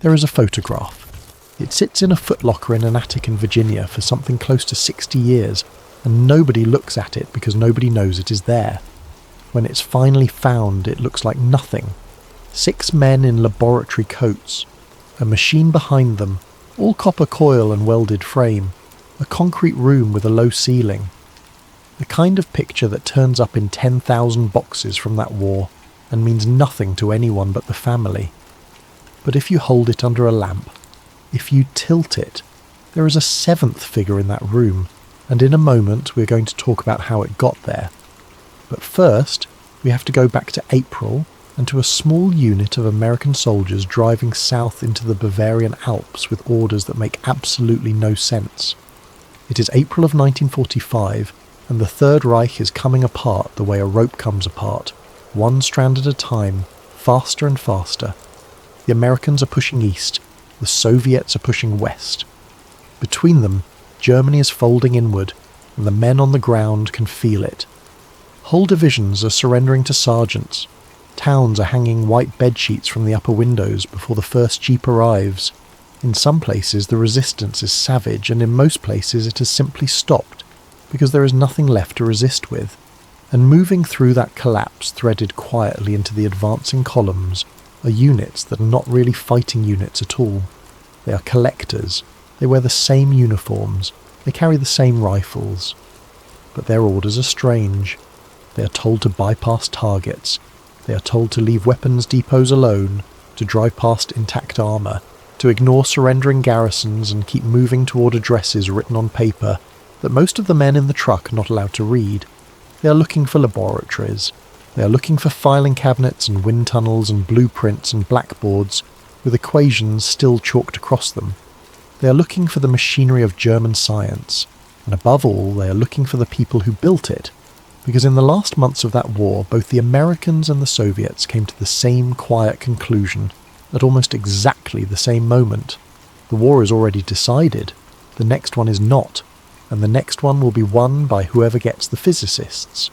There is a photograph. It sits in a footlocker in an attic in Virginia for something close to 60 years, and nobody looks at it because nobody knows it is there. When it's finally found, it looks like nothing. 6 men in laboratory coats, a machine behind them, all copper coil and welded frame, a concrete room with a low ceiling. The kind of picture that turns up in 10,000 boxes from that war and means nothing to anyone but the family. But if you hold it under a lamp, if you tilt it, there is a 7th figure in that room, and in a moment we're going to talk about how it got there. But first, we have to go back to April and to a small unit of American soldiers driving south into the Bavarian Alps with orders that make absolutely no sense. It is April of 1945, and the Third Reich is coming apart the way a rope comes apart, one strand at a time, faster and faster. The Americans are pushing east, the Soviets are pushing west. Between them, Germany is folding inward, and the men on the ground can feel it. Whole divisions are surrendering to sergeants. Towns are hanging white bedsheets from the upper windows before the first jeep arrives. In some places the resistance is savage, and in most places it has simply stopped, because there is nothing left to resist with. And moving through that collapse threaded quietly into the advancing columns are units that are not really fighting units at all. They are collectors. They wear the same uniforms. They carry the same rifles. But their orders are strange. They are told to bypass targets. They are told to leave weapons depots alone, to drive past intact armour, to ignore surrendering garrisons and keep moving toward addresses written on paper that most of the men in the truck are not allowed to read. They are looking for laboratories. They are looking for filing cabinets and wind tunnels and blueprints and blackboards with equations still chalked across them. They are looking for the machinery of German science, and above all they are looking for the people who built it, because in the last months of that war both the Americans and the Soviets came to the same quiet conclusion at almost exactly the same moment. The war is already decided, the next one is not, and the next one will be won by whoever gets the physicists.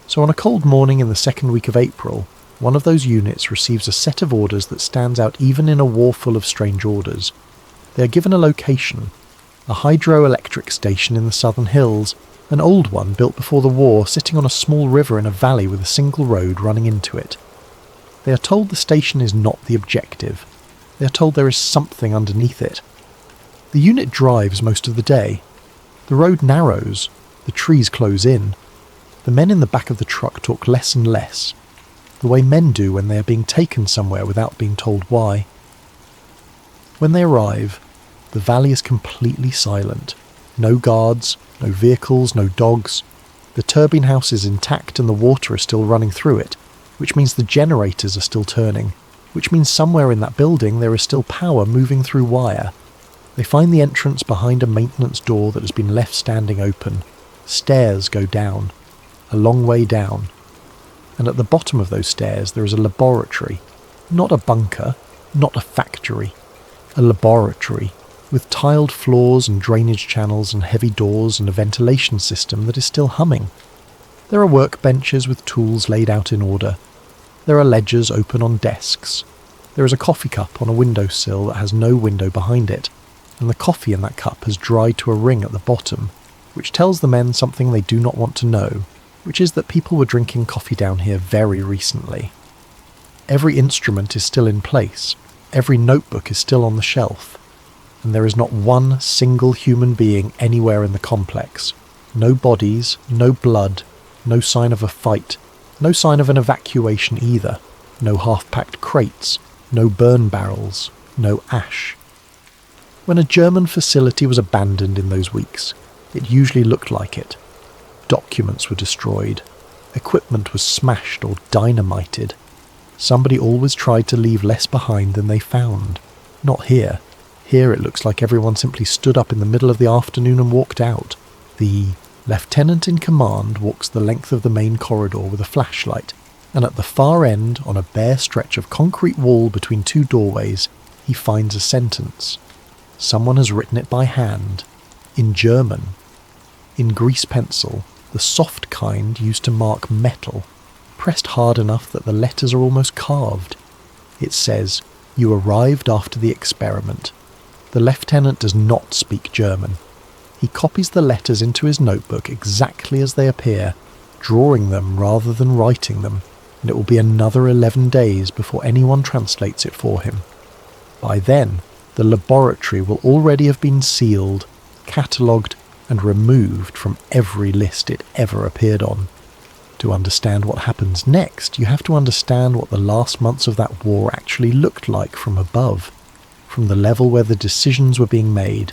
So on a cold morning in the second week of April, one of those units receives a set of orders that stands out even in a war full of strange orders. They are given a location, a hydroelectric station in the southern hills, an old one built before the war sitting on a small river in a valley with a single road running into it. They are told the station is not the objective. They are told there is something underneath it. The unit drives most of the day. The road narrows, the trees close in. The men in the back of the truck talk less and less, the way men do when they are being taken somewhere without being told why. When they arrive, the valley is completely silent. No guards, no vehicles, no dogs. The turbine house is intact and the water is still running through it, which means the generators are still turning, which means somewhere in that building there is still power moving through wire. They find the entrance behind a maintenance door that has been left standing open. Stairs go down, a long way down. And at the bottom of those stairs there is a laboratory. Not a bunker, not a factory. A laboratory, with tiled floors and drainage channels and heavy doors and a ventilation system that is still humming. There are workbenches with tools laid out in order. There are ledgers open on desks. There is a coffee cup on a windowsill that has no window behind it, and the coffee in that cup has dried to a ring at the bottom, which tells the men something they do not want to know, which is that people were drinking coffee down here very recently. Every instrument is still in place, every notebook is still on the shelf, and there is not one single human being anywhere in the complex. No bodies, no blood, no sign of a fight, no sign of an evacuation either, no half-packed crates, no burn barrels, no ash. When a German facility was abandoned in those weeks, it usually looked like it. Documents were destroyed, equipment was smashed or dynamited. Somebody always tried to leave less behind than they found. Not here. Here it looks like everyone simply stood up in the middle of the afternoon and walked out. The lieutenant in command walks the length of the main corridor with a flashlight, and at the far end, on a bare stretch of concrete wall between two doorways, he finds a sentence. Someone has written it by hand, in German, in grease pencil, the soft kind used to mark metal, pressed hard enough that the letters are almost carved. It says, You arrived after the experiment. The lieutenant does not speak German. He copies the letters into his notebook exactly as they appear, drawing them rather than writing them, and it will be another 11 days before anyone translates it for him. By then, the laboratory will already have been sealed, catalogued, and removed from every list it ever appeared on. To understand what happens next, you have to understand what the last months of that war actually looked like from above, from the level where the decisions were being made.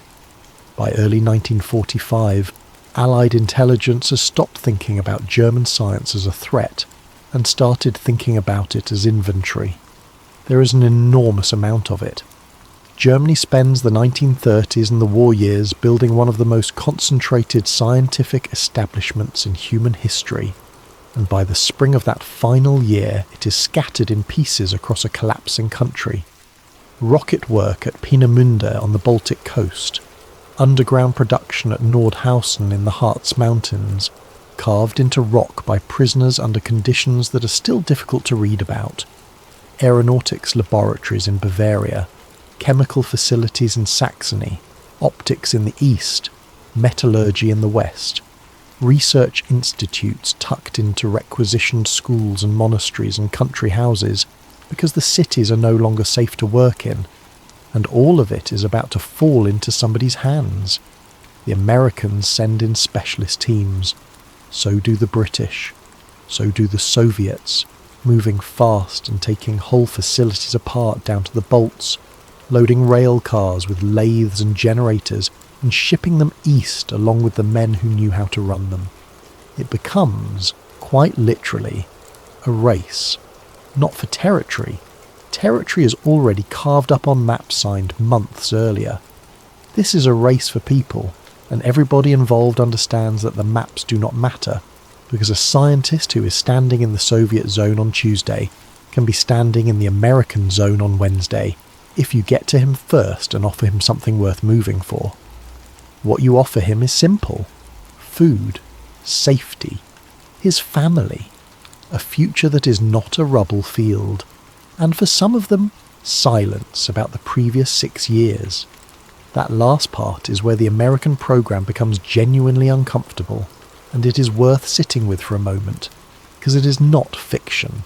By early 1945, Allied intelligence has stopped thinking about German science as a threat and started thinking about it as inventory. There is an enormous amount of it. Germany spends the 1930s and the war years building one of the most concentrated scientific establishments in human history, and by the spring of that final year it is scattered in pieces across a collapsing country. Rocket work at Peenemünde on the Baltic coast, underground production at Nordhausen in the Harz Mountains, carved into rock by prisoners under conditions that are still difficult to read about, aeronautics laboratories in Bavaria, chemical facilities in Saxony, optics in the east, metallurgy in the west, research institutes tucked into requisitioned schools and monasteries and country houses because the cities are no longer safe to work in, and all of it is about to fall into somebody's hands. The Americans send in specialist teams. So do the British. So do the Soviets, moving fast and taking whole facilities apart down to the bolts, loading rail cars with lathes and generators and shipping them east along with the men who knew how to run them. It becomes, quite literally, a race. Not for territory. Territory is already carved up on maps signed months earlier. This is a race for people, and everybody involved understands that the maps do not matter, because a scientist who is standing in the Soviet zone on Tuesday can be standing in the American zone on Wednesday if you get to him first and offer him something worth moving for. What you offer him is simple: food, safety, his family, a future that is not a rubble field, and for some of them, silence about the previous 6 years. That last part is where the American program becomes genuinely uncomfortable, and it is worth sitting with for a moment, because it is not fiction.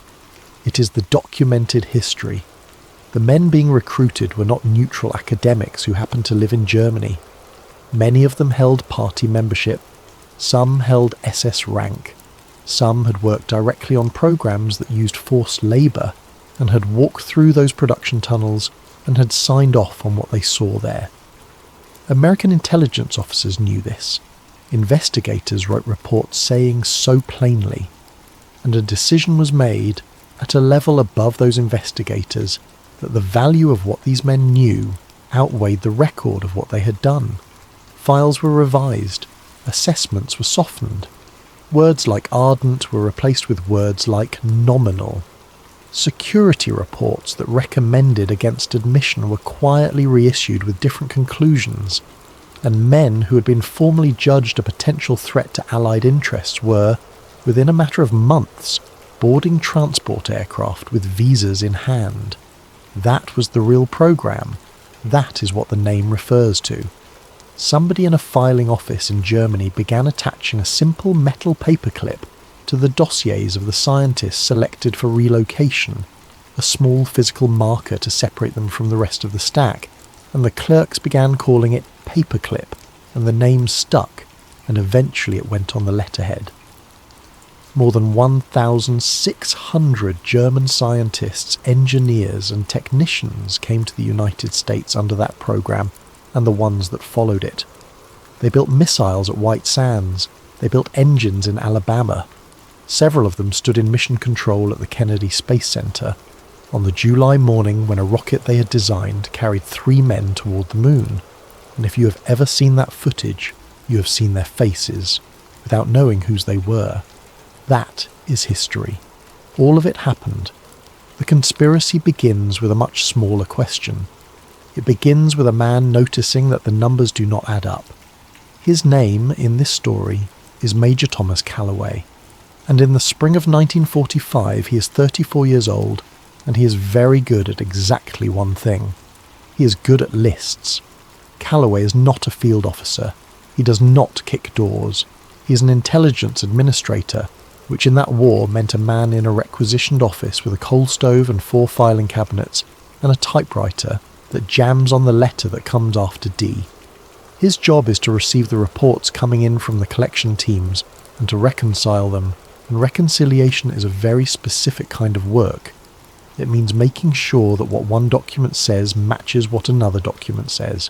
It is the documented history. The men being recruited were not neutral academics who happened to live in Germany. Many of them held party membership, some held SS rank, some had worked directly on programs that used forced labour, and had walked through those production tunnels and had signed off on what they saw there. American intelligence officers knew this. Investigators wrote reports saying so plainly, and a decision was made at a level above those investigators that the value of what these men knew outweighed the record of what they had done. Files were revised, assessments were softened, words like ardent were replaced with words like nominal. Security reports that recommended against admission were quietly reissued with different conclusions, and men who had been formally judged a potential threat to Allied interests were, within a matter of months, boarding transport aircraft with visas in hand. That was the real program. That is what the name refers to. Somebody in a filing office in Germany began attaching a simple metal paperclip to the dossiers of the scientists selected for relocation, a small physical marker to separate them from the rest of the stack, and the clerks began calling it Paperclip, and the name stuck, and eventually it went on the letterhead. More than 1,600 German scientists, engineers and technicians came to the United States under that program and the ones that followed it. They built missiles at White Sands. They built engines in Alabama. Several of them stood in mission control at the Kennedy Space Center on the July morning when a rocket they had designed carried 3 men toward the moon. And if you have ever seen that footage, you have seen their faces, without knowing whose they were. That is history. All of it happened. The conspiracy begins with a much smaller question. It begins with a man noticing that the numbers do not add up. His name in this story is Major Thomas Calloway, and in the spring of 1945 he is 34 years old, and he is very good at exactly one thing. He is good at lists. Calloway is not a field officer. He does not kick doors. He is an intelligence administrator, which in that war meant a man in a requisitioned office with a coal stove and 4 filing cabinets and a typewriter that jams on the letter that comes after D. His job is to receive the reports coming in from the collection teams and to reconcile them, and reconciliation is a very specific kind of work. It means making sure that what one document says matches what another document says.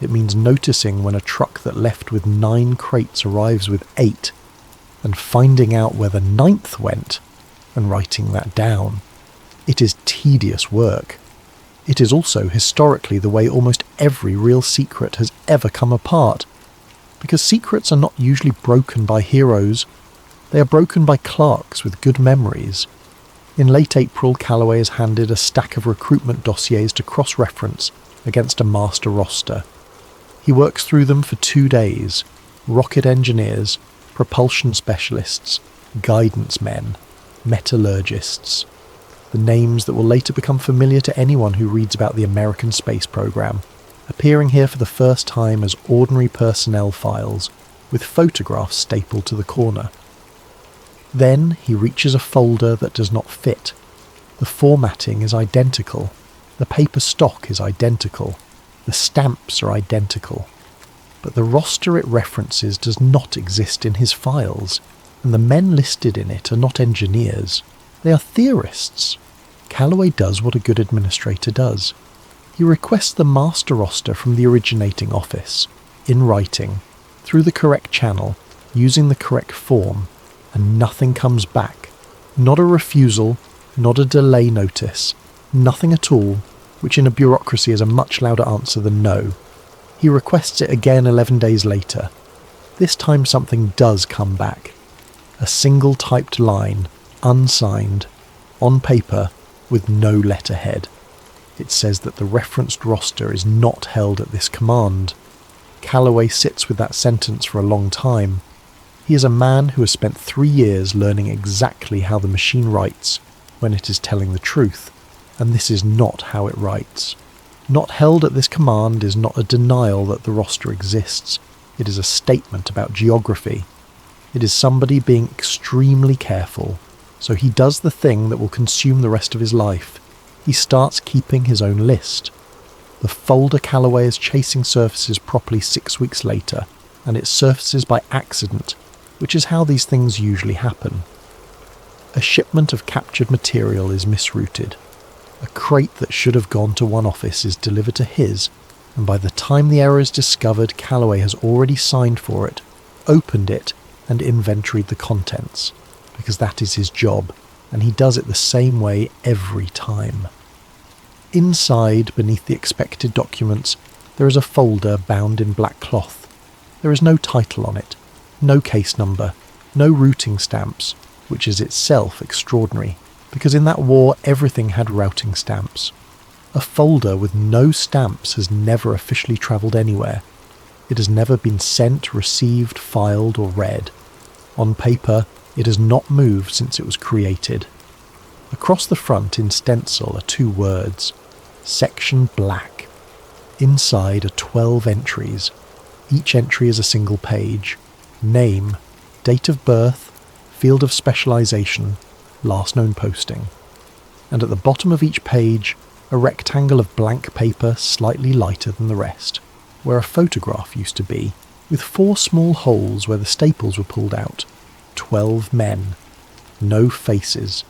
It means noticing when a truck that left with 9 crates arrives with 8, and finding out where the 9th went, and writing that down. It is tedious work. It is also historically the way almost every real secret has ever come apart, because secrets are not usually broken by heroes. They are broken by clerks with good memories. In late April, Calloway is handed a stack of recruitment dossiers to cross-reference against a master roster. He works through them for 2 days. Rocket engineers, propulsion specialists, guidance men, metallurgists. The names that will later become familiar to anyone who reads about the American space program, appearing here for the first time as ordinary personnel files, with photographs stapled to the corner. Then he reaches a folder that does not fit. The formatting is identical. The paper stock is identical. The stamps are identical. But the roster it references does not exist in his files, and the men listed in it are not engineers. They are theorists. Calloway does what a good administrator does. He requests the master roster from the originating office, in writing, through the correct channel, using the correct form, and nothing comes back. Not a refusal, not a delay notice, nothing at all, which in a bureaucracy is a much louder answer than no. He requests it again 11 days later. This time something does come back. A single typed line, unsigned, on paper, with no letterhead. It says that the referenced roster is not held at this command. Calloway sits with that sentence for a long time. He is a man who has spent 3 years learning exactly how the machine writes when it is telling the truth, and this is not how it writes. Not held at this command is not a denial that the roster exists. It is a statement about geography. It is somebody being extremely careful, so he does the thing that will consume the rest of his life. He starts keeping his own list. The folder Calloway is chasing surfaces properly 6 weeks later, and it surfaces by accident, which is how these things usually happen. A shipment of captured material is misrouted. A crate that should have gone to one office is delivered to his, and by the time the error is discovered, Calloway has already signed for it, opened it, and inventoried the contents, because that is his job, and he does it the same way every time. Inside, beneath the expected documents, there is a folder bound in black cloth. There is no title on it, no case number, no routing stamps, which is itself extraordinary, because in that war everything had routing stamps. A folder with no stamps has never officially travelled anywhere. It has never been sent, received, filed or read. On paper, it has not moved since it was created. Across the front in stencil are 2 words, Section Black. Inside are 12 entries. Each entry is a single page. Name, date of birth, field of specialisation, last known posting. And at the bottom of each page, a rectangle of blank paper slightly lighter than the rest, where a photograph used to be, with 4 small holes where the staples were pulled out. 12 men. No faces.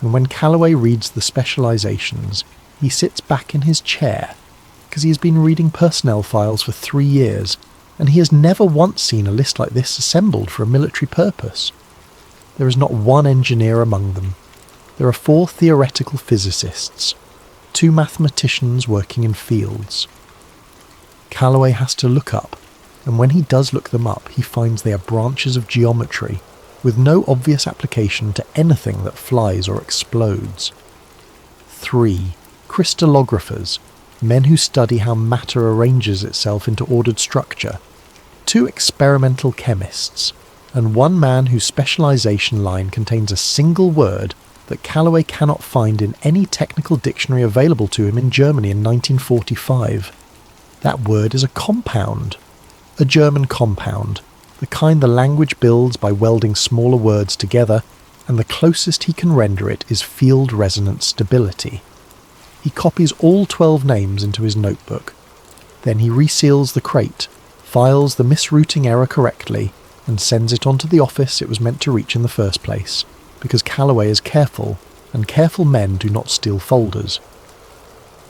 And when Calloway reads the specialisations, he sits back in his chair, because he has been reading personnel files for 3 years, and he has never once seen a list like this assembled for a military purpose. There is not one engineer among them. There are 4 theoretical physicists, 2 mathematicians working in fields. Calloway has to look up, and when he does look them up, he finds they are branches of geometry, with no obvious application to anything that flies or explodes. 3 crystallographers, men who study how matter arranges itself into ordered structure. 2 experimental chemists, and 1 man whose specialisation line contains a single word that Callaway cannot find in any technical dictionary available to him in Germany in 1945. That word is a compound. A German compound, the kind the language builds by welding smaller words together, and the closest he can render it is field resonance stability. He copies all 12 names into his notebook. Then he reseals the crate, files the misrouting error correctly, and sends it on to the office it was meant to reach in the first place, because Callaway is careful, and careful men do not steal folders.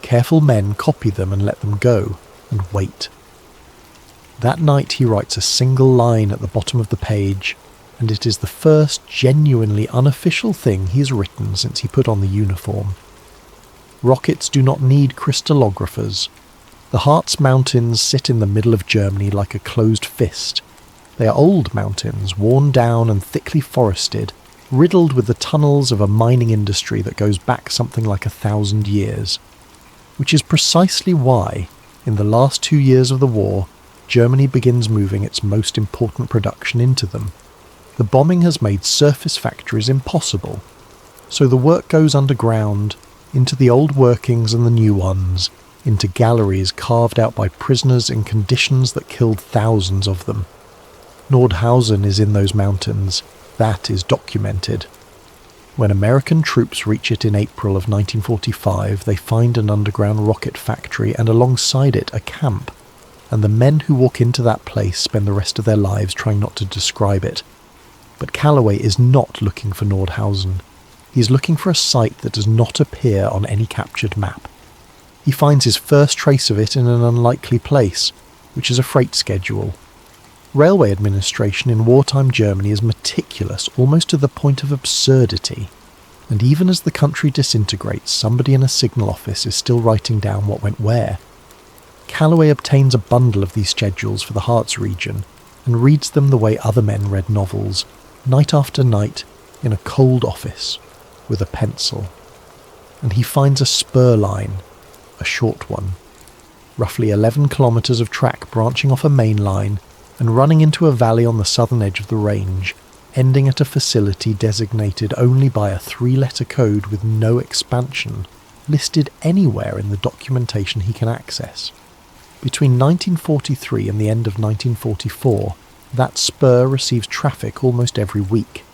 Careful men copy them and let them go, and wait. That night he writes a single line at the bottom of the page, and it is the first genuinely unofficial thing he has written since he put on the uniform. Rockets do not need crystallographers. The Harz Mountains sit in the middle of Germany like a closed fist. They are old mountains, worn down and thickly forested, riddled with the tunnels of a mining industry that goes back something like 1,000 years. Which is precisely why, in the last 2 years of the war, Germany begins moving its most important production into them. The bombing has made surface factories impossible, so the work goes underground, into the old workings and the new ones, into galleries carved out by prisoners in conditions that killed thousands of them. Nordhausen is in those mountains. That is documented. When American troops reach it in April of 1945, they find an underground rocket factory and alongside it a camp, and the men who walk into that place spend the rest of their lives trying not to describe it. But Callaway is not looking for Nordhausen. He is looking for a site that does not appear on any captured map. He finds his first trace of it in an unlikely place, which is a freight schedule. Railway administration in wartime Germany is meticulous almost to the point of absurdity, and even as the country disintegrates, somebody in a signal office is still writing down what went where. Callaway obtains a bundle of these schedules for the Harz region and reads them the way other men read novels, night after night, in a cold office, with a pencil. And he finds a spur line, a short one, roughly 11 kilometres of track branching off a main line and running into a valley on the southern edge of the range, ending at a facility designated only by a 3-letter code with no expansion, listed anywhere in the documentation he can access. Between 1943 and the end of 1944, that spur receives traffic almost every week.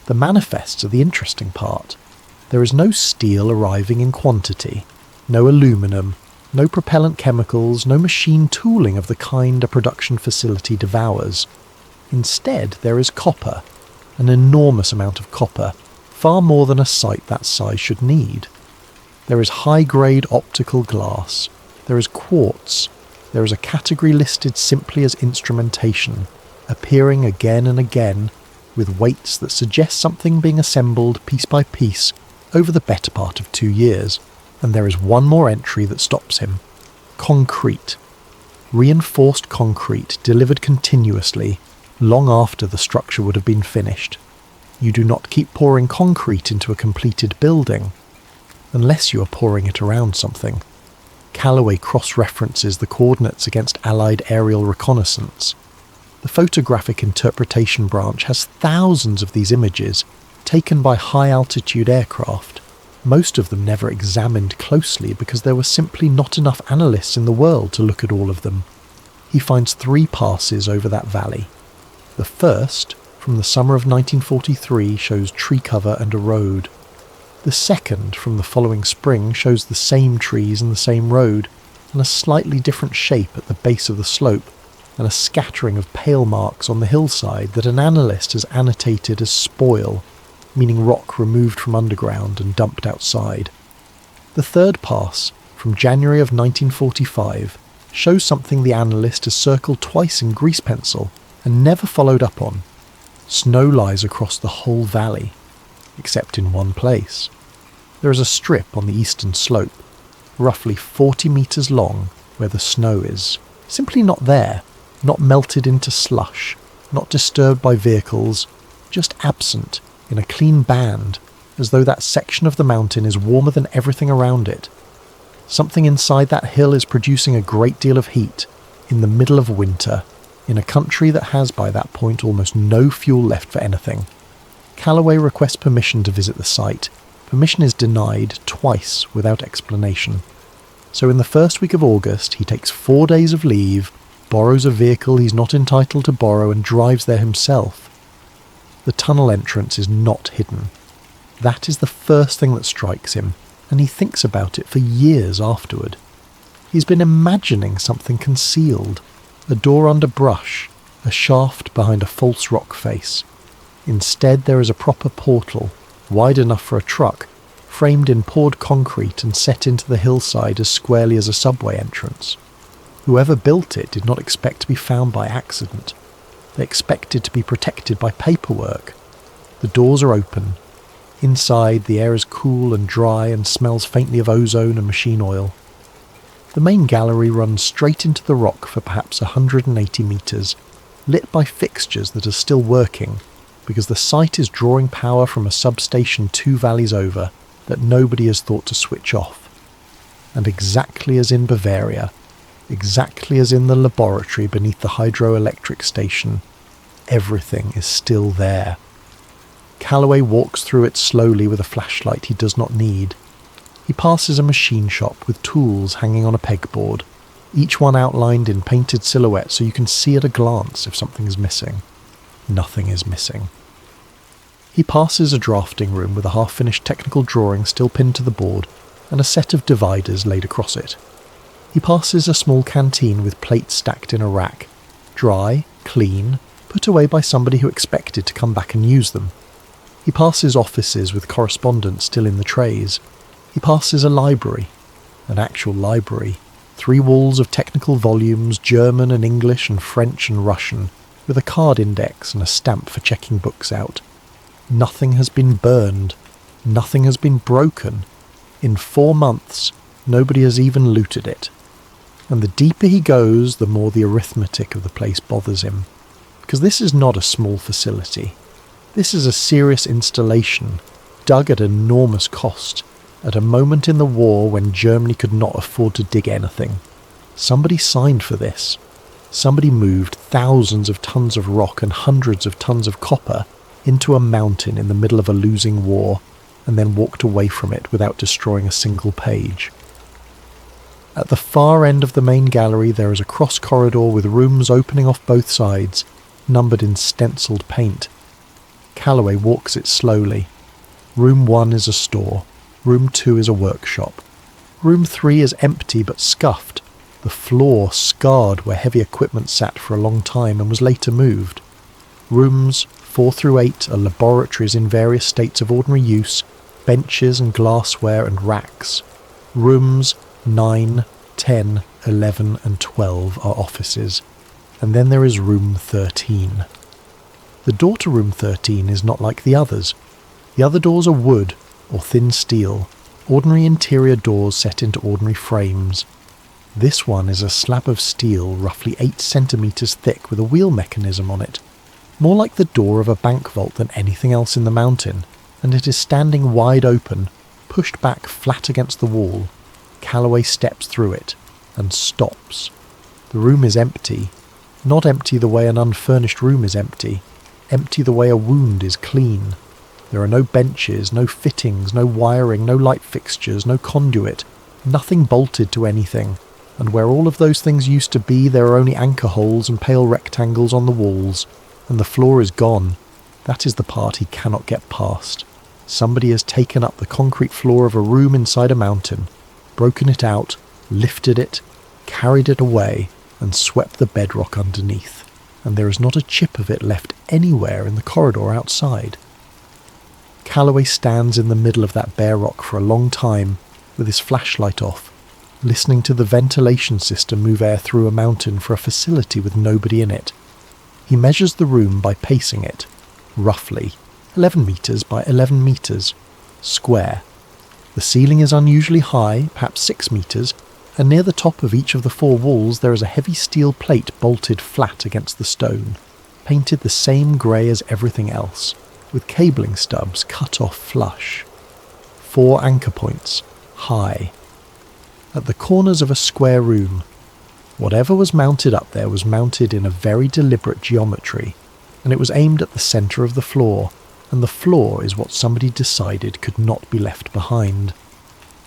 The manifests are the interesting part. There is no steel arriving in quantity, no aluminum, no propellant chemicals, no machine tooling of the kind a production facility devours. Instead, there is copper, an enormous amount of copper, far more than a site that size should need. There is high-grade optical glass, there is quartz, there is a category listed simply as instrumentation, appearing again and again, with weights that suggest something being assembled piece by piece over the better part of 2 years. And there is one more entry that stops him. Concrete. Reinforced concrete delivered continuously, long after the structure would have been finished. You do not keep pouring concrete into a completed building, unless you are pouring it around something. Callaway cross-references the coordinates against Allied aerial reconnaissance. The photographic interpretation branch has thousands of these images, taken by high-altitude aircraft. Most of them never examined closely because there were simply not enough analysts in the world to look at all of them. He finds 3 passes over that valley. The first, from the summer of 1943, shows tree cover and a road. The second, from the following spring, shows the same trees and the same road, and a slightly different shape at the base of the slope, and a scattering of pale marks on the hillside that an analyst has annotated as spoil, meaning rock removed from underground and dumped outside. The third pass, from January of 1945, shows something the analyst has circled twice in grease pencil and never followed up on. Snow lies across the whole valley, except in one place. There is a strip on the eastern slope, roughly 40 metres long, where the snow is simply not there, not melted into slush, not disturbed by vehicles, just absent in a clean band, as though that section of the mountain is warmer than everything around it. Something inside that hill is producing a great deal of heat, in the middle of winter, in a country that has by that point almost no fuel left for anything. Callaway requests permission to visit the site, Permission is denied twice without explanation. So in the first week of August, he takes 4 days of leave, borrows a vehicle he's not entitled to borrow, and drives there himself. The tunnel entrance is not hidden. That is the first thing that strikes him, and he thinks about it for years afterward. He's been imagining something concealed, a door under brush, a shaft behind a false rock face. Instead, there is a proper portal, wide enough for a truck, framed in poured concrete and set into the hillside as squarely as a subway entrance. Whoever built it did not expect to be found by accident. They expected to be protected by paperwork. The doors are open. Inside, the air is cool and dry and smells faintly of ozone and machine oil. The main gallery runs straight into the rock for perhaps 180 metres, lit by fixtures that are still working, because the site is drawing power from a substation 2 valleys over that nobody has thought to switch off. And exactly as in Bavaria, exactly as in the laboratory beneath the hydroelectric station, everything is still there. Calloway walks through it slowly with a flashlight he does not need. He passes a machine shop with tools hanging on a pegboard, each one outlined in painted silhouette so you can see at a glance if something is missing. Nothing is missing. He passes a drafting room with a half-finished technical drawing still pinned to the board and a set of dividers laid across it. He passes a small canteen with plates stacked in a rack, dry, clean, put away by somebody who expected to come back and use them. He passes offices with correspondence still in the trays. He passes a library, an actual library, 3 walls of technical volumes, German and English and French and Russian, with a card index and a stamp for checking books out. Nothing has been burned. Nothing has been broken. In 4 months, nobody has even looted it. And the deeper he goes, the more the arithmetic of the place bothers him. Because this is not a small facility. This is a serious installation, dug at enormous cost, at a moment in the war when Germany could not afford to dig anything. Somebody signed for this. Somebody moved thousands of tons of rock and hundreds of tons of copper into a mountain in the middle of a losing war, and then walked away from it without destroying a single page. At the far end of the main gallery there is a cross corridor with rooms opening off both sides, numbered in stenciled paint. Calloway walks it slowly. Room 1 is a store. Room 2 is a workshop. Room 3 is empty but scuffed, the floor scarred where heavy equipment sat for a long time and was later moved. Rooms 4 through 8 are laboratories in various states of ordinary use, benches and glassware and racks. Rooms 9, 10, 11 and 12 are offices. And then there is room 13. The door to room 13 is not like the others. The other doors are wood or thin steel, ordinary interior doors set into ordinary frames. This one is a slab of steel roughly 8 centimetres thick with a wheel mechanism on it, more like the door of a bank vault than anything else in the mountain, and it is standing wide open, pushed back flat against the wall. Calloway steps through it and stops. The room is empty, not empty the way an unfurnished room is empty the way a wound is clean. There are no benches, no fittings, no wiring, no light fixtures, no conduit, nothing bolted to anything, and where all of those things used to be there are only anchor holes and pale rectangles on the walls, and the floor is gone. That is the part he cannot get past. Somebody has taken up the concrete floor of a room inside a mountain, broken it out, lifted it, carried it away, and swept the bedrock underneath, and there is not a chip of it left anywhere in the corridor outside. Calloway stands in the middle of that bare rock for a long time, with his flashlight off, listening to the ventilation system move air through a mountain for a facility with nobody in it. He measures the room by pacing it, roughly 11 metres by 11 metres, square. The ceiling is unusually high, perhaps 6 metres, and near the top of each of the 4 walls there is a heavy steel plate bolted flat against the stone, painted the same grey as everything else, with cabling stubs cut off flush. 4 anchor points, high. At the corners of a square room, whatever was mounted up there was mounted in a very deliberate geometry, and it was aimed at the centre of the floor, and the floor is what somebody decided could not be left behind.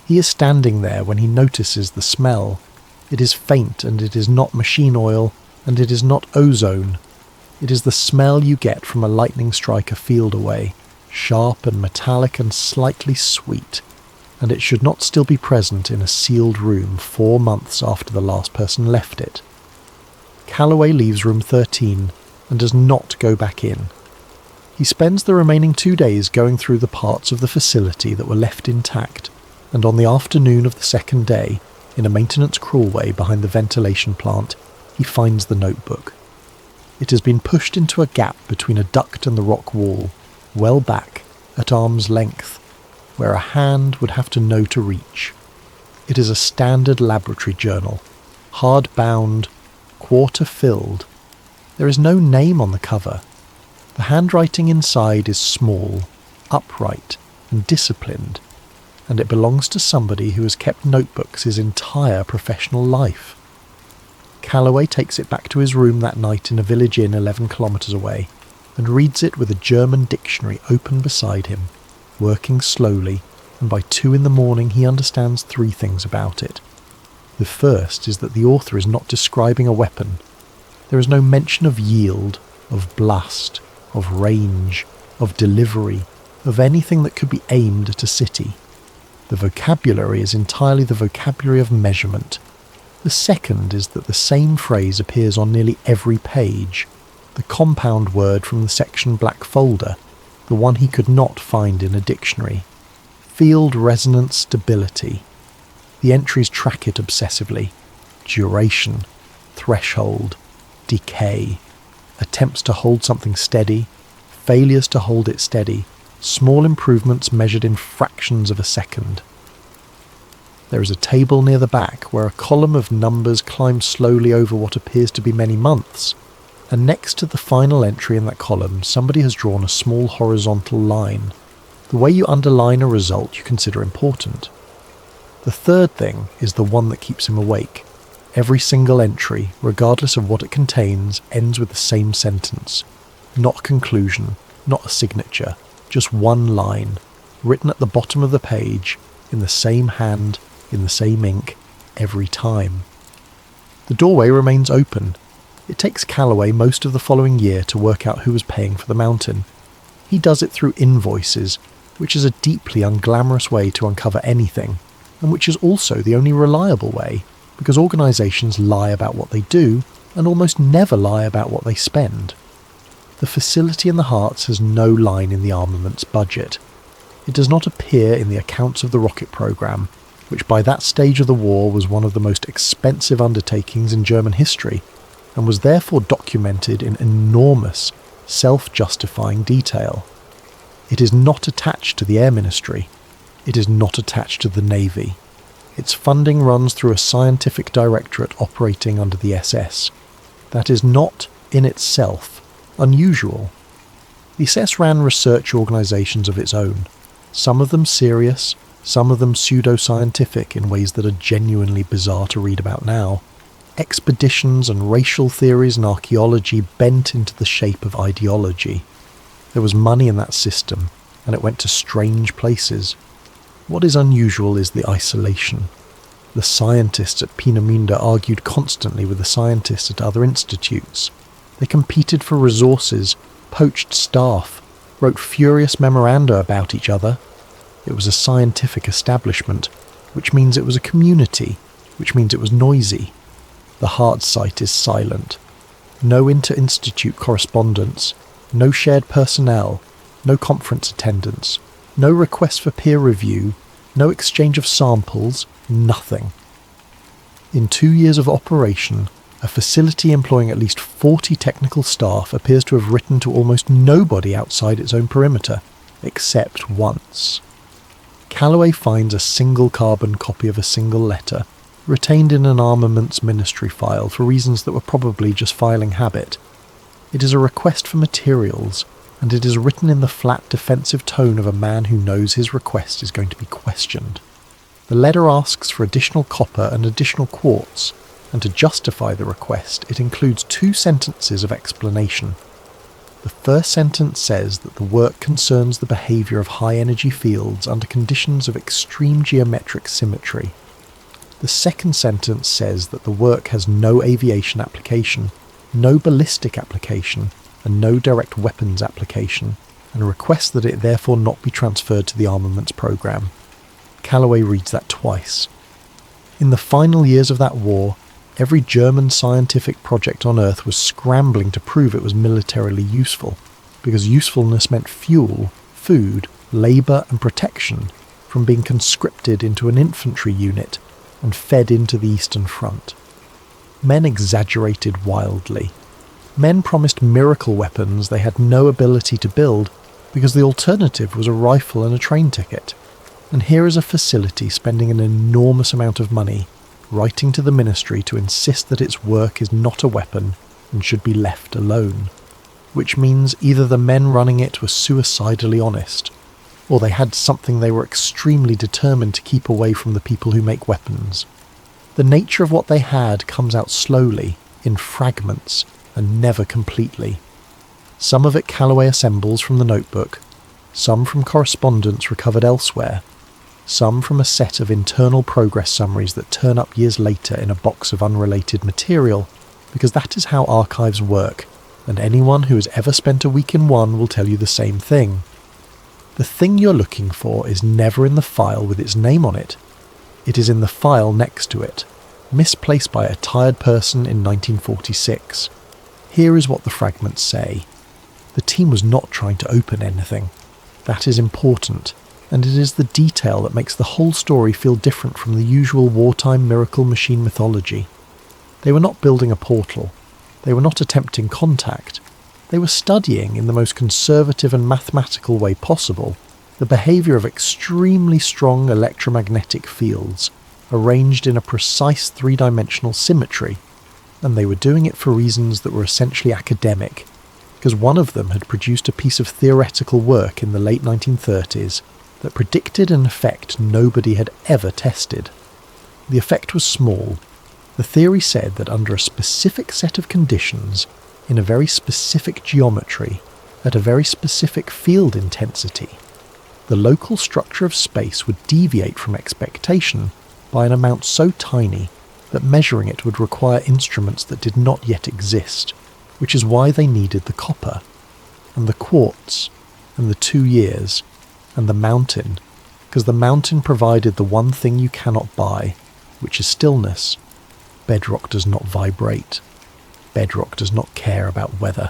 He is standing there when he notices the smell. It is faint, and it is not machine oil, and it is not ozone. It is the smell you get from a lightning strike a field away, sharp and metallic and slightly sweet, and it should not still be present in a sealed room 4 months after the last person left it. Calloway leaves room 13 and does not go back in. He spends the remaining 2 days going through the parts of the facility that were left intact, and on the afternoon of the second day, in a maintenance crawlway behind the ventilation plant, he finds the notebook. It has been pushed into a gap between a duct and the rock wall, well back, at arm's length, where a hand would have to know to reach. It is a standard laboratory journal, hard-bound, quarter-filled. There is no name on the cover. The handwriting inside is small, upright, and disciplined, and it belongs to somebody who has kept notebooks his entire professional life. Calloway takes it back to his room that night in a village inn 11 kilometres away, and reads it with a German dictionary open beside him, working slowly, and by 2 a.m. he understands 3 things about it. The first is that the author is not describing a weapon. There is no mention of yield, of blast, of range, of delivery, of anything that could be aimed at a city. The vocabulary is entirely the vocabulary of measurement. The second is that the same phrase appears on nearly every page, the compound word from the section black folder, the one he could not find in a dictionary. Field resonance stability. The entries track it obsessively. Duration, threshold, decay, attempts to hold something steady, failures to hold it steady, small improvements measured in fractions of a second. There is a table near the back where a column of numbers climbs slowly over what appears to be many months, and next to the final entry in that column somebody has drawn a small horizontal line, the way you underline a result you consider important. The third thing is the one that keeps him awake. Every single entry, regardless of what it contains, ends with the same sentence. Not conclusion, not a signature, just one line, written at the bottom of the page, in the same hand, in the same ink, every time. The doorway remains open. It takes Calloway most of the following year to work out who was paying for the mountain. He does it through invoices, which is a deeply unglamorous way to uncover anything, and which is also the only reliable way, because organisations lie about what they do, and almost never lie about what they spend. The facility in the Harz has no line in the armaments budget. It does not appear in the accounts of the rocket programme, which by that stage of the war was one of the most expensive undertakings in German history, and was therefore documented in enormous, self-justifying detail. It is not attached to the Air Ministry. It is not attached to the Navy. Its funding runs through a scientific directorate operating under the SS. That is not, in itself, unusual. The SS ran research organisations of its own, some of them serious, some of them pseudo-scientific in ways that are genuinely bizarre to read about now. Expeditions and racial theories and archaeology bent into the shape of ideology. There was money in that system, and it went to strange places. What is unusual is the isolation. The scientists at Peenemünde argued constantly with the scientists at other institutes. They competed for resources, poached staff, wrote furious memoranda about each other. It was a scientific establishment, which means it was a community, which means it was noisy. The Harz site is silent. No inter-institute correspondence, no shared personnel, no conference attendance, no request for peer review, no exchange of samples, nothing. In 2 years of operation, a facility employing at least 40 technical staff appears to have written to almost nobody outside its own perimeter, except once. Calloway finds a single carbon copy of a single letter, retained in an armaments ministry file for reasons that were probably just filing habit. It is a request for materials, and it is written in the flat defensive tone of a man who knows his request is going to be questioned. The letter asks for additional copper and additional quartz, and to justify the request it includes 2 sentences of explanation. The first sentence says that the work concerns the behaviour of high-energy fields under conditions of extreme geometric symmetry. The second sentence says that the work has no aviation application, no ballistic application, and no direct weapons application, and requests that it therefore not be transferred to the armaments programme. Callaway reads that twice. In the final years of that war, every German scientific project on Earth was scrambling to prove it was militarily useful, because usefulness meant fuel, food, labour and protection from being conscripted into an infantry unit and fed into the Eastern Front. Men exaggerated wildly. Men promised miracle weapons they had no ability to build because the alternative was a rifle and a train ticket. And here is a facility spending an enormous amount of money writing to the ministry to insist that its work is not a weapon and should be left alone. Which means either the men running it were suicidally honest, or they had something they were extremely determined to keep away from the people who make weapons. The nature of what they had comes out slowly, in fragments, and never completely. Some of it Callaway assembles from the notebook, some from correspondence recovered elsewhere, some from a set of internal progress summaries that turn up years later in a box of unrelated material, because that is how archives work, and anyone who has ever spent a week in one will tell you the same thing. The thing you're looking for is never in the file with its name on it. It is in the file next to it, misplaced by a tired person in 1946. Here is what the fragments say. The team was not trying to open anything. That is important, and it is the detail that makes the whole story feel different from the usual wartime miracle machine mythology. They were not building a portal. They were not attempting contact. They were studying, in the most conservative and mathematical way possible, the behaviour of extremely strong electromagnetic fields, arranged in a precise three-dimensional symmetry, and they were doing it for reasons that were essentially academic, because one of them had produced a piece of theoretical work in the late 1930s that predicted an effect nobody had ever tested. The effect was small. The theory said that under a specific set of conditions, in a very specific geometry, at a very specific field intensity, the local structure of space would deviate from expectation by an amount so tiny that measuring it would require instruments that did not yet exist, which is why they needed the copper, and the quartz, and the 2 years, and the mountain, because the mountain provided the one thing you cannot buy, which is stillness. Bedrock does not vibrate. Bedrock does not care about weather.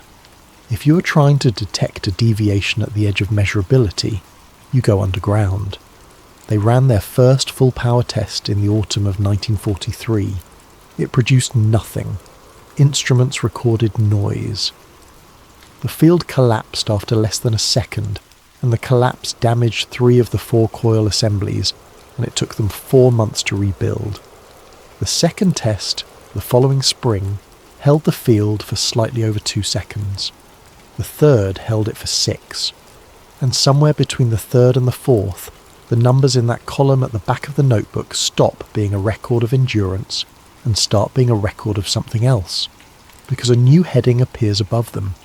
If you are trying to detect a deviation at the edge of measurability, you go underground. They ran their first full power test in the autumn of 1943. It produced nothing. Instruments recorded noise. The field collapsed after less than a second, and the collapse damaged 3 of the 4 coil assemblies, and it took them 4 months to rebuild. The second test, the following spring, held the field for slightly over 2 seconds. The third held it for 6. And somewhere between the third and the fourth, the numbers in that column at the back of the notebook stop being a record of endurance and start being a record of something else, because a new heading appears above them.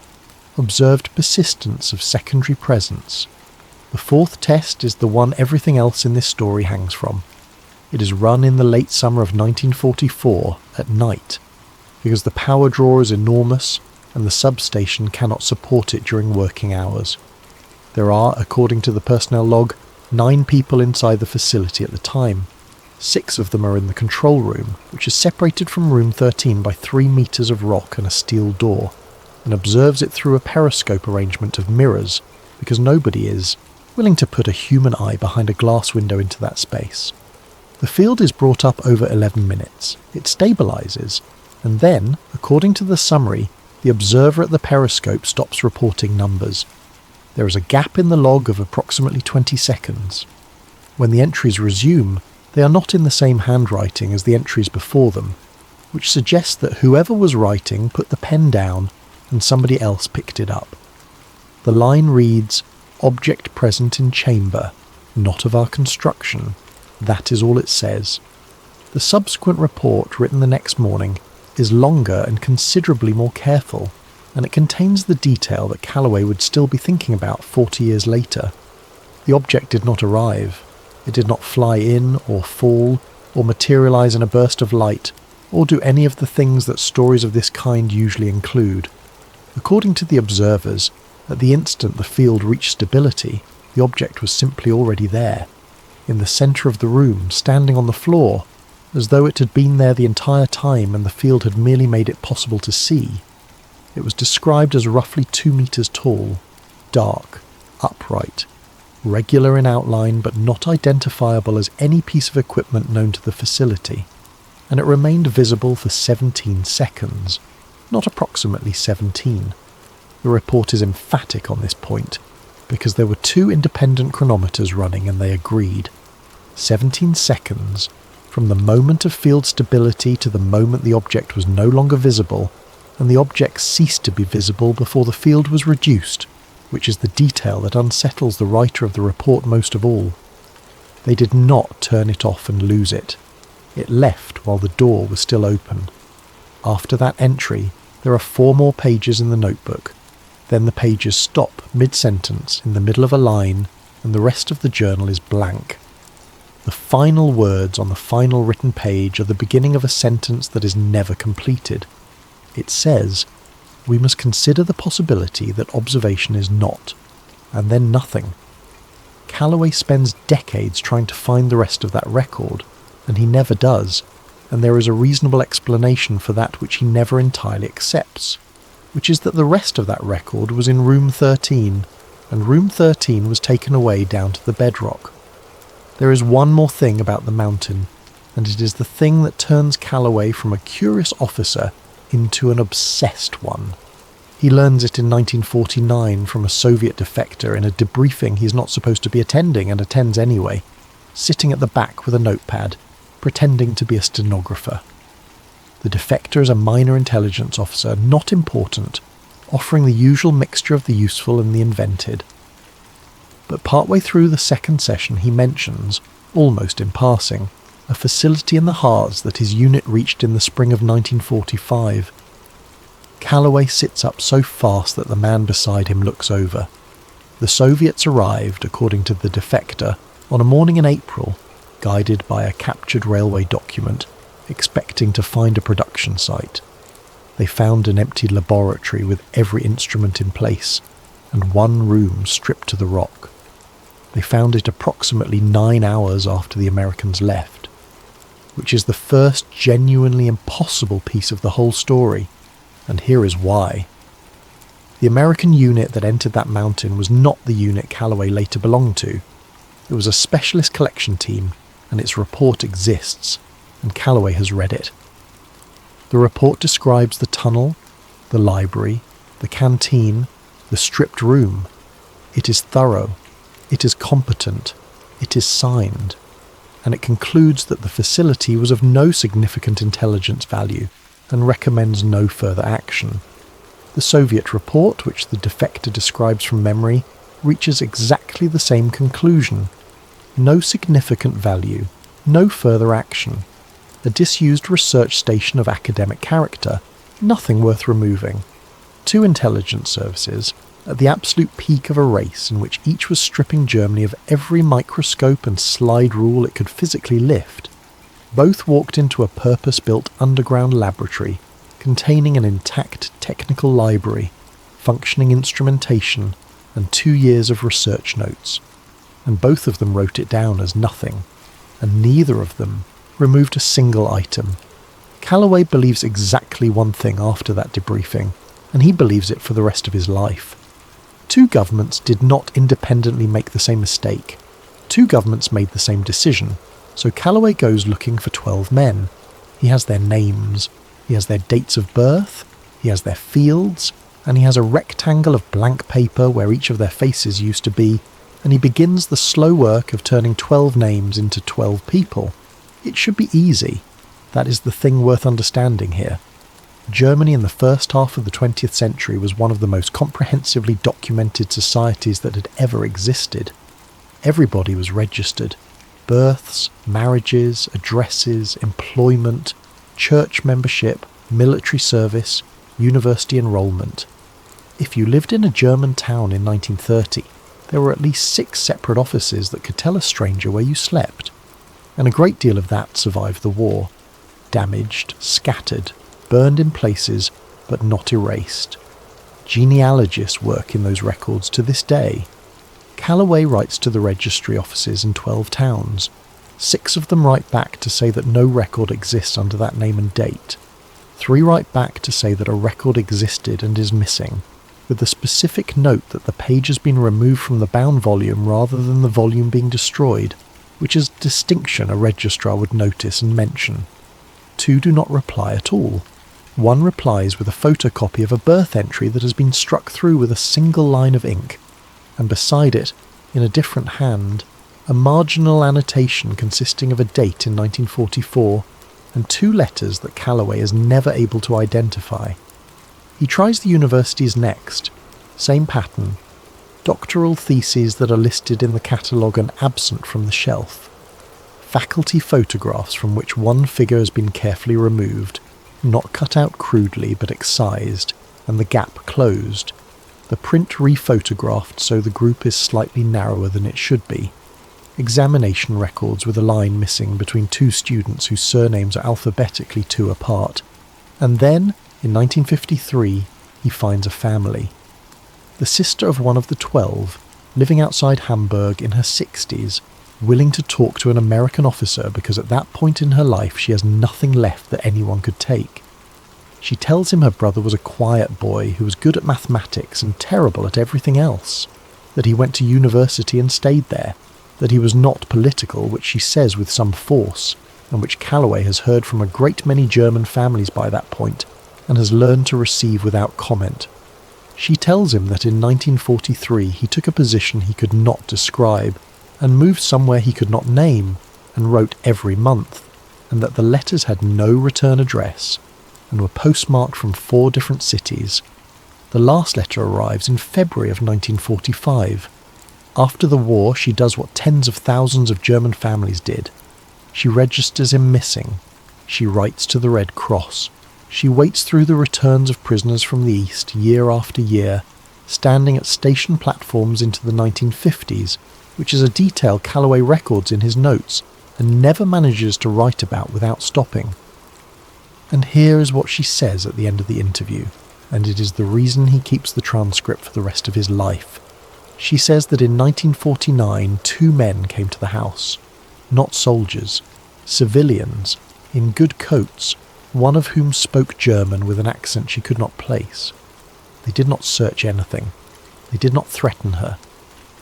Observed persistence of secondary presence. The 4th test is the one everything else in this story hangs from. It is run in the late summer of 1944 at night, because the power draw is enormous and the substation cannot support it during working hours. There are, according to the personnel log, 9 people inside the facility at the time. 6 of them are in the control room, which is separated from room 13 by 3 meters of rock and a steel door, and observes it through a periscope arrangement of mirrors, because nobody is willing to put a human eye behind a glass window into that space. The field is brought up over 11 minutes. It stabilizes, and then, according to the summary, the observer at the periscope stops reporting numbers. There is a gap in the log of approximately 20 seconds. When the entries resume, they are not in the same handwriting as the entries before them, which suggests that whoever was writing put the pen down and somebody else picked it up. The line reads, "Object present in chamber, not of our construction." That is all it says. The subsequent report, written the next morning, is longer and considerably more careful. and it contains the detail that Calloway would still be thinking about 40 years later. The object did not arrive. It did not fly in or fall or materialize in a burst of light or do any of the things that stories of this kind usually include. According to the observers, at the instant the field reached stability, the object was simply already there, in the centre of the room, standing on the floor, as though it had been there the entire time and the field had merely made it possible to see. It was described as roughly 2 meters tall, dark, upright, regular in outline but not identifiable as any piece of equipment known to the facility, and it remained visible for 17 seconds, not approximately 17. The report is emphatic on this point, because there were 2 independent chronometers running and they agreed. 17 seconds, from the moment of field stability to the moment the object was no longer visible, and the object ceased to be visible before the field was reduced, which is the detail that unsettles the writer of the report most of all. They did not turn it off and lose it. It left while the door was still open. After that entry, there are 4 more pages in the notebook. Then the pages stop mid-sentence in the middle of a line, and the rest of the journal is blank. The final words on the final written page are the beginning of a sentence that is never completed. It says, "We must consider the possibility that observation is not," and then nothing. Calloway spends decades trying to find the rest of that record, and he never does, and there is a reasonable explanation for that which he never entirely accepts, which is that the rest of that record was in room 13, and room 13 was taken away down to the bedrock. There is one more thing about the mountain, and it is the thing that turns Calloway from a curious officer into an obsessed one. He learns it in 1949 from a Soviet defector in a debriefing he's not supposed to be attending and attends anyway, sitting at the back with a notepad, pretending to be a stenographer. The defector is a minor intelligence officer, not important, offering the usual mixture of the useful and the invented. But partway through the second session he mentions, almost in passing, a facility in the Harz that his unit reached in the spring of 1945. Calloway sits up so fast that the man beside him looks over. The Soviets arrived, according to the defector, on a morning in April, guided by a captured railway document, expecting to find a production site. They found an empty laboratory with every instrument in place, and one room stripped to the rock. They found it approximately 9 hours after the Americans left, which is the first genuinely impossible piece of the whole story, and here is why. The American unit that entered that mountain was not the unit Calloway later belonged to. It was a specialist collection team, and its report exists, and Calloway has read it. The report describes the tunnel, the library, the canteen, the stripped room. It is thorough, it is competent, it is signed, and it concludes that the facility was of no significant intelligence value and recommends no further action. The Soviet report, which the defector describes from memory, reaches exactly the same conclusion. No significant value, no further action. A disused research station of academic character, nothing worth removing. 2 intelligence services, at the absolute peak of a race in which each was stripping Germany of every microscope and slide rule it could physically lift. Both walked into a purpose-built underground laboratory containing an intact technical library, functioning instrumentation, and 2 years of research notes. And both of them wrote it down as nothing, and neither of them removed a single item. Calloway believes exactly one thing after that debriefing, and he believes it for the rest of his life. 2 governments did not independently make the same mistake. 2 governments made the same decision, so Calloway goes looking for 12 men. He has their names, he has their dates of birth, he has their fields, and he has a rectangle of blank paper where each of their faces used to be, and he begins the slow work of turning 12 names into 12 people. It should be easy. That is the thing worth understanding here. Germany in the first half of the 20th century was one of the most comprehensively documented societies that had ever existed. Everybody was registered. Births, marriages, addresses, employment, church membership, military service, university enrollment. If you lived in a German town in 1930, there were at least 6 separate offices that could tell a stranger where you slept, and a great deal of that survived the war. Damaged, scattered, burned in places, but not erased. Genealogists work in those records to this day. Calloway writes to the registry offices in 12 towns. 6 of them write back to say that no record exists under that name and date. 3 write back to say that a record existed and is missing, with the specific note that the page has been removed from the bound volume rather than the volume being destroyed, which is a distinction a registrar would notice and mention. 2 do not reply at all. 1 replies with a photocopy of a birth entry that has been struck through with a single line of ink, and beside it, in a different hand, a marginal annotation consisting of a date in 1944 and 2 letters that Calloway is never able to identify. He tries the universities next. Same pattern. Doctoral theses that are listed in the catalogue and absent from the shelf. Faculty photographs from which one figure has been carefully removed, not cut out crudely but excised, and the gap closed. The print rephotographed so the group is slightly narrower than it should be. Examination records with a line missing between 2 students whose surnames are alphabetically 2 apart. And then, in 1953, he finds a family. The sister of one of the 12, living outside Hamburg in her 60s, willing to talk to an American officer because at that point in her life she has nothing left that anyone could take. She tells him her brother was a quiet boy who was good at mathematics and terrible at everything else, that he went to university and stayed there, that he was not political, which she says with some force, and which Calloway has heard from a great many German families by that point, and has learned to receive without comment. She tells him that in 1943 he took a position he could not describe, and moved somewhere he could not name, and wrote every month, and that the letters had no return address, and were postmarked from 4 different cities. The last letter arrives in February of 1945. After the war, she does what tens of thousands of German families did. She registers him missing. She writes to the Red Cross. She waits through the returns of prisoners from the East year after year, standing at station platforms into the 1950s, which is a detail Calloway records in his notes and never manages to write about without stopping. And here is what she says at the end of the interview, and it is the reason he keeps the transcript for the rest of his life. She says that in 1949 2 men came to the house, not soldiers, civilians, in good coats, one of whom spoke German with an accent she could not place. They did not search anything. They did not threaten her.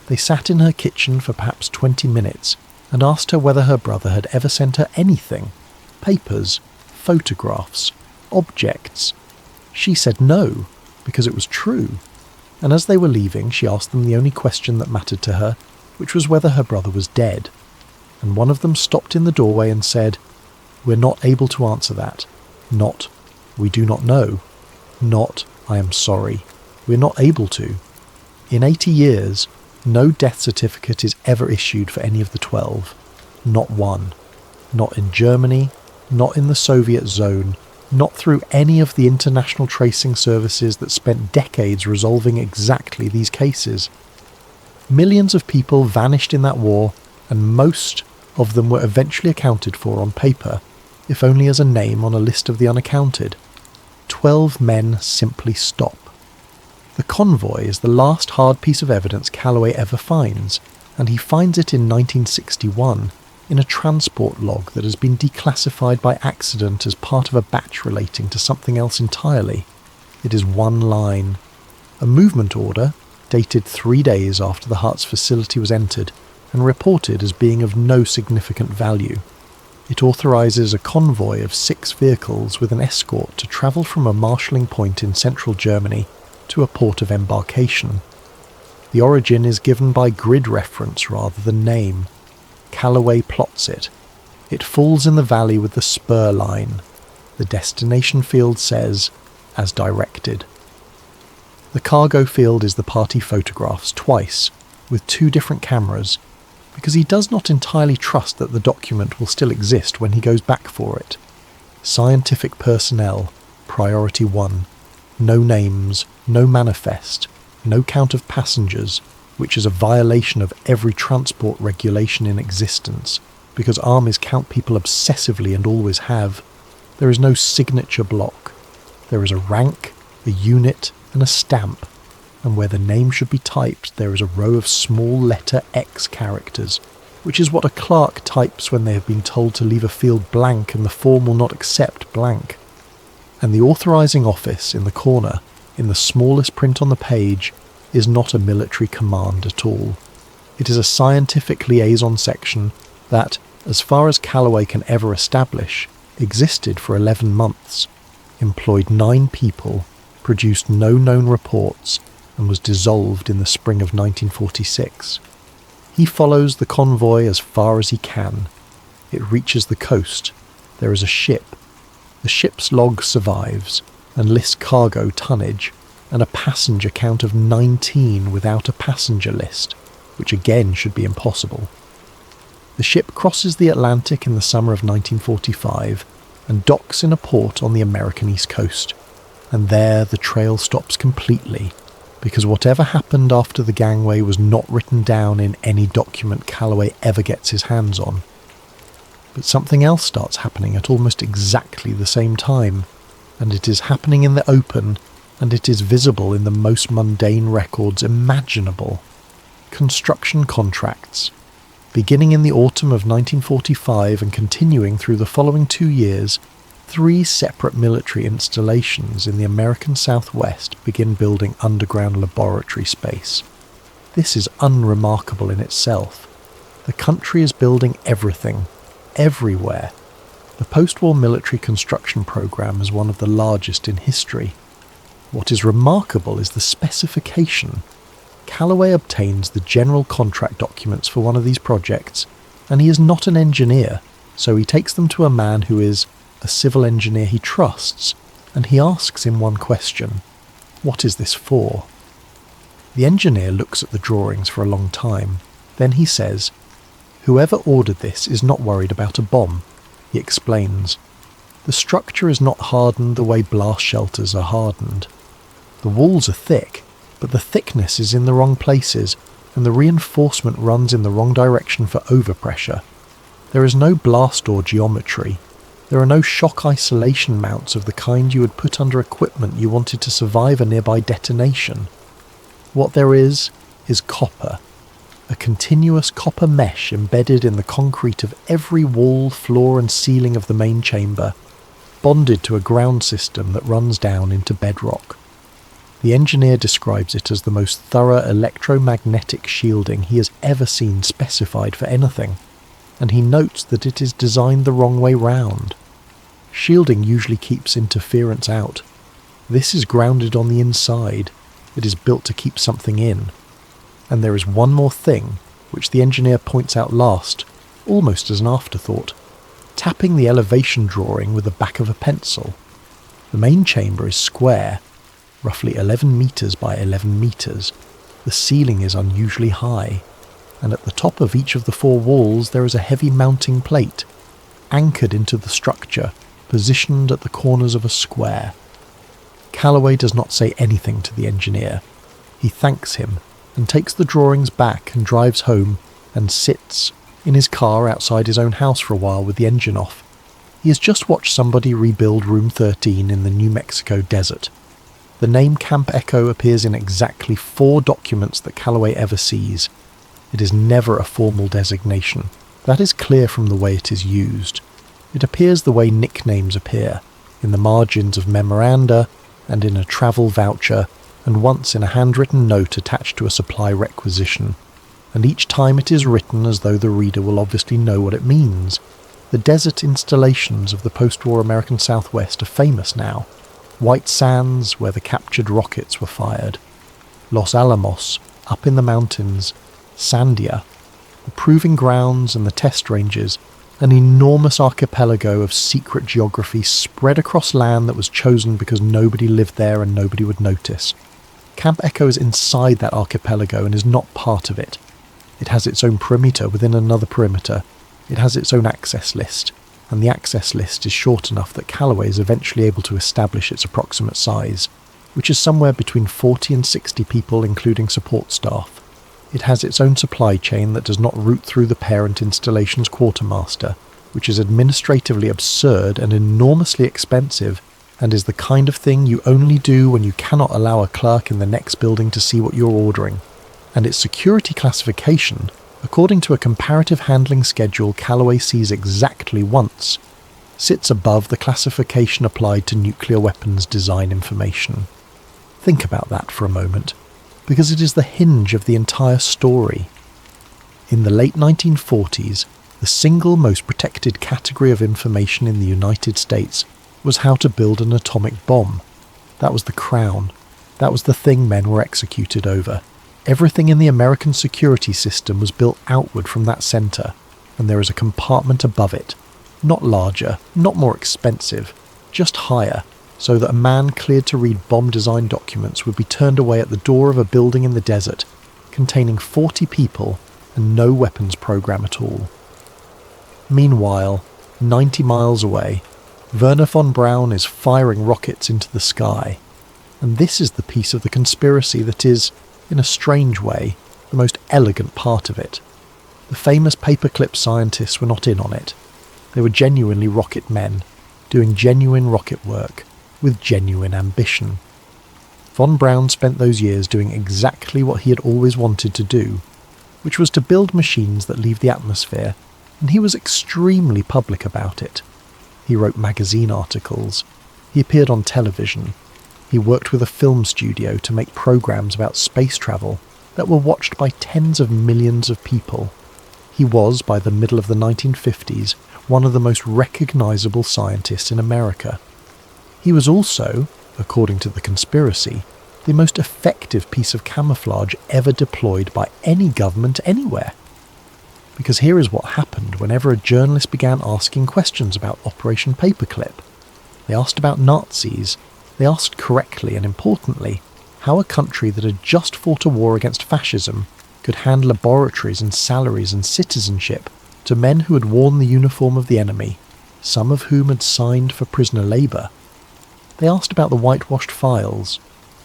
They sat in her kitchen for perhaps 20 minutes and asked her whether her brother had ever sent her anything, papers, photographs, objects. She said no, because it was true. And as they were leaving, she asked them the only question that mattered to her, which was whether her brother was dead. And one of them stopped in the doorway and said, "We're not able to answer that. Not, we do not know. Not, I am sorry. We're not able to." In 80 years, no death certificate is ever issued for any of the 12. Not one. Not in Germany, not in the Soviet zone, not through any of the international tracing services that spent decades resolving exactly these cases. Millions of people vanished in that war, and most of them were eventually accounted for on paper, if only as a name on a list of the unaccounted. 12 men simply stop. The convoy is the last hard piece of evidence Calloway ever finds, and he finds it in 1961, in a transport log that has been declassified by accident as part of a batch relating to something else entirely. It is 1 line. A movement order, dated 3 days after the Hartz facility was entered, and reported as being of no significant value. It authorises a convoy of 6 vehicles with an escort to travel from a marshalling point in central Germany to a port of embarkation. The origin is given by grid reference rather than name. Calloway plots it. It falls in the valley with the spur line. The destination field says, as directed. The cargo field is the part he photographs twice, with 2 different cameras, because he does not entirely trust that the document will still exist when he goes back for it. Scientific personnel, priority 1. No names, no manifest, no count of passengers, which is a violation of every transport regulation in existence, because armies count people obsessively and always have. There is no signature block. There is a rank, a unit, and a stamp, and where the name should be typed there is a row of small letter X characters, which is what a clerk types when they have been told to leave a field blank and the form will not accept blank. And the authorising office in the corner, in the smallest print on the page, is not a military command at all. It is a scientific liaison section that, as far as Callaway can ever establish, existed for 11 months, employed 9 people, produced no known reports, and was dissolved in the spring of 1946. He follows the convoy as far as he can. It reaches the coast. There is a ship. The ship's log survives and lists cargo tonnage and a passenger count of 19 without a passenger list, which again should be impossible. The ship crosses the Atlantic in the summer of 1945 and docks in a port on the American East Coast. And there the trail stops completely, because whatever happened after the gangway was not written down in any document Callaway ever gets his hands on. But something else starts happening at almost exactly the same time, and it is happening in the open, and it is visible in the most mundane records imaginable. Construction contracts. Beginning in the autumn of 1945 and continuing through the following 2 years, 3 separate military installations in the American Southwest begin building underground laboratory space. This is unremarkable in itself. The country is building everything, everywhere. The post-war military construction program is one of the largest in history. What is remarkable is the specification. Callaway obtains the general contract documents for one of these projects, and he is not an engineer, so he takes them to a man who is a civil engineer he trusts, and he asks him one question: what is this for? The engineer looks at the drawings for a long time. Then he says, "Whoever ordered this is not worried about a bomb." He explains, "The structure is not hardened the way blast shelters are hardened. The walls are thick, but the thickness is in the wrong places, and the reinforcement runs in the wrong direction for overpressure. There is no blast door geometry. There are no shock isolation mounts of the kind you would put under equipment you wanted to survive a nearby detonation. What there is copper, a continuous copper mesh embedded in the concrete of every wall, floor and ceiling of the main chamber, bonded to a ground system that runs down into bedrock." The engineer describes it as the most thorough electromagnetic shielding he has ever seen specified for anything, and he notes that it is designed the wrong way round. Shielding usually keeps interference out. This is grounded on the inside. It is built to keep something in. And there is one more thing, which the engineer points out last, almost as an afterthought, tapping the elevation drawing with the back of a pencil. The main chamber is square, roughly 11 metres by 11 metres. The ceiling is unusually high, and at the top of each of the 4 walls there is a heavy mounting plate, anchored into the structure, positioned at the corners of a square. Callaway does not say anything to the engineer. He thanks him and takes the drawings back and drives home and sits in his car outside his own house for a while with the engine off. He has just watched somebody rebuild Room 13 in the New Mexico desert. The name Camp Echo appears in exactly 4 documents that Callaway ever sees. It is never a formal designation. That is clear from the way it is used. It appears the way nicknames appear, in the margins of memoranda, and in a travel voucher, and once in a handwritten note attached to a supply requisition. And each time it is written as though the reader will obviously know what it means. The desert installations of the post-war American Southwest are famous now. White Sands, where the captured rockets were fired. Los Alamos, up in the mountains. Sandia, the proving grounds and the test ranges, an enormous archipelago of secret geography spread across land that was chosen because nobody lived there and nobody would notice. Camp Echo is inside that archipelago and is not part of it. It has its own perimeter within another perimeter. It has its own access list, and the access list is short enough that Callaway is eventually able to establish its approximate size. which is somewhere between 40 and 60 people including support staff. It has its own supply chain that does not route through the parent installation's quartermaster, which is administratively absurd and enormously expensive, and is the kind of thing you only do when you cannot allow a clerk in the next building to see what you're ordering. And its security classification, according to a comparative handling schedule Callaway sees exactly once, sits above the classification applied to nuclear weapons design information. Think about that for a moment, because it is the hinge of the entire story. In the late 1940s, the single most protected category of information in the United States was how to build an atomic bomb. That was the crown. That was the thing men were executed over. Everything in the American security system was built outward from that centre, and there is a compartment above it, not larger, not more expensive, just higher, so that a man cleared to read bomb design documents would be turned away at the door of a building in the desert, containing 40 people and no weapons program at all. Meanwhile, 90 miles away, Werner von Braun is firing rockets into the sky, and this is the piece of the conspiracy that is, in a strange way, the most elegant part of it. The famous paperclip scientists were not in on it. They were genuinely rocket men, doing genuine rocket work, with genuine ambition. Von Braun spent those years doing exactly what he had always wanted to do, which was to build machines that leave the atmosphere, and he was extremely public about it. He wrote magazine articles. He appeared on television. He worked with a film studio to make programs about space travel that were watched by tens of millions of people. He was, by the middle of the 1950s, one of the most recognizable scientists in America. He was also, according to the conspiracy, the most effective piece of camouflage ever deployed by any government anywhere. Because here is what happened whenever a journalist began asking questions about Operation Paperclip. They asked about Nazis. They asked correctly and importantly how a country that had just fought a war against fascism could hand laboratories and salaries and citizenship to men who had worn the uniform of the enemy, some of whom had signed for prisoner labour. They asked about the whitewashed files.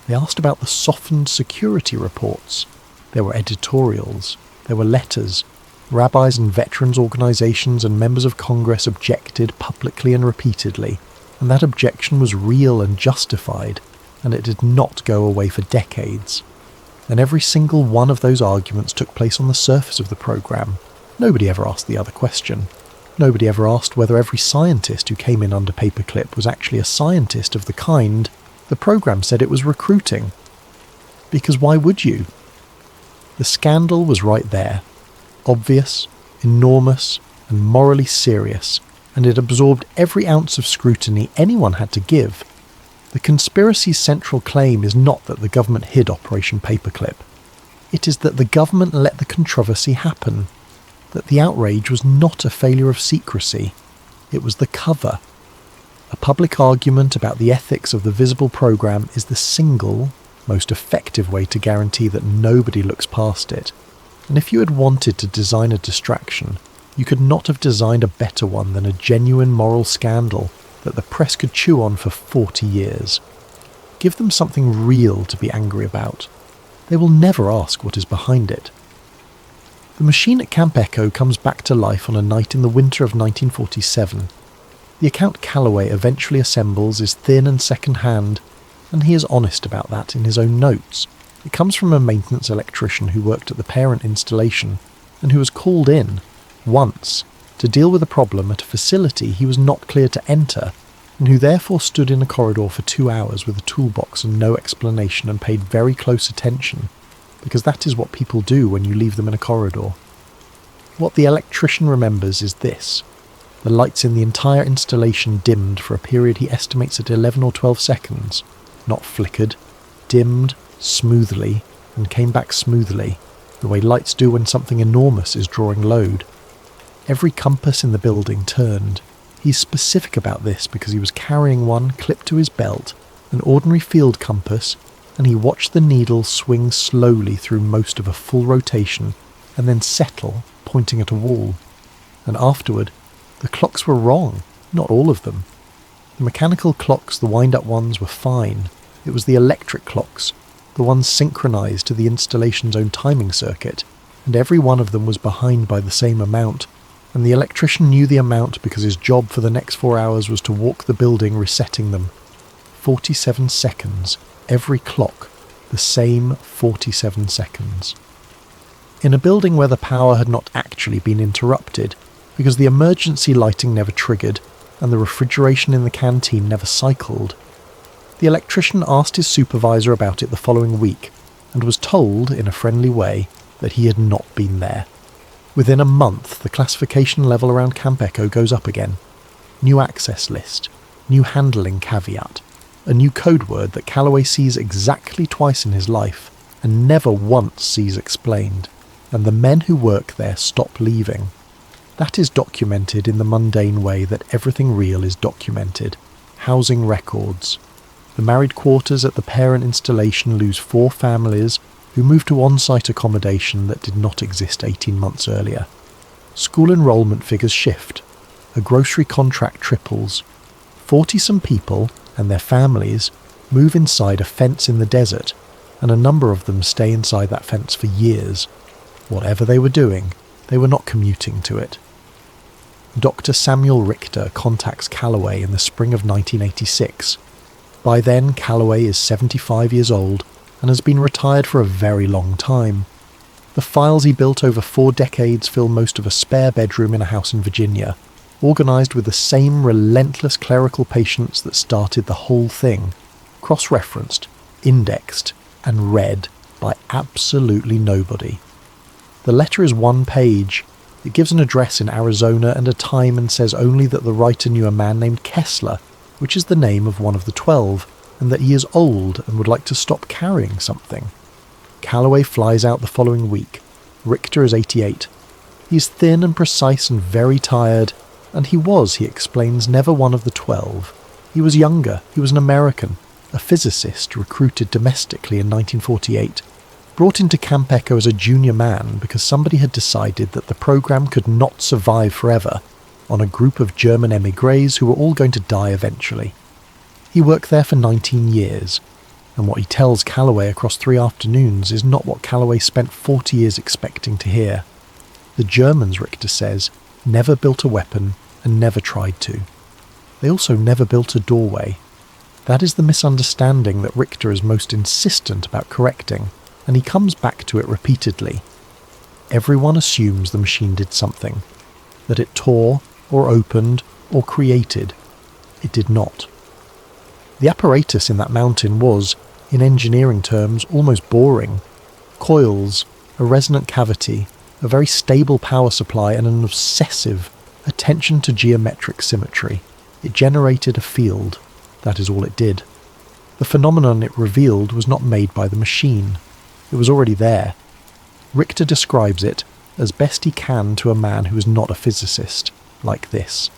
They asked about the softened security reports. There were editorials. There were letters. Rabbis and veterans' organisations and members of Congress objected publicly and repeatedly, and that objection was real and justified, and it did not go away for decades. And every single one of those arguments took place on the surface of the programme. Nobody ever asked the other question. Nobody ever asked whether every scientist who came in under Paperclip was actually a scientist of the kind the programme said it was recruiting. Because why would you? The scandal was right there. Obvious, enormous, and morally serious, and it absorbed every ounce of scrutiny anyone had to give. The conspiracy's central claim is not that the government hid Operation Paperclip. It is that the government let the controversy happen, that the outrage was not a failure of secrecy, it was the cover. A public argument about the ethics of the visible programme is the single, most effective way to guarantee that nobody looks past it. And if you had wanted to design a distraction, you could not have designed a better one than a genuine moral scandal that the press could chew on for 40 years. Give them something real to be angry about. They will never ask what is behind it. The machine at Camp Echo comes back to life on a night in the winter of 1947. The account Callaway eventually assembles is thin and second-hand, and he is honest about that in his own notes. It comes from a maintenance electrician who worked at the parent installation and who was called in, once, to deal with a problem at a facility he was not cleared to enter, and who therefore stood in a corridor for 2 hours with a toolbox and no explanation and paid very close attention, because that is what people do when you leave them in a corridor. What the electrician remembers is this. The lights in the entire installation dimmed for a period he estimates at 11 or 12 seconds, not flickered, dimmed smoothly, and came back smoothly, the way lights do when something enormous is drawing load. Every compass in the building turned. He's specific about this because he was carrying one clipped to his belt, an ordinary field compass, and he watched the needle swing slowly through most of a full rotation and then settle, pointing at a wall. And afterward, the clocks were wrong, not all of them. The mechanical clocks, the wind-up ones, were fine. It was the electric clocks, the ones synchronized to the installation's own timing circuit, and every one of them was behind by the same amount, and the electrician knew the amount because his job for the next 4 hours was to walk the building resetting them. 47 seconds, every clock, the same 47 seconds. In a building where the power had not actually been interrupted, because the emergency lighting never triggered, and the refrigeration in the canteen never cycled, the electrician asked his supervisor about it the following week, and was told, in a friendly way, that he had not been there. Within a month, the classification level around Camp Echo goes up again. New access list, new handling caveat, a new code word that Calloway sees exactly twice in his life, and never once sees explained, and the men who work there stop leaving. That is documented in the mundane way that everything real is documented. Housing records. The married quarters at the parent installation lose 4 families who moved to on-site accommodation that did not exist 18 months earlier. School enrolment figures shift. A grocery contract triples. 40-some people and their families move inside a fence in the desert, and a number of them stay inside that fence for years. Whatever they were doing, they were not commuting to it. Dr. Samuel Richter contacts Calloway in the spring of 1986. By then, Calloway is 75 years old and has been retired for a very long time. The files he built over 4 decades fill most of a spare bedroom in a house in Virginia, organised with the same relentless clerical patience that started the whole thing, cross-referenced, indexed, and read by absolutely nobody. The letter is 1 page. It gives an address in Arizona and a time and says only that the writer knew a man named Kessler, which is the name of one of the 12, and that he is old and would like to stop carrying something. Calloway flies out the following week. Richter is 88. He is thin and precise and very tired, and he explains, never one of the 12. He was younger, he was an American, a physicist recruited domestically in 1948, brought into Camp Echo as a junior man because somebody had decided that the program could not survive forever on a group of German émigrés who were all going to die eventually. He worked there for 19 years, and what he tells Calloway across 3 afternoons is not what Calloway spent 40 years expecting to hear. The Germans, Richter says, never built a weapon and never tried to. They also never built a doorway. That is the misunderstanding that Richter is most insistent about correcting, and he comes back to it repeatedly. Everyone assumes the machine did something, that it tore, or opened, or created. It did not. The apparatus in that mountain was, in engineering terms, almost boring. Coils, a resonant cavity, a very stable power supply, and an obsessive attention to geometric symmetry. It generated a field. That is all it did. The phenomenon it revealed was not made by the machine. It was already there. Richter describes it as best he can to a man who is not a physicist, like this.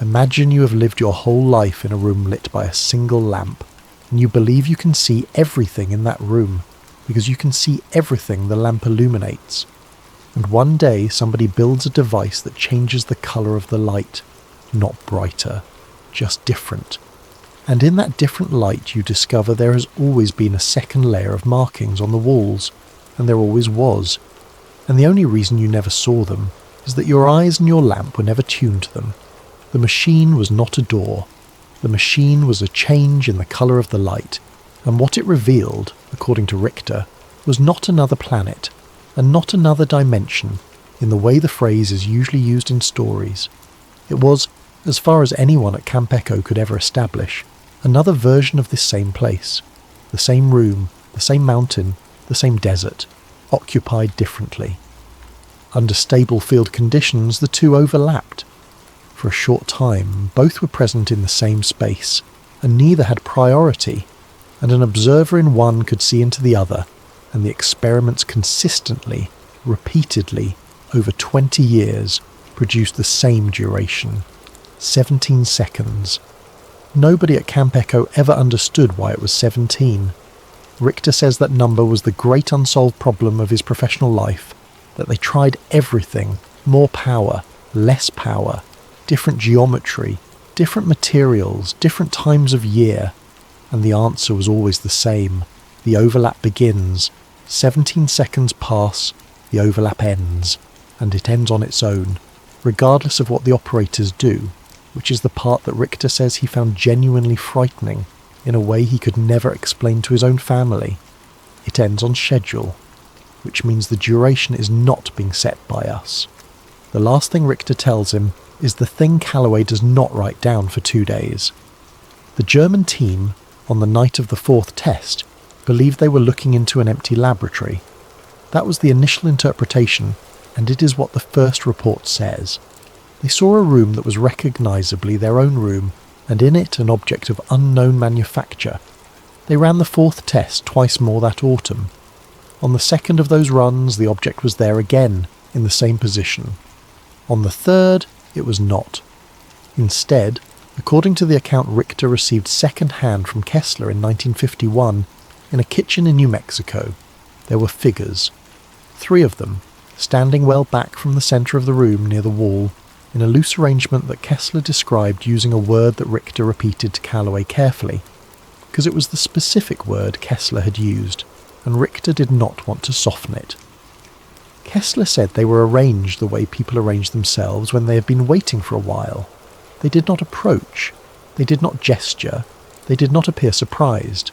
Imagine you have lived your whole life in a room lit by a single lamp, and you believe you can see everything in that room, because you can see everything the lamp illuminates. And one day somebody builds a device that changes the colour of the light, not brighter, just different. And in that different light you discover there has always been a second layer of markings on the walls, and there always was. And the only reason you never saw them is that your eyes and your lamp were never tuned to them. The machine was not a door. The machine was a change in the colour of the light, and what it revealed, according to Richter, was not another planet, and not another dimension, in the way the phrase is usually used in stories. It was, as far as anyone at Camp Echo could ever establish, another version of this same place, the same room, the same mountain, the same desert, occupied differently. Under stable field conditions, the two overlapped. For a short time, both were present in the same space, and neither had priority, and an observer in one could see into the other, and the experiments consistently, repeatedly, over 20 years, produced the same duration, 17 seconds. Nobody at Camp Echo ever understood why it was 17. Richter says that number was the great unsolved problem of his professional life, that they tried everything, more power, less power, different geometry, different materials, different times of year, and the answer was always the same. The overlap begins, 17 seconds pass, the overlap ends, and it ends on its own, regardless of what the operators do, which is the part that Richter says he found genuinely frightening in a way he could never explain to his own family. It ends on schedule, which means the duration is not being set by us. The last thing Richter tells him is the thing Calloway does not write down for 2 days. The German team, on the night of the 4th test, believed they were looking into an empty laboratory. That was the initial interpretation, and it is what the first report says. They saw a room that was recognisably their own room, and in it an object of unknown manufacture. They ran the 4th test twice more that autumn. On the 2nd of those runs, the object was there again, in the same position. On the 3rd, it was not. Instead, according to the account Richter received second-hand from Kessler in 1951, in a kitchen in New Mexico, there were figures. 3 of them, standing well back from the centre of the room near the wall, in a loose arrangement that Kessler described using a word that Richter repeated to Calloway carefully, because it was the specific word Kessler had used, and Richter did not want to soften it. Kessler said they were arranged the way people arrange themselves when they have been waiting for a while. They did not approach, they did not gesture, they did not appear surprised.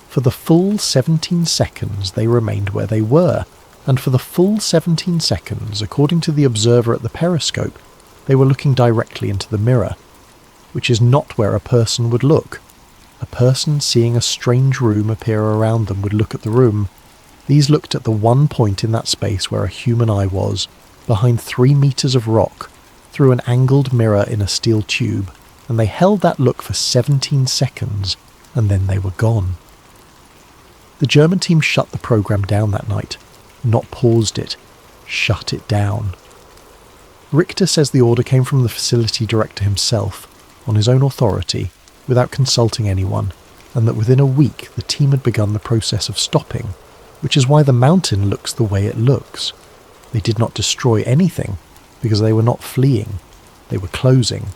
For the full 17 seconds they remained where they were, and for the full 17 seconds, according to the observer at the periscope, they were looking directly into the mirror, which is not where a person would look. A person seeing a strange room appear around them would look at the room. These looked at the one point in that space where a human eye was, behind 3 meters of rock, through an angled mirror in a steel tube, and they held that look for 17 seconds, and then they were gone. The German team shut the program down that night. Not paused it, shut it down. Richter says the order came from the facility director himself, on his own authority, without consulting anyone, and that within a week the team had begun the process of stopping, which is why the mountain looks the way it looks. They did not destroy anything, because they were not fleeing, they were closing.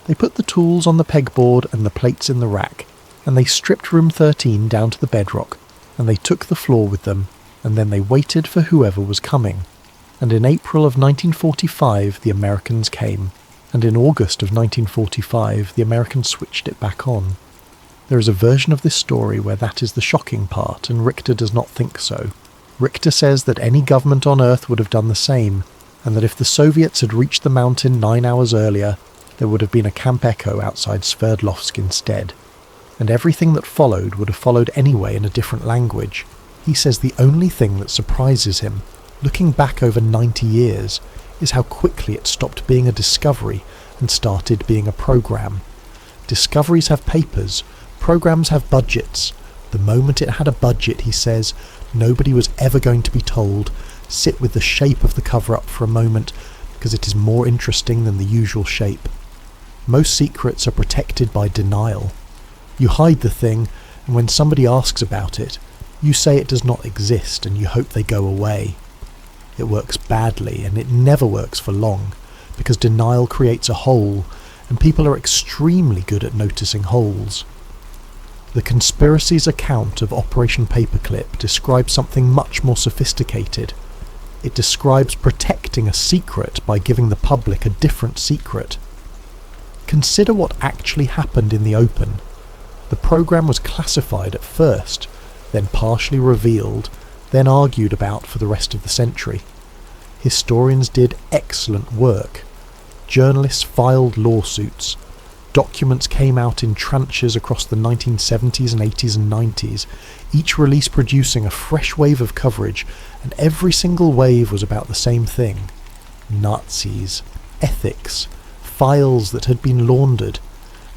They put the tools on the pegboard and the plates in the rack, and they stripped room 13 down to the bedrock, and they took the floor with them, and then they waited for whoever was coming. And in April of 1945 the Americans came, and in August of 1945 the Americans switched it back on. There is a version of this story where that is the shocking part, and Richter does not think so. Richter says that any government on Earth would have done the same, and that if the Soviets had reached the mountain 9 hours earlier, there would have been a Camp Echo outside Sverdlovsk instead. And everything that followed would have followed anyway in a different language. He says the only thing that surprises him, looking back over 90 years, is how quickly it stopped being a discovery and started being a program. Discoveries have papers, programs have budgets. The moment it had a budget, he says, nobody was ever going to be told, sit with the shape of the cover-up for a moment, because it is more interesting than the usual shape. Most secrets are protected by denial. You hide the thing, and when somebody asks about it, you say it does not exist and you hope they go away. It works badly, and it never works for long, because denial creates a hole, and people are extremely good at noticing holes. The conspiracy's account of Operation Paperclip describes something much more sophisticated. It describes protecting a secret by giving the public a different secret. Consider what actually happened in the open. The program was classified at first, then partially revealed, then argued about for the rest of the century. Historians did excellent work. Journalists filed lawsuits. Documents came out in tranches across the 1970s and 80s and 90s, each release producing a fresh wave of coverage, and every single wave was about the same thing. Nazis, ethics, files that had been laundered,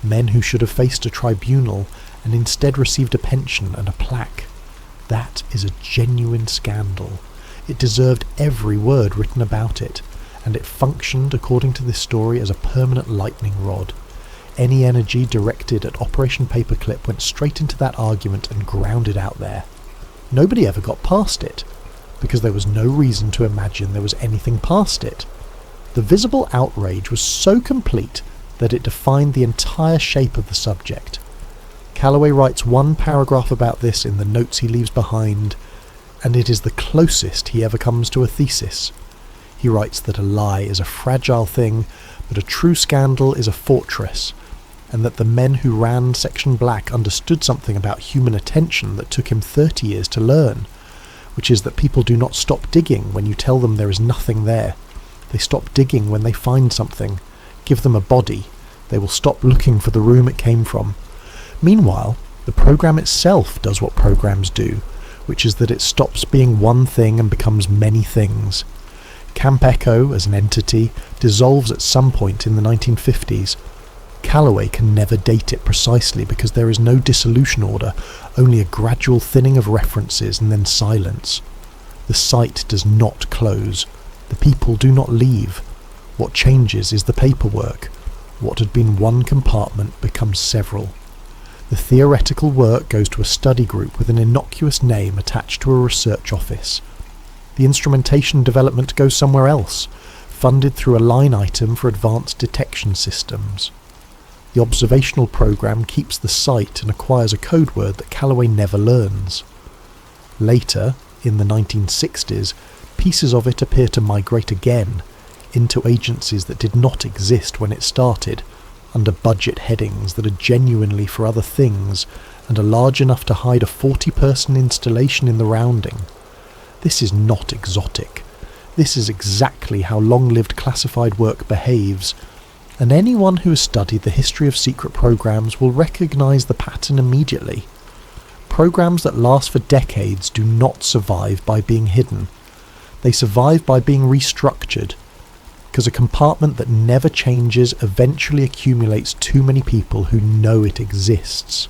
men who should have faced a tribunal and instead received a pension and a plaque. That is a genuine scandal. It deserved every word written about it, and it functioned, according to this story, as a permanent lightning rod. Any energy directed at Operation Paperclip went straight into that argument and ground it out there. Nobody ever got past it, because there was no reason to imagine there was anything past it. The visible outrage was so complete that it defined the entire shape of the subject. Calloway writes one paragraph about this in the notes he leaves behind, and it is the closest he ever comes to a thesis. He writes that a lie is a fragile thing, but a true scandal is a fortress, and that the men who ran Section Black understood something about human attention that took him 30 years to learn, which is that people do not stop digging when you tell them there is nothing there. They stop digging when they find something. Give them a body. They will stop looking for the room it came from. Meanwhile, the program itself does what programs do, which is that it stops being one thing and becomes many things. Camp Echo, as an entity, dissolves at some point in the 1950s. Calloway can never date it precisely because there is no dissolution order, only a gradual thinning of references and then silence. The site does not close. The people do not leave. What changes is the paperwork. What had been one compartment becomes several. The theoretical work goes to a study group with an innocuous name attached to a research office. The instrumentation development goes somewhere else, funded through a line item for advanced detection systems. The observational program keeps the site and acquires a code word that Calloway never learns. Later, in the 1960s, pieces of it appear to migrate again into agencies that did not exist when it started, under budget headings that are genuinely for other things and are large enough to hide a 40-person installation in the rounding. This is not exotic. This is exactly how long-lived classified work behaves, and anyone who has studied the history of secret programs will recognise the pattern immediately. Programs that last for decades do not survive by being hidden. They survive by being restructured, because a compartment that never changes eventually accumulates too many people who know it exists.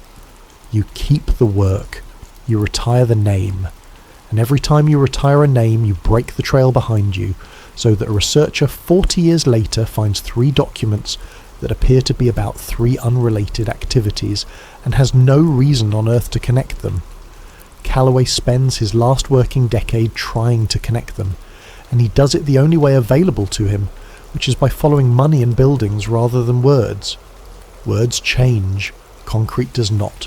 You keep the work, you retire the name, and every time you retire a name you break the trail behind you, so that a researcher 40 years later finds 3 documents that appear to be about 3 unrelated activities and has no reason on earth to connect them. Calloway spends his last working decade trying to connect them, and he does it the only way available to him, which is by following money and buildings rather than words. Words change, concrete does not.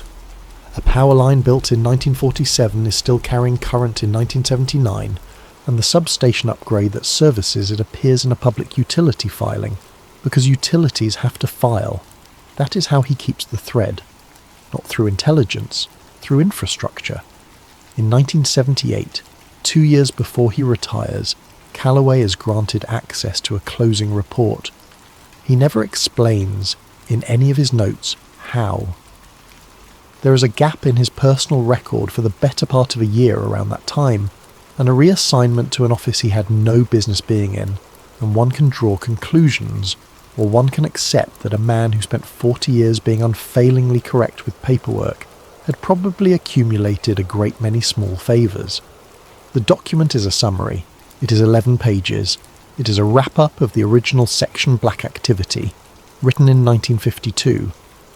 A power line built in 1947 is still carrying current in 1979, and the substation upgrade that services it appears in a public utility filing, because utilities have to file. That is how he keeps the thread. Not through intelligence, through infrastructure. In 1978, 2 years before he retires, Calloway is granted access to a closing report. He never explains, in any of his notes, how. There is a gap in his personal record for the better part of a year around that time, and a reassignment to an office he had no business being in, and one can draw conclusions, or one can accept that a man who spent 40 years being unfailingly correct with paperwork had probably accumulated a great many small favours. The document is a summary. It is 11 pages. It is a wrap-up of the original Section Black activity, written in 1952,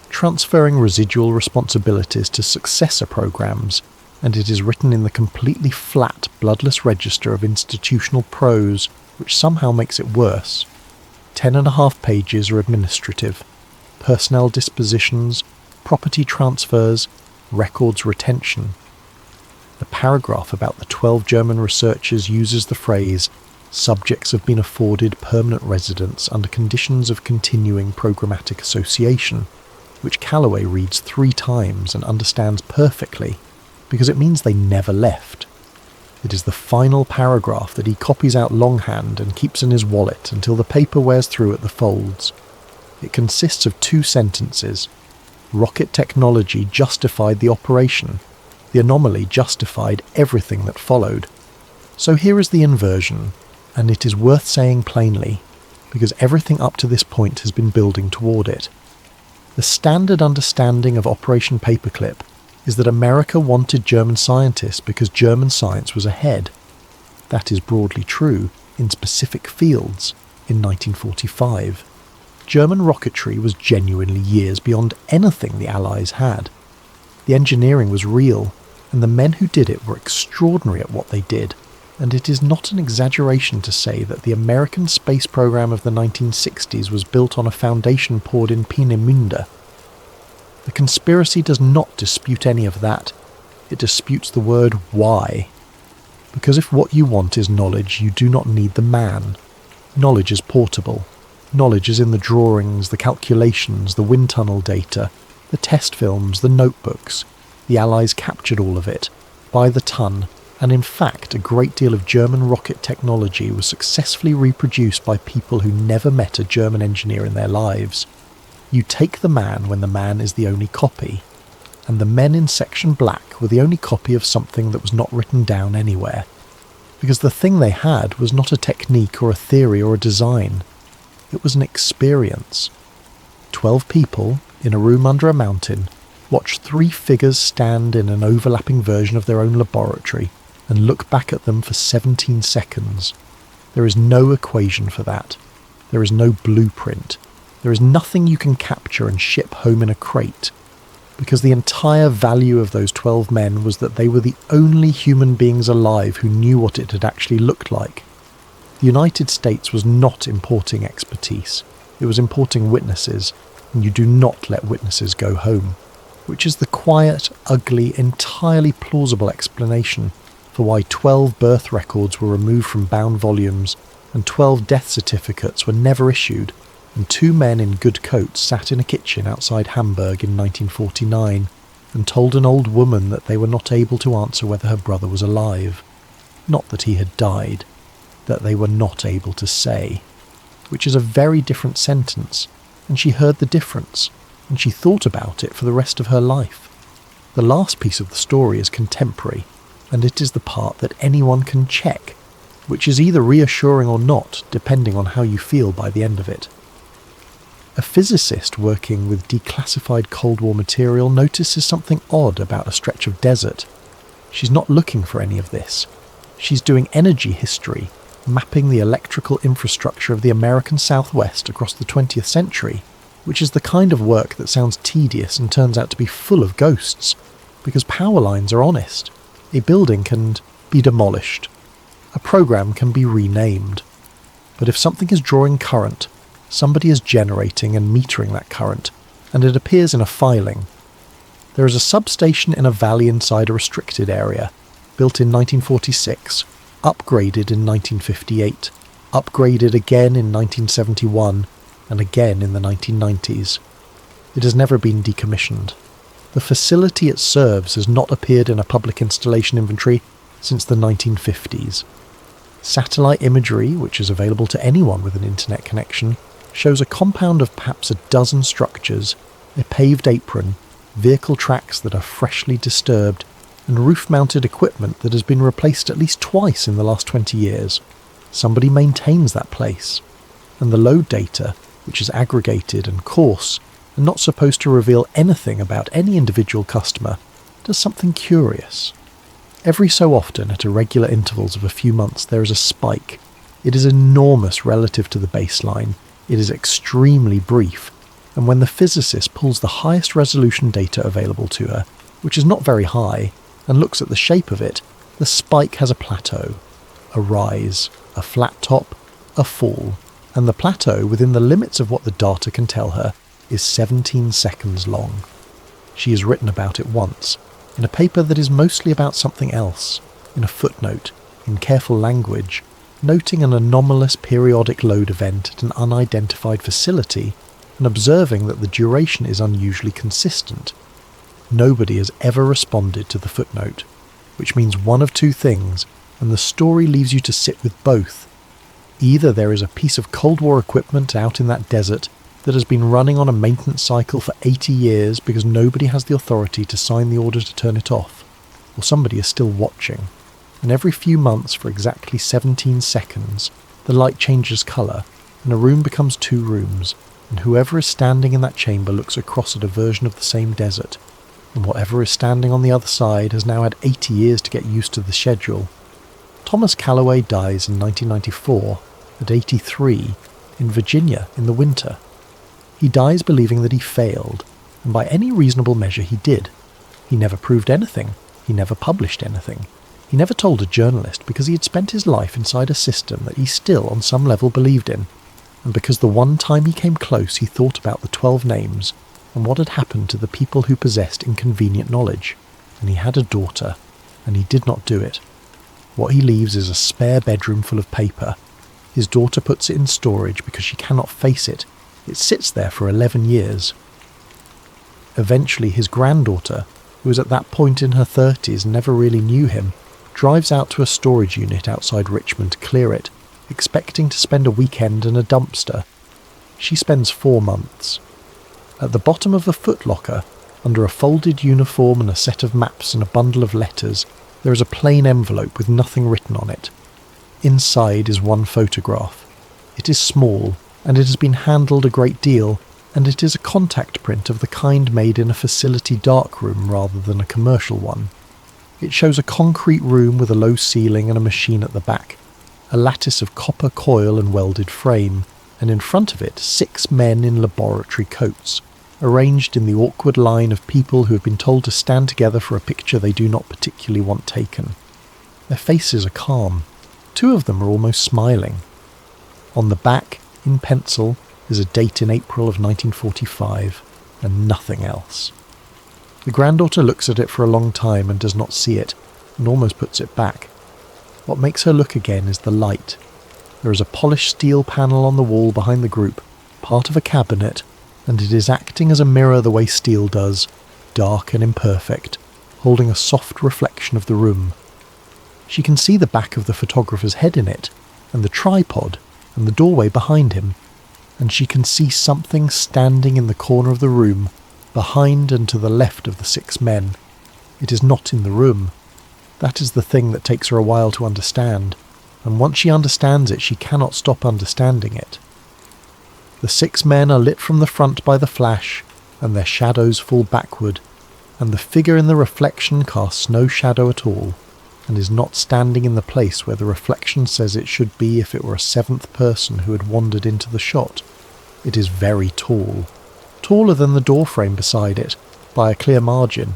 transferring residual responsibilities to successor programs, and it is written in the completely flat, bloodless register of institutional prose, which somehow makes it worse. 10.5 pages are administrative, personnel dispositions, property transfers, records retention. The paragraph about the 12 German researchers uses the phrase, "Subjects have been afforded permanent residence under conditions of continuing programmatic association," which Calloway reads 3 times and understands perfectly, because it means they never left. It is the final paragraph that he copies out longhand and keeps in his wallet until the paper wears through at the folds. It consists of 2 sentences. Rocket technology justified the operation. The anomaly justified everything that followed. So here is the inversion, and it is worth saying plainly, because everything up to this point has been building toward it. The standard understanding of Operation Paperclip is that America wanted German scientists because German science was ahead. That is broadly true in specific fields in 1945. German rocketry was genuinely years beyond anything the Allies had. The engineering was real, and the men who did it were extraordinary at what they did, and it is not an exaggeration to say that the American space program of the 1960s was built on a foundation poured in Peenemünde. The conspiracy does not dispute any of that. It disputes the word why. Because if what you want is knowledge, you do not need the man. Knowledge is portable. Knowledge is in the drawings, the calculations, the wind tunnel data, the test films, the notebooks. The Allies captured all of it, by the ton, and in fact a great deal of German rocket technology was successfully reproduced by people who never met a German engineer in their lives. You take the man when the man is the only copy, and the men in Section Black were the only copy of something that was not written down anywhere, because the thing they had was not a technique or a theory or a design. It was an experience. 12 people, in a room under a mountain, watch 3 figures stand in an overlapping version of their own laboratory and look back at them for 17 seconds. There is no equation for that. There is no blueprint. There is nothing you can capture and ship home in a crate, because the entire value of those 12 men was that they were the only human beings alive who knew what it had actually looked like. The United States was not importing expertise. It was importing witnesses, and you do not let witnesses go home, which is the quiet, ugly, entirely plausible explanation for why 12 birth records were removed from bound volumes and 12 death certificates were never issued, and 2 men in good coats sat in a kitchen outside Hamburg in 1949 and told an old woman that they were not able to answer whether her brother was alive. Not that he had died, that they were not able to say, which is a very different sentence, and she heard the difference, and she thought about it for the rest of her life. The last piece of the story is contemporary, and it is the part that anyone can check, which is either reassuring or not, depending on how you feel by the end of it. A physicist working with declassified Cold War material notices something odd about a stretch of desert. She's not looking for any of this. She's doing energy history, mapping the electrical infrastructure of the American Southwest across the 20th century, which is the kind of work that sounds tedious and turns out to be full of ghosts, because power lines are honest. A building can be demolished. A program can be renamed. But if something is drawing current, somebody is generating and metering that current, and it appears in a filing. There is a substation in a valley inside a restricted area, built in 1946, upgraded in 1958, upgraded again in 1971, and again in the 1990s. It has never been decommissioned. The facility it serves has not appeared in a public installation inventory since the 1950s. Satellite imagery, which is available to anyone with an internet connection, shows a compound of perhaps a dozen structures, a paved apron, vehicle tracks that are freshly disturbed, and roof-mounted equipment that has been replaced at least twice in the last 20 years. Somebody maintains that place. And the load data, which is aggregated and coarse, and not supposed to reveal anything about any individual customer, does something curious. Every so often, at irregular intervals of a few months, there is a spike. It is enormous relative to the baseline. It is extremely brief, and when the physicist pulls the highest resolution data available to her, which is not very high, and looks at the shape of it, the spike has a plateau, a rise, a flat top, a fall, and the plateau, within the limits of what the data can tell her, is 17 seconds long. She has written about it once, in a paper that is mostly about something else, in a footnote, in careful language, noting an anomalous periodic load event at an unidentified facility and observing that the duration is unusually consistent. Nobody has ever responded to the footnote, which means one of two things, and the story leaves you to sit with both. Either there is a piece of Cold War equipment out in that desert that has been running on a maintenance cycle for 80 years because nobody has the authority to sign the order to turn it off, or somebody is still watching. And every few months, for exactly 17 seconds, the light changes colour, and a room becomes 2 rooms, and whoever is standing in that chamber looks across at a version of the same desert, and whatever is standing on the other side has now had 80 years to get used to the schedule. Thomas Calloway dies in 1994, at 83, in Virginia in the winter. He dies believing that he failed, and by any reasonable measure he did. He never proved anything. He never published anything. He never told a journalist because he had spent his life inside a system that he still on some level believed in, and because the one time he came close he thought about the 12 names, and what had happened to the people who possessed inconvenient knowledge. And he had a daughter, and he did not do it. What he leaves is a spare bedroom full of paper. His daughter puts it in storage because she cannot face it. It sits there for 11 years. Eventually his granddaughter, who was at that point in her 30s and never really knew him, drives out to a storage unit outside Richmond to clear it, expecting to spend a weekend in a dumpster. She spends 4 months. At the bottom of the footlocker, under a folded uniform and a set of maps and a bundle of letters, there is a plain envelope with nothing written on it. Inside is one photograph. It is small, and it has been handled a great deal, and it is a contact print of the kind made in a facility darkroom rather than a commercial one. It shows a concrete room with a low ceiling and a machine at the back, a lattice of copper coil and welded frame, and in front of it 6 men in laboratory coats, arranged in the awkward line of people who have been told to stand together for a picture they do not particularly want taken. Their faces are calm. 2 of them are almost smiling. On the back, in pencil, is a date in April of 1945, and nothing else. The granddaughter looks at it for a long time and does not see it, and almost puts it back. What makes her look again is the light. There is a polished steel panel on the wall behind the group, part of a cabinet, and it is acting as a mirror the way steel does, dark and imperfect, holding a soft reflection of the room. She can see the back of the photographer's head in it, and the tripod, and the doorway behind him, and she can see something standing in the corner of the room, behind and to the left of the 6 men. It is not in the room. That is the thing that takes her a while to understand, and once she understands it, she cannot stop understanding it. The 6 men are lit from the front by the flash, and their shadows fall backward, and the figure in the reflection casts no shadow at all, and is not standing in the place where the reflection says it should be if it were a 7th person who had wandered into the shot. It is very tall, taller than the doorframe beside it, by a clear margin.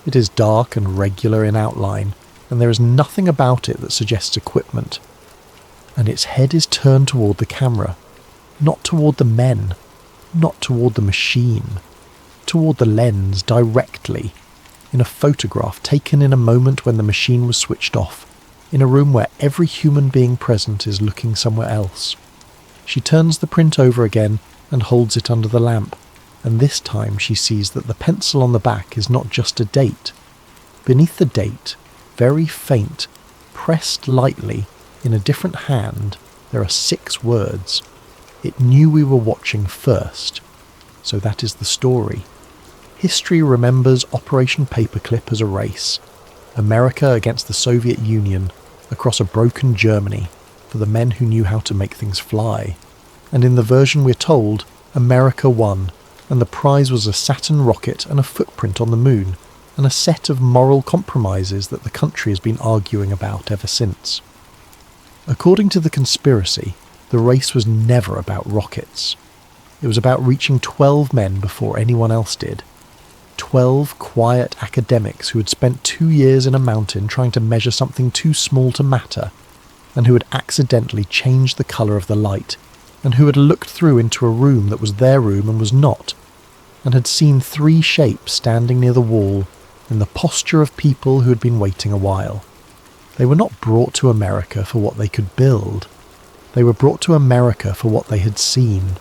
It is dark and regular in outline, and there is nothing about it that suggests equipment. And its head is turned toward the camera, not toward the men, not toward the machine, toward the lens directly, in a photograph taken in a moment when the machine was switched off, in a room where every human being present is looking somewhere else. She turns the print over again and holds it under the lamp, and this time she sees that the pencil on the back is not just a date. Beneath the date, very faint, pressed lightly, in a different hand, there are 6 words. It knew we were watching first. So that is the story. History remembers Operation Paperclip as a race. America against the Soviet Union, across a broken Germany, for the men who knew how to make things fly. And in the version we're told, America won, and the prize was a Saturn rocket and a footprint on the moon, and a set of moral compromises that the country has been arguing about ever since. According to the conspiracy, the race was never about rockets. It was about reaching 12 men before anyone else did. 12 quiet academics who had spent 2 years in a mountain trying to measure something too small to matter, and who had accidentally changed the colour of the light, and who had looked through into a room that was their room and was not, and had seen 3 shapes standing near the wall in the posture of people who had been waiting a while. They were not brought to America for what they could build. They were brought to America for what they had seen.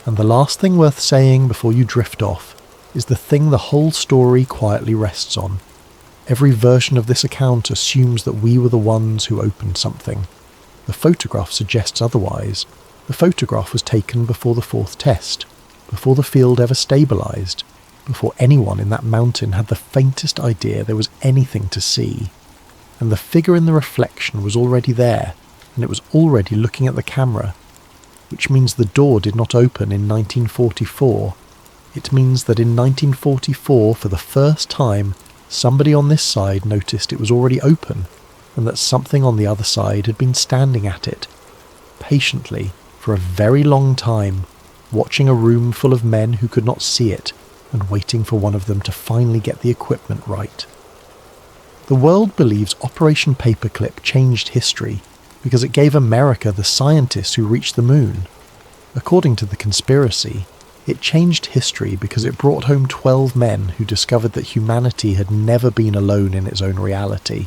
And the last thing worth saying before you drift off is the thing the whole story quietly rests on. Every version of this account assumes that we were the ones who opened something. The photograph suggests otherwise. The photograph was taken before the 4th test, before the field ever stabilised, before anyone in that mountain had the faintest idea there was anything to see. And the figure in the reflection was already there, and it was already looking at the camera, which means the door did not open in 1944. It means that in 1944, for the first time, somebody on this side noticed it was already open, and that something on the other side had been standing at it, patiently, for a very long time, watching a room full of men who could not see it, and waiting for one of them to finally get the equipment right. The world believes Operation Paperclip changed history, because it gave America the scientists who reached the moon. According to the conspiracy, It changed history because it brought home 12 men who discovered that humanity had never been alone in its own reality.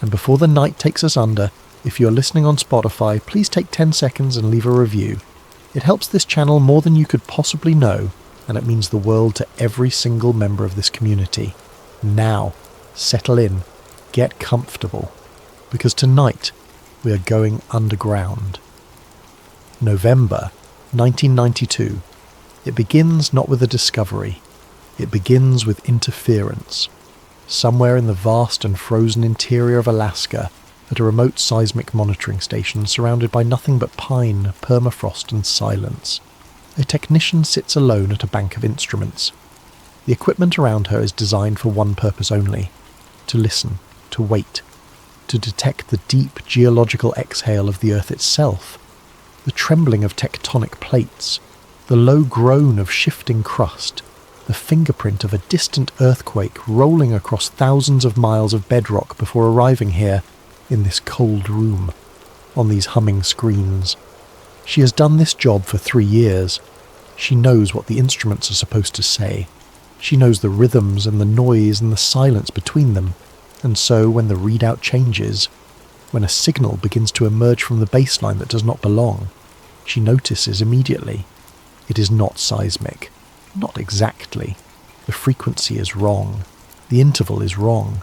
And before the night takes us under, if you're listening on Spotify, please take 10 seconds and leave a review. It helps this channel more than you could possibly know, and it means the world to every single member of this community. Now, settle in, get comfortable, because tonight we are going underground. November 1992. It begins not with a discovery, it begins with interference. Somewhere in the vast and frozen interior of Alaska, at a remote seismic monitoring station surrounded by nothing but pine, permafrost and silence, a technician sits alone at a bank of instruments. The equipment around her is designed for one purpose only: to listen, to wait, to detect the deep geological exhale of the Earth itself, the trembling of tectonic plates, the low groan of shifting crust, the fingerprint of a distant earthquake rolling across thousands of miles of bedrock before arriving here, in this cold room, on these humming screens. She has done this job for 3 years. She knows what the instruments are supposed to say. She knows the rhythms and the noise and the silence between them, and so when the readout changes, when a signal begins to emerge from the baseline that does not belong, she notices immediately. It is not seismic. Not exactly. The frequency is wrong. The interval is wrong.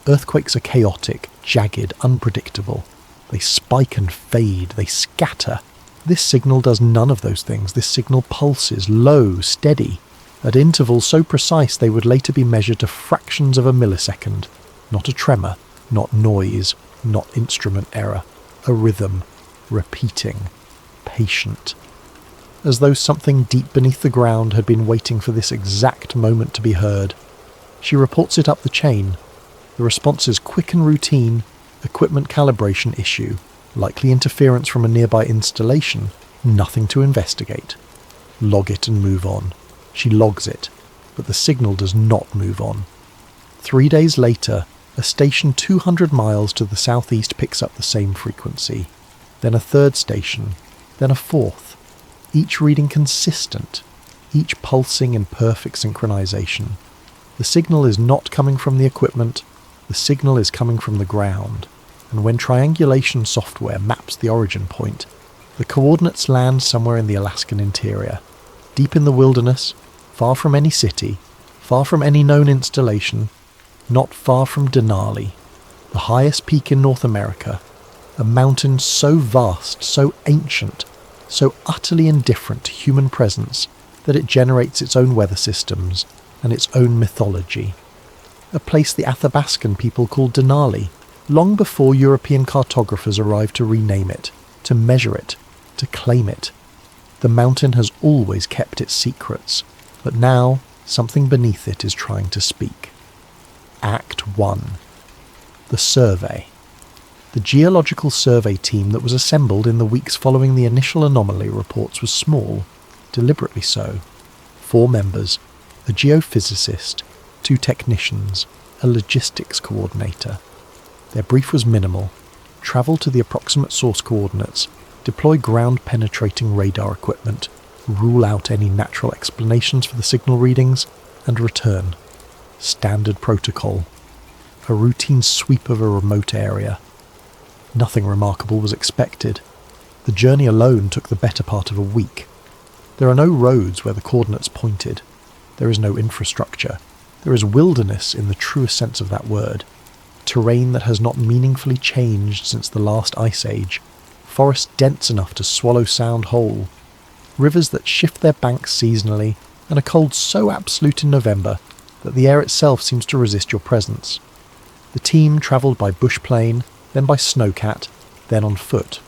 Earthquakes are chaotic, jagged, unpredictable. They spike and fade. They scatter. This signal does none of those things. This signal pulses, low, steady, at intervals so precise they would later be measured to fractions of a millisecond. Not a tremor, not noise, not instrument error. A rhythm, repeating, patient. As though something deep beneath the ground had been waiting for this exact moment to be heard. She reports it up the chain. The response is quick and routine: equipment calibration issue, likely interference from a nearby installation, nothing to investigate. Log it and move on. She logs it, but the signal does not move on. 3 days later, a station 200 miles to the southeast picks up the same frequency. Then a third station, then a fourth. Each reading consistent, each pulsing in perfect synchronization. The signal is not coming from the equipment, the signal is coming from the ground, and when triangulation software maps the origin point, the coordinates land somewhere in the Alaskan interior, deep in the wilderness, far from any city, far from any known installation, not far from Denali, the highest peak in North America, a mountain so vast, so ancient, so utterly indifferent to human presence that it generates its own weather systems and its own mythology. A place the Athabascan people called Denali, long before European cartographers arrived to rename it, to measure it, to claim it. The mountain has always kept its secrets, but now something beneath it is trying to speak. Act 1. The Survey. The geological survey team that was assembled in the weeks following the initial anomaly reports was small, deliberately so. 4 members, a geophysicist, 2 technicians, a logistics coordinator. Their brief was minimal: travel to the approximate source coordinates, deploy ground-penetrating radar equipment, rule out any natural explanations for the signal readings, and return. Standard protocol. A routine sweep of a remote area. Nothing remarkable was expected. The journey alone took the better part of a week. There are no roads where the coordinates pointed. There is no infrastructure. There is wilderness in the truest sense of that word. Terrain that has not meaningfully changed since the last ice age. Forests dense enough to swallow sound whole. Rivers that shift their banks seasonally, and a cold so absolute in November that the air itself seems to resist your presence. The team travelled by bush plane, then by snowcat, then on foot.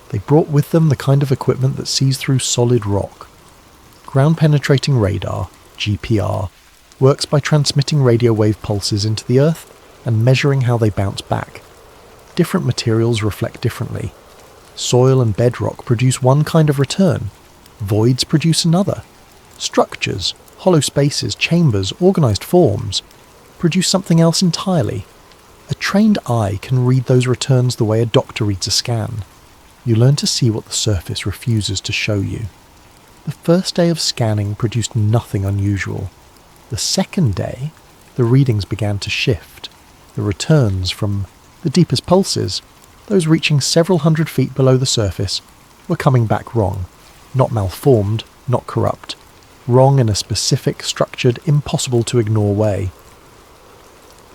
They brought with them the kind of equipment that sees through solid rock. Ground-penetrating radar, GPR, works by transmitting radio wave pulses into the Earth and measuring how they bounce back. Different materials reflect differently. Soil and bedrock produce one kind of return. Voids produce another. Structures, hollow spaces, chambers, organised forms, produce something else entirely. A trained eye can read those returns the way a doctor reads a scan. You learn to see what the surface refuses to show you. The first day of scanning produced nothing unusual. The second day, the readings began to shift. The returns from the deepest pulses, those reaching several hundred feet below the surface, were coming back wrong. Not malformed, not corrupt. Wrong in a specific, structured, impossible-to-ignore way.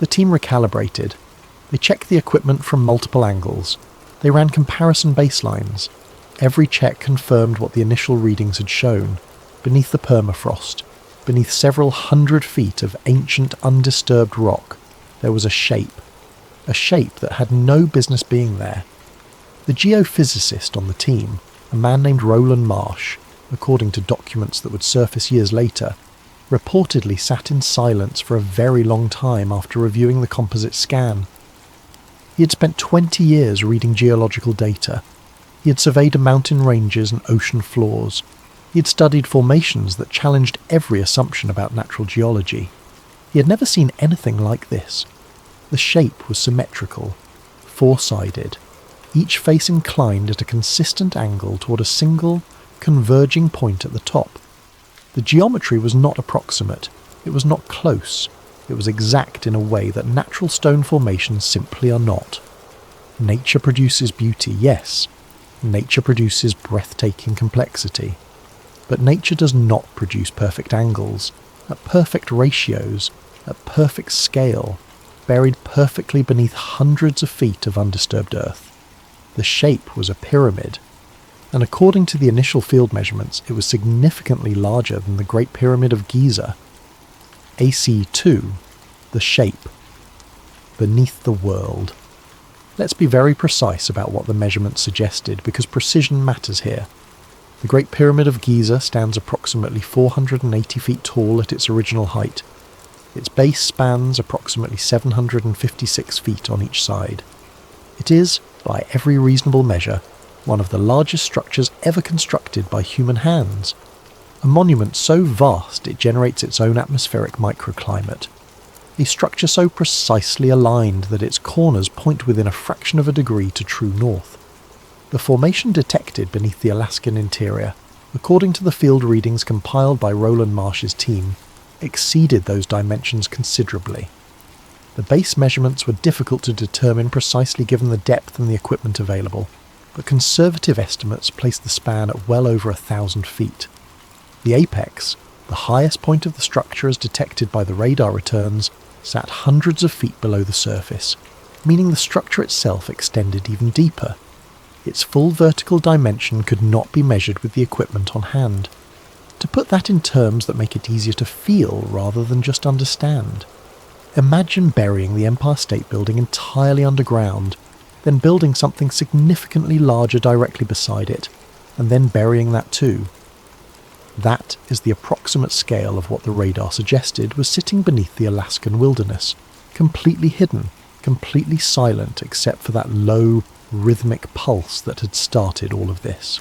The team recalibrated. They checked the equipment from multiple angles. They ran comparison baselines. Every check confirmed what the initial readings had shown. Beneath the permafrost, beneath several hundred feet of ancient, undisturbed rock, there was a shape that had no business being there. The geophysicist on the team, a man named Roland Marsh, according to documents that would surface years later, reportedly sat in silence for a very long time after reviewing the composite scan. He had spent 20 years reading geological data. He had surveyed mountain ranges and ocean floors. He had studied formations that challenged every assumption about natural geology. He had never seen anything like this. The shape was symmetrical, four-sided, each face inclined at a consistent angle toward a single, converging point at the top. The geometry was not approximate, it was not close, it was exact in a way that natural stone formations simply are not. Nature produces beauty, yes. Nature produces breathtaking complexity. But nature does not produce perfect angles, at perfect ratios, at perfect scale, buried perfectly beneath hundreds of feet of undisturbed earth. The shape was a pyramid, and according to the initial field measurements, it was significantly larger than the Great Pyramid of Giza. AC2, the shape, beneath the world. Let's be very precise about what the measurements suggested, because precision matters here. The Great Pyramid of Giza stands approximately 480 feet tall at its original height. Its base spans approximately 756 feet on each side. It is, by every reasonable measure, one of the largest structures ever constructed by human hands. A monument so vast it generates its own atmospheric microclimate. A structure so precisely aligned that its corners point within a fraction of a degree to true north. The formation detected beneath the Alaskan interior, according to the field readings compiled by Roland Marsh's team, exceeded those dimensions considerably. The base measurements were difficult to determine precisely given the depth and the equipment available, but conservative estimates placed the span at well over 1,000 feet. The apex, the highest point of the structure as detected by the radar returns, sat hundreds of feet below the surface, meaning the structure itself extended even deeper. Its full vertical dimension could not be measured with the equipment on hand. To put that in terms that make it easier to feel rather than just understand. Imagine burying the Empire State Building entirely underground, then building something significantly larger directly beside it, and then burying that too. That is the approximate scale of what the radar suggested was sitting beneath the Alaskan wilderness, completely hidden, completely silent except for that low, rhythmic pulse that had started all of this.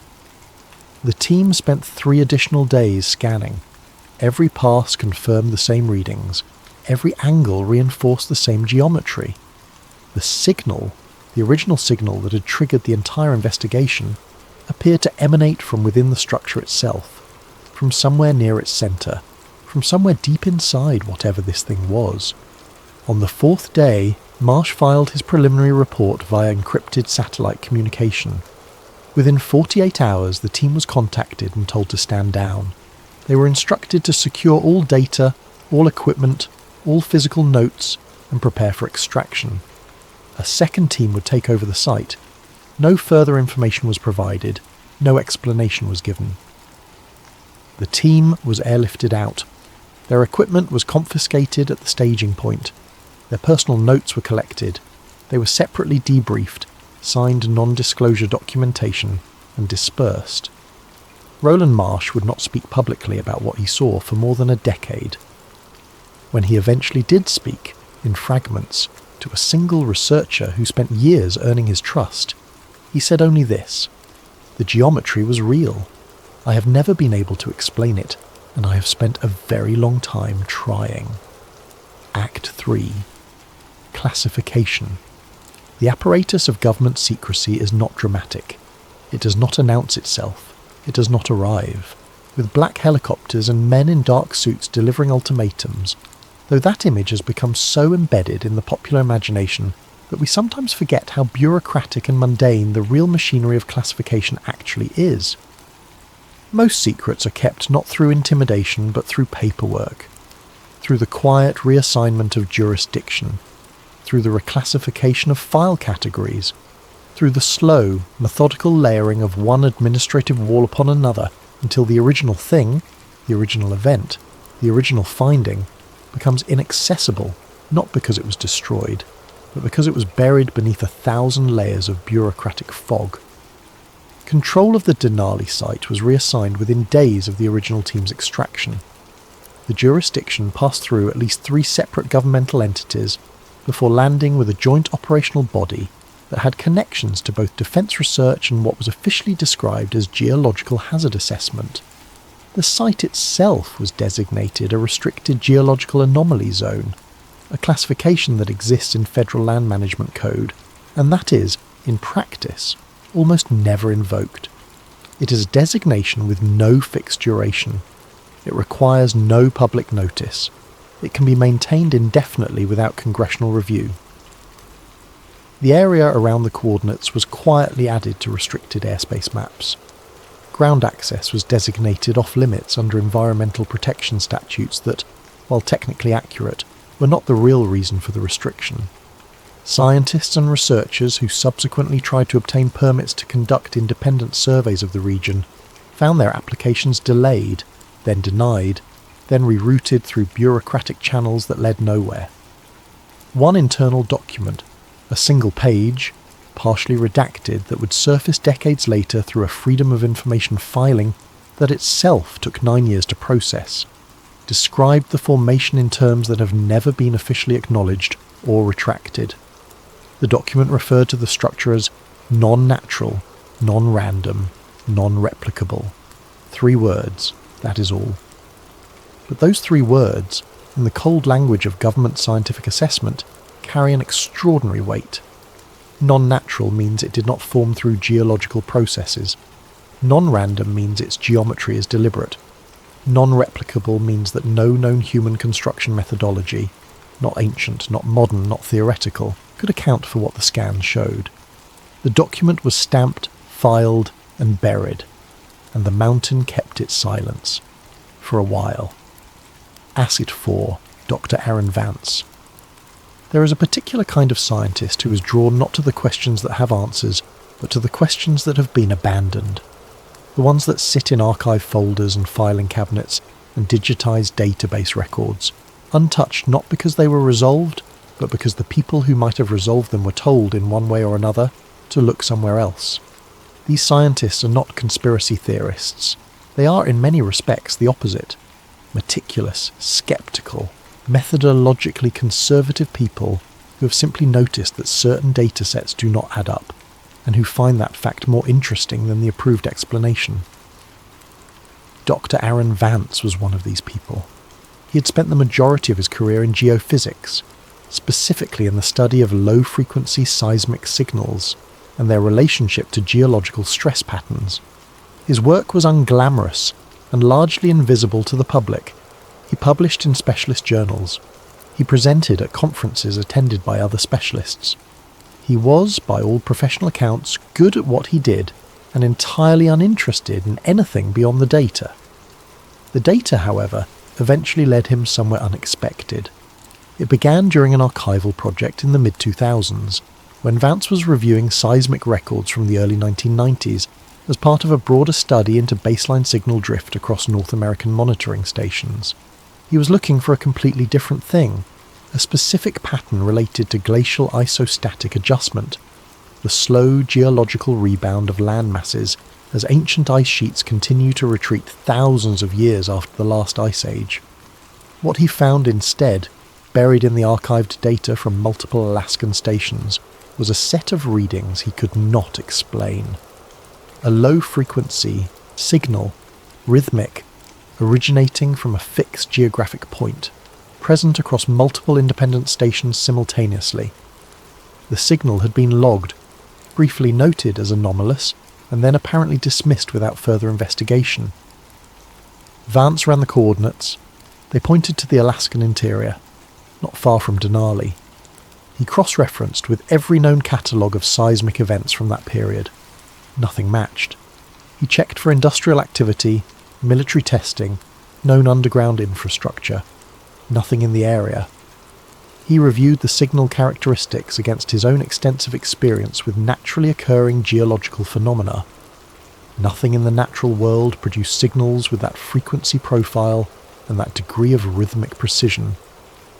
The team spent 3 additional days scanning. Every pass confirmed the same readings. Every angle reinforced the same geometry. The signal, the original signal that had triggered the entire investigation, appeared to emanate from within the structure itself, from somewhere near its centre, from from somewhere deep inside whatever this thing was. On the fourth day, Marsh filed his preliminary report via encrypted satellite communication. Within 48 hours, the team was contacted and told to stand down. They were instructed to secure all data, all equipment, all physical notes, and prepare for extraction. A second team would take over the site. No further information was provided, no explanation was given. The team was airlifted out. Their equipment was confiscated at the staging point. Their personal notes were collected. They were separately debriefed, signed non-disclosure documentation, and dispersed. Roland Marsh would not speak publicly about what he saw for more than a decade. When he eventually did speak, in fragments, to a single researcher who spent years earning his trust, he said only this: "The geometry was real. I have never been able to explain it, and I have spent a very long time trying." Act 3. Classification. The apparatus of government secrecy is not dramatic. It does not announce itself. It does not arrive, with black helicopters and men in dark suits delivering ultimatums, though that image has become so embedded in the popular imagination that we sometimes forget how bureaucratic and mundane the real machinery of classification actually is. Most secrets are kept not through intimidation but through paperwork, through the quiet reassignment of jurisdiction, through the reclassification of file categories, through the slow, methodical layering of one administrative wall upon another until the original thing, the original event, the original finding, becomes inaccessible, not because it was destroyed, but because it was buried beneath 1,000 layers of bureaucratic fog. Control of the Denali site was reassigned within days of the original team's extraction. The jurisdiction passed through at least 3 separate governmental entities before landing with a joint operational body that had connections to both defence research and what was officially described as geological hazard assessment. The site itself was designated a restricted geological anomaly zone, a classification that exists in Federal Land Management Code, and that is, in practice, almost never invoked. It is a designation with no fixed duration. It requires no public notice. It can be maintained indefinitely without congressional review. The area around the coordinates was quietly added to restricted airspace maps. Ground access was designated off-limits under environmental protection statutes that, while technically accurate, were not the real reason for the restriction. Scientists and researchers who subsequently tried to obtain permits to conduct independent surveys of the region found their applications delayed, then denied, then rerouted through bureaucratic channels that led nowhere. One internal document, a single page, partially redacted, that would surface decades later through a Freedom of Information filing that itself took 9 years to process, described the formation in terms that have never been officially acknowledged or retracted. The document referred to the structure as non-natural, non-random, non-replicable. 3 words, that is all. But those 3 words, in the cold language of government scientific assessment, carry an extraordinary weight. Non-natural means it did not form through geological processes. Non-random means its geometry is deliberate. Non-replicable means that no known human construction methodology, not ancient, not modern, not theoretical, could account for what the scans showed. The document was stamped, filed, and buried, and the mountain kept its silence. For a while. Acid 4, Dr. Aaron Vance. There is a particular kind of scientist who is drawn not to the questions that have answers, but to the questions that have been abandoned. The ones that sit in archive folders and filing cabinets and digitized database records, untouched not because they were resolved, but because the people who might have resolved them were told in one way or another to look somewhere else. These scientists are not conspiracy theorists. They are in many respects the opposite. Meticulous, skeptical, methodologically conservative people who have simply noticed that certain data sets do not add up, and who find that fact more interesting than the approved explanation. Dr. Aaron Vance was one of these people. He had spent the majority of his career in geophysics, specifically in the study of low-frequency seismic signals and their relationship to geological stress patterns. His work was unglamorous and largely invisible to the public, He published in specialist journals. He presented at conferences attended by other specialists. He was, by all professional accounts, good at what he did and entirely uninterested in anything beyond the data. The data, however, eventually led him somewhere unexpected. It began during an archival project in the mid-2000s, when Vance was reviewing seismic records from the early 1990s as part of a broader study into baseline signal drift across North American monitoring stations. He was looking for a completely different thing, a specific pattern related to glacial isostatic adjustment, the slow geological rebound of land masses as ancient ice sheets continue to retreat thousands of years after the last ice age. What he found instead, buried in the archived data from multiple Alaskan stations, was a set of readings he could not explain. A low-frequency signal, rhythmic, originating from a fixed geographic point, present across multiple independent stations simultaneously. The signal had been logged, briefly noted as anomalous, and then apparently dismissed without further investigation. Vance ran the coordinates. They pointed to the Alaskan interior, not far from Denali. He cross-referenced with every known catalogue of seismic events from that period. Nothing matched. He checked for industrial activity, military testing, known underground infrastructure. Nothing in the area. He reviewed the signal characteristics against his own extensive experience with naturally occurring geological phenomena. Nothing in the natural world produced signals with that frequency profile and that degree of rhythmic precision.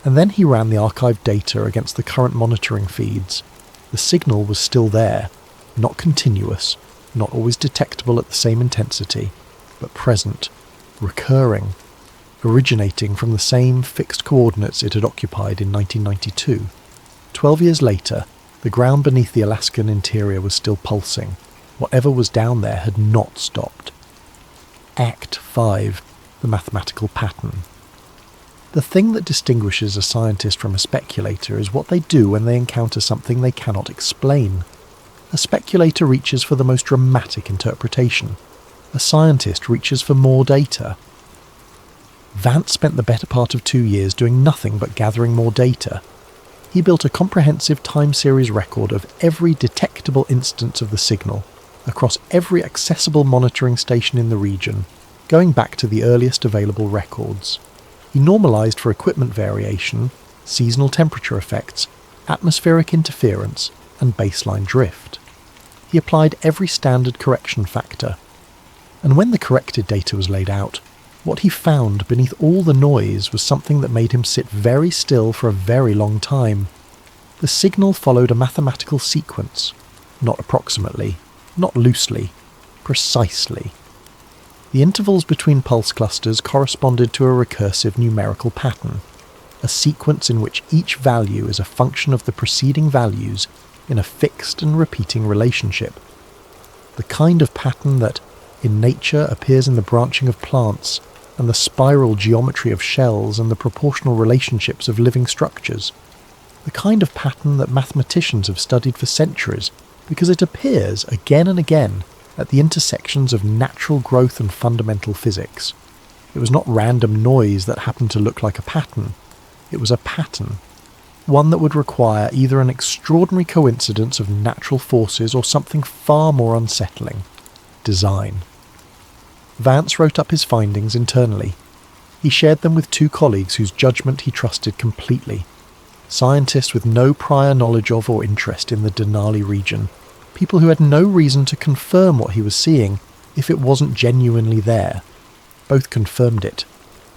And then he ran the archived data against the current monitoring feeds. The signal was still there, not continuous, not always detectable at the same intensity, but present, recurring, originating from the same fixed coordinates it had occupied in 1992. 12 years later, the ground beneath the Alaskan interior was still pulsing. Whatever was down there had not stopped. Act 5, the mathematical pattern. The thing that distinguishes a scientist from a speculator is what they do when they encounter something they cannot explain. A speculator reaches for the most dramatic interpretation. A scientist reaches for more data. Vance spent the better part of 2 years doing nothing but gathering more data. He built a comprehensive time series record of every detectable instance of the signal, across every accessible monitoring station in the region, going back to the earliest available records. He normalized for equipment variation, seasonal temperature effects, atmospheric interference, and baseline drift. He applied every standard correction factor. And when the corrected data was laid out, what he found beneath all the noise was something that made him sit very still for a very long time. The signal followed a mathematical sequence, not approximately, not loosely, precisely. The intervals between pulse clusters corresponded to a recursive numerical pattern, a sequence in which each value is a function of the preceding values in a fixed and repeating relationship. The kind of pattern that, in nature, appears in the branching of plants and the spiral geometry of shells and the proportional relationships of living structures. The kind of pattern that mathematicians have studied for centuries because it appears again and again at the intersections of natural growth and fundamental physics. It was not random noise that happened to look like a pattern. It was a pattern, one that would require either an extraordinary coincidence of natural forces or something far more unsettling: design. Vance wrote up his findings internally. He shared them with 2 colleagues whose judgment he trusted completely. Scientists with no prior knowledge of or interest in the Denali region, people who had no reason to confirm what he was seeing if it wasn't genuinely there. Both confirmed it.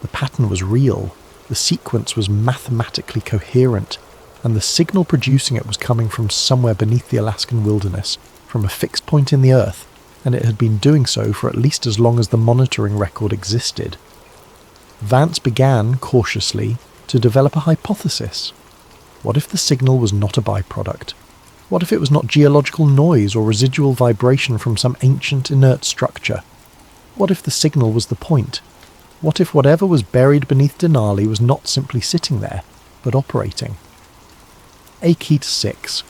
The pattern was real, the sequence was mathematically coherent, and the signal producing it was coming from somewhere beneath the Alaskan wilderness, from a fixed point in the Earth, and it had been doing so for at least as long as the monitoring record existed. Vance began, cautiously, to develop a hypothesis. What if the signal was not a byproduct? What if it was not geological noise or residual vibration from some ancient inert structure? What if the signal was the point? What if whatever was buried beneath Denali was not simply sitting there, but operating? Akite 6.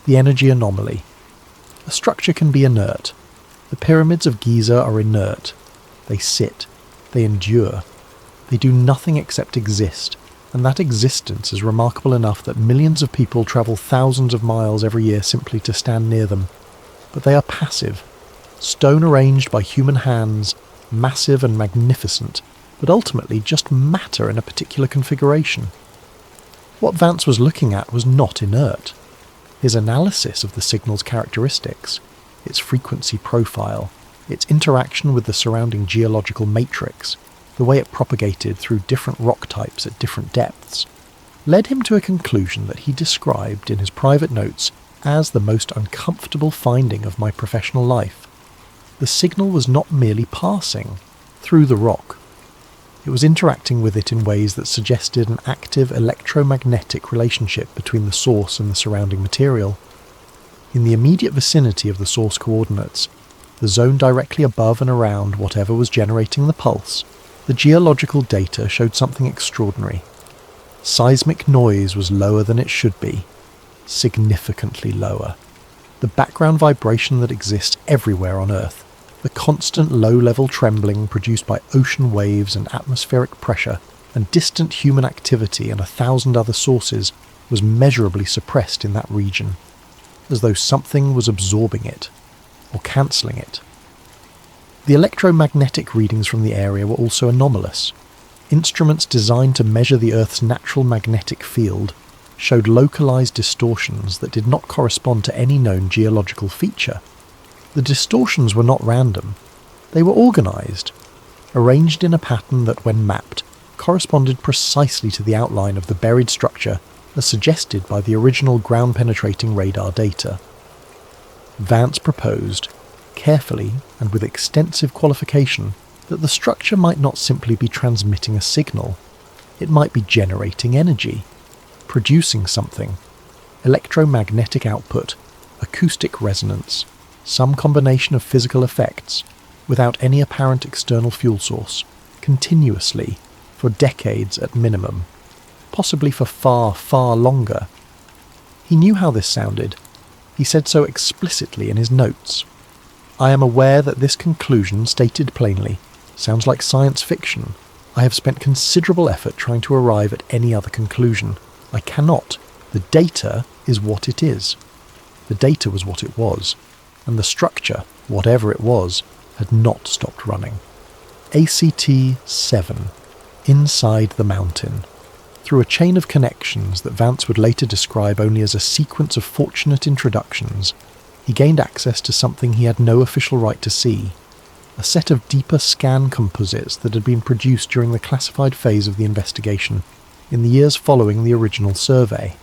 The energy anomaly. A structure can be inert. The pyramids of Giza are inert. They sit. They endure. They do nothing except exist, and that existence is remarkable enough that millions of people travel thousands of miles every year simply to stand near them. But they are passive, stone arranged by human hands, massive and magnificent, but ultimately just matter in a particular configuration. What Vance was looking at was not inert. His analysis of the signal's characteristics, its frequency profile, its interaction with the surrounding geological matrix, the way it propagated through different rock types at different depths, led him to a conclusion that he described in his private notes as the most uncomfortable finding of my professional life. The signal was not merely passing through the rock. It was interacting with it in ways that suggested an active electromagnetic relationship between the source and the surrounding material. In the immediate vicinity of the source coordinates, the zone directly above and around whatever was generating the pulse, the geological data showed something extraordinary. Seismic noise was lower than it should be, significantly lower. The background vibration that exists everywhere on Earth, the constant low-level trembling produced by ocean waves and atmospheric pressure and distant human activity and 1,000 other sources, was measurably suppressed in that region, as though something was absorbing it, or cancelling it. The electromagnetic readings from the area were also anomalous. Instruments designed to measure the Earth's natural magnetic field showed localised distortions that did not correspond to any known geological feature. The distortions were not random. They were organised, arranged in a pattern that, when mapped, corresponded precisely to the outline of the buried structure as suggested by the original ground-penetrating radar data. Vance proposed, carefully and with extensive qualification, that the structure might not simply be transmitting a signal. It might be generating energy, producing something, electromagnetic output, acoustic resonance, some combination of physical effects, without any apparent external fuel source, continuously, for decades at minimum, possibly for far, far longer. He knew how this sounded. He said so explicitly in his notes. I am aware that this conclusion, stated plainly, sounds like science fiction. I have spent considerable effort trying to arrive at any other conclusion. I cannot. The data is what it is. The data was what it was, and the structure, whatever it was, had not stopped running. ACT-7, inside the mountain. Through a chain of connections that Vance would later describe only as a sequence of fortunate introductions, he gained access to something he had no official right to see, a set of deeper scan composites that had been produced during the classified phase of the investigation in the years following the original survey.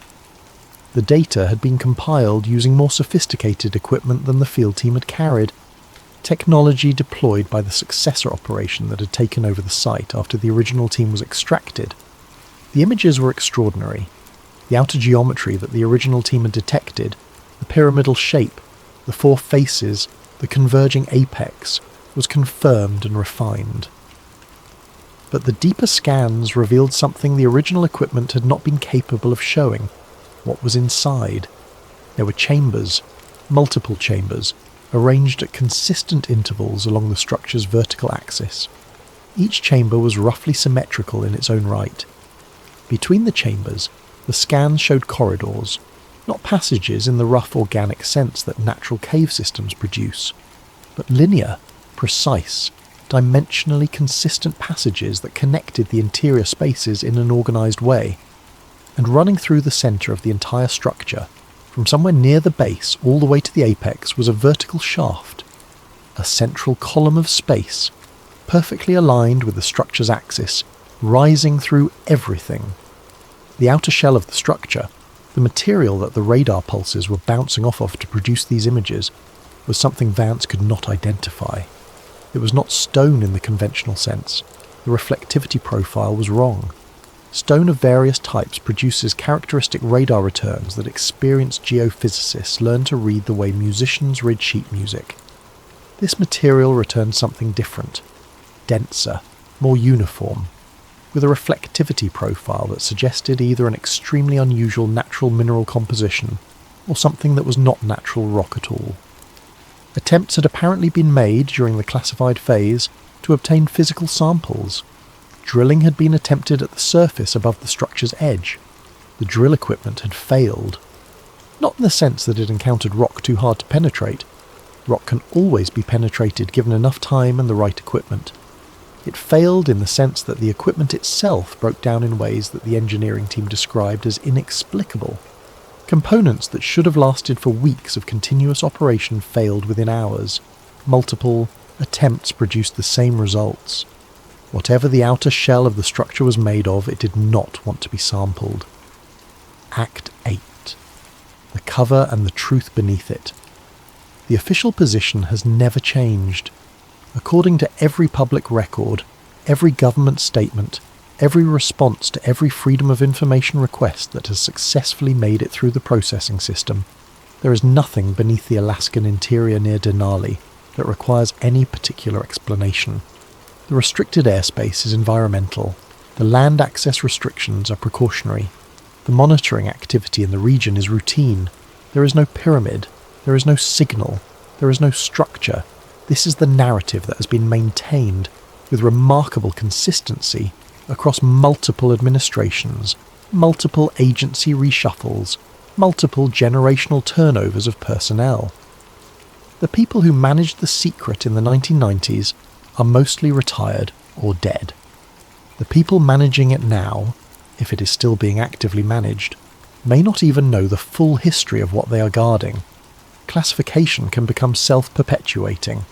The data had been compiled using more sophisticated equipment than the field team had carried, technology deployed by the successor operation that had taken over the site after the original team was extracted. The images were extraordinary. The outer geometry that the original team had detected, the pyramidal shape, the four faces, the converging apex, was confirmed and refined. But the deeper scans revealed something the original equipment had not been capable of showing: what was inside. There were chambers, multiple chambers, arranged at consistent intervals along the structure's vertical axis. Each chamber was roughly symmetrical in its own right. Between the chambers, the scans showed corridors, not passages in the rough organic sense that natural cave systems produce, but linear, precise, dimensionally consistent passages that connected the interior spaces in an organised way. And running through the centre of the entire structure, from somewhere near the base all the way to the apex, was a vertical shaft, a central column of space, perfectly aligned with the structure's axis, rising through everything. The outer shell of the structure, the material that the radar pulses were bouncing off of to produce these images, was something Vance could not identify. It was not stone in the conventional sense. The reflectivity profile was wrong. Stone of various types produces characteristic radar returns that experienced geophysicists learn to read the way musicians read sheet music. This material returned something different, denser, more uniform, with a reflectivity profile that suggested either an extremely unusual natural mineral composition or something that was not natural rock at all. Attempts had apparently been made during the classified phase to obtain physical samples. Drilling had been attempted at the surface above the structure's edge. The drill equipment had failed. Not in the sense that it encountered rock too hard to penetrate. Rock can always be penetrated given enough time and the right equipment. It failed in the sense that the equipment itself broke down in ways that the engineering team described as inexplicable. Components that should have lasted for weeks of continuous operation failed within hours. Multiple attempts produced the same results. Whatever the outer shell of the structure was made of, it did not want to be sampled. Act 8. The cover and the truth beneath it. The official position has never changed. According to every public record, every government statement, every response to every Freedom of Information request that has successfully made it through the processing system, there is nothing beneath the Alaskan interior near Denali that requires any particular explanation. The restricted airspace is environmental. The land access restrictions are precautionary. The monitoring activity in the region is routine. There is no pyramid. There is no signal. There is no structure. This is the narrative that has been maintained with remarkable consistency across multiple administrations, multiple agency reshuffles, multiple generational turnovers of personnel. The people who managed the secret in the 1990s are mostly retired or dead. The people managing it now, if it is still being actively managed, may not even know the full history of what they are guarding. Classification can become self-perpetuating.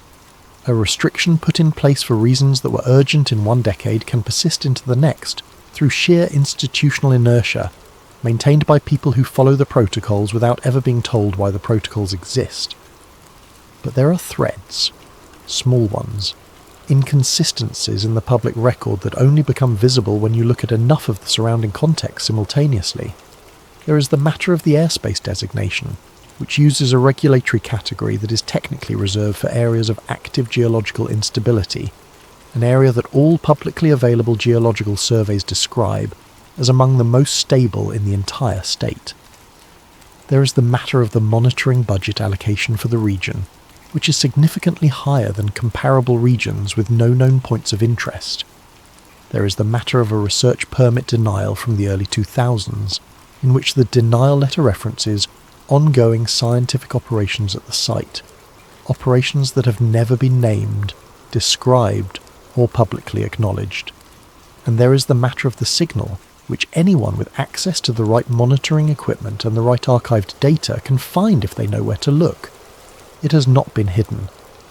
A restriction put in place for reasons that were urgent in one decade can persist into the next through sheer institutional inertia, maintained by people who follow the protocols without ever being told why the protocols exist. But there are threads, small ones, inconsistencies in the public record that only become visible when you look at enough of the surrounding context simultaneously. There is the matter of the airspace designation, which uses a regulatory category that is technically reserved for areas of active geological instability, an area that all publicly available geological surveys describe as among the most stable in the entire state. There is the matter of the monitoring budget allocation for the region, which is significantly higher than comparable regions with no known points of interest. There is the matter of a research permit denial from the early 2000s, in which the denial letter references ongoing scientific operations at the site, operations that have never been named, described, or publicly acknowledged. And there is the matter of the signal, which anyone with access to the right monitoring equipment and the right archived data can find if they know where to look. It has not been hidden.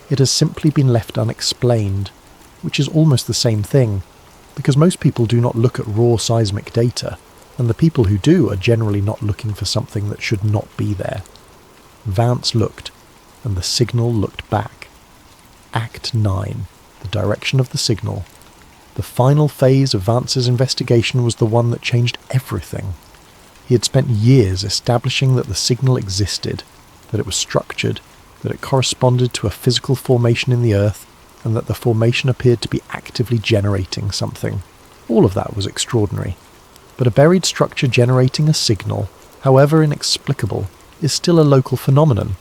It has simply been left unexplained, which is almost the same thing, because most people do not look at raw seismic data, and the people who do are generally not looking for something that should not be there. Vance looked, and the signal looked back. Act 9, the direction of the signal. The final phase of Vance's investigation was the one that changed everything. He had spent years establishing that the signal existed, that it was structured, that it corresponded to a physical formation in the earth, and that the formation appeared to be actively generating something. All of that was extraordinary. But a buried structure generating a signal, however inexplicable, is still a local phenomenon.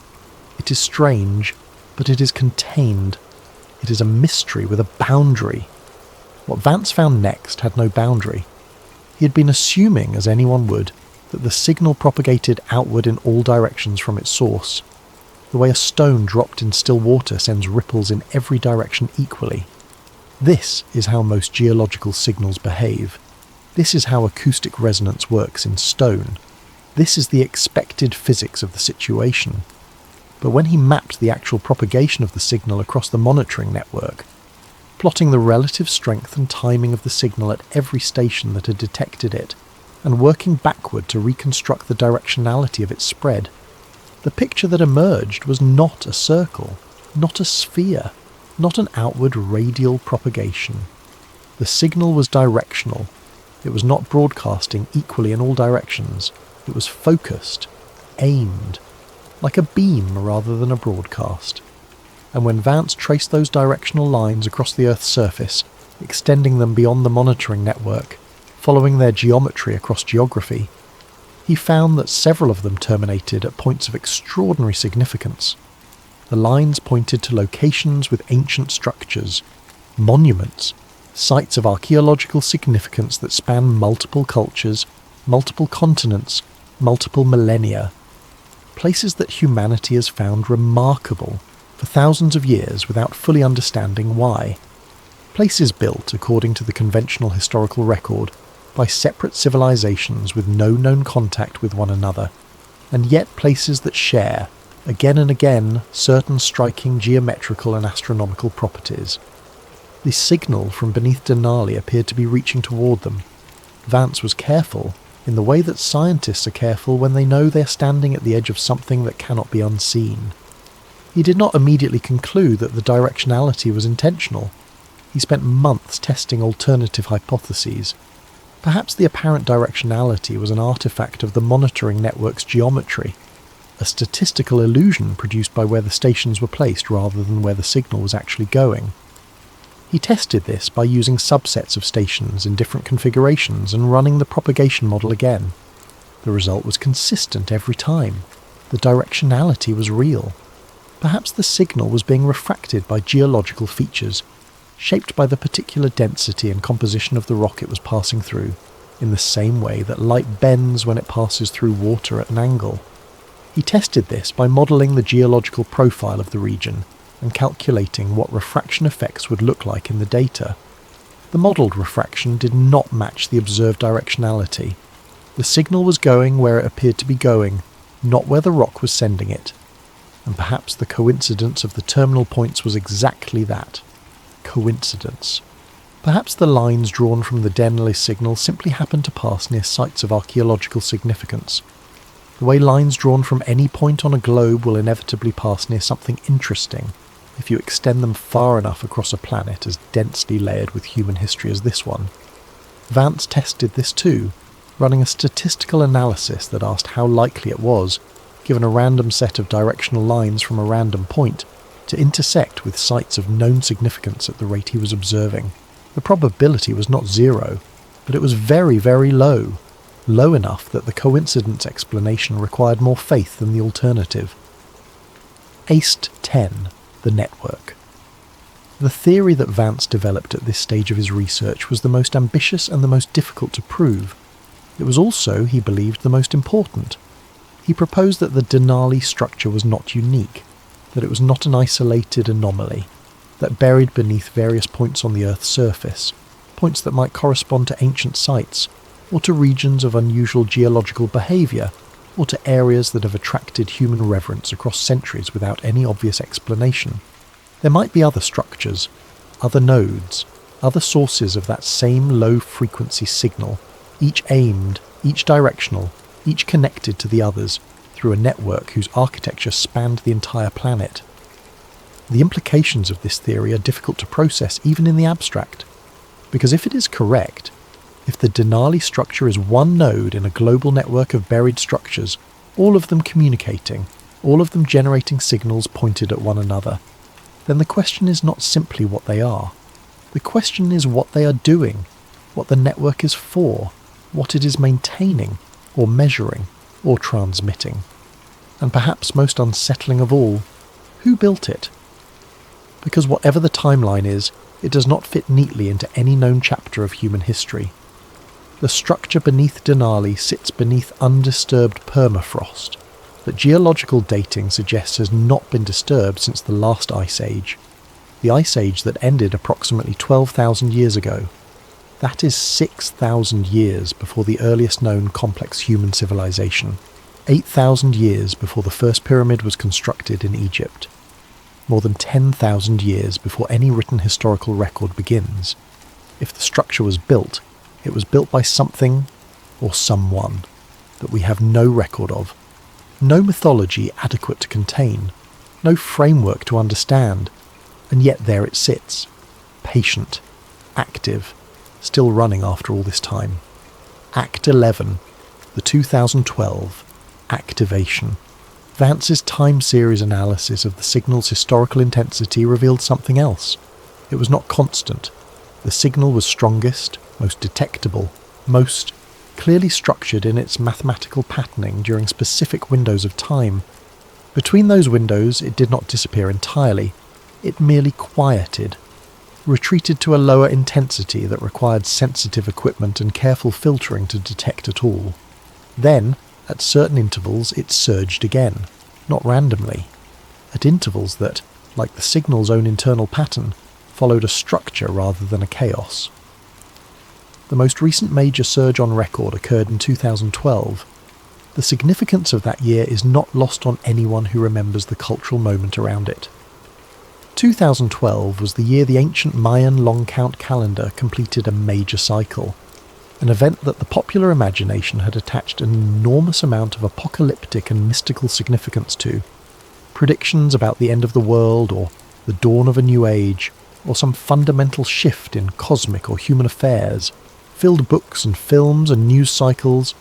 It is strange, but it is contained. It is a mystery with a boundary. What Vance found next had no boundary. He had been assuming, as anyone would, that the signal propagated outward in all directions from its source, the way a stone dropped in still water sends ripples in every direction equally. This is how most geological signals behave. This is how acoustic resonance works in stone. This is the expected physics of the situation. But when he mapped the actual propagation of the signal across the monitoring network, plotting the relative strength and timing of the signal at every station that had detected it, and working backward to reconstruct the directionality of its spread, the picture that emerged was not a circle, not a sphere, not an outward radial propagation. The signal was directional. It was not broadcasting equally in all directions. It was focused, aimed, like a beam rather than a broadcast. And when Vance traced those directional lines across the Earth's surface, extending them beyond the monitoring network, following their geometry across geography, he found that several of them terminated at points of extraordinary significance. The lines pointed to locations with ancient structures, monuments, sites of archaeological significance that span multiple cultures, multiple continents, multiple millennia. Places that humanity has found remarkable for thousands of years without fully understanding why. Places built, according to the conventional historical record, by separate civilizations with no known contact with one another, and yet places that share, again and again, certain striking geometrical and astronomical properties. The signal from beneath Denali appeared to be reaching toward them. Vance was careful, in the way that scientists are careful when they know they're standing at the edge of something that cannot be unseen. He did not immediately conclude that the directionality was intentional. He spent months testing alternative hypotheses. Perhaps the apparent directionality was an artifact of the monitoring network's geometry, a statistical illusion produced by where the stations were placed rather than where the signal was actually going. He tested this by using subsets of stations in different configurations and running the propagation model again. The result was consistent every time. The directionality was real. Perhaps the signal was being refracted by geological features, shaped by the particular density and composition of the rock it was passing through, in the same way that light bends when it passes through water at an angle. He tested this by modelling the geological profile of the region and calculating what refraction effects would look like in the data. The modelled refraction did not match the observed directionality. The signal was going where it appeared to be going, not where the rock was sending it. And perhaps the coincidence of the terminal points was exactly that. Coincidence. Perhaps the lines drawn from the Denali signal simply happened to pass near sites of archaeological significance. The way lines drawn from any point on a globe will inevitably pass near something interesting if you extend them far enough across a planet as densely layered with human history as this one. Vance tested this too, running a statistical analysis that asked how likely it was, given a random set of directional lines from a random point, to intersect with sites of known significance at the rate he was observing. The probability was not zero, but it was very, very low. Low enough that the coincidence explanation required more faith than the alternative. ACE 10, the network. The theory that Vance developed at this stage of his research was the most ambitious and the most difficult to prove. It was also, he believed, the most important. He proposed that the Denali structure was not unique, that it was not an isolated anomaly, that buried beneath various points on the Earth's surface, points that might correspond to ancient sites, or to regions of unusual geological behaviour, or to areas that have attracted human reverence across centuries without any obvious explanation. There might be other structures, other nodes, other sources of that same low-frequency signal, each aimed, each directional, each connected to the others, through a network whose architecture spanned the entire planet. The implications of this theory are difficult to process even in the abstract, because if it is correct, if the Denali structure is one node in a global network of buried structures, all of them communicating, all of them generating signals pointed at one another, then the question is not simply what they are. The question is what they are doing, what the network is for, what it is maintaining, or measuring, or transmitting. And perhaps most unsettling of all, who built it? Because whatever the timeline is, it does not fit neatly into any known chapter of human history. The structure beneath Denali sits beneath undisturbed permafrost that geological dating suggests has not been disturbed since the last ice age, the ice age that ended approximately 12,000 years ago. That is 6,000 years before the earliest known complex human civilization, 8,000 years before the first pyramid was constructed in Egypt, more than 10,000 years before any written historical record begins. If the structure was built, it was built by something or someone that we have no record of, no mythology adequate to contain, no framework to understand, and yet there it sits, patient, active, still running after all this time. Act 11, the 2012 activation. Vance's time series analysis of the signal's historical intensity revealed something else. It was not constant. The signal was strongest, most detectable, most clearly structured in its mathematical patterning during specific windows of time. Between those windows, it did not disappear entirely. It merely quieted. retreated to a lower intensity that required sensitive equipment and careful filtering to detect at all. Then, at certain intervals, it surged again, not randomly, at intervals that, like the signal's own internal pattern, followed a structure rather than a chaos. The most recent major surge on record occurred in 2012. The significance of that year is not lost on anyone who remembers the cultural moment around it. 2012 was the year the ancient Mayan long count calendar completed a major cycle, an event that the popular imagination had attached an enormous amount of apocalyptic and mystical significance to. Predictions about the end of the world, or the dawn of a new age, or some fundamental shift in cosmic or human affairs, filled books and films and news cycles.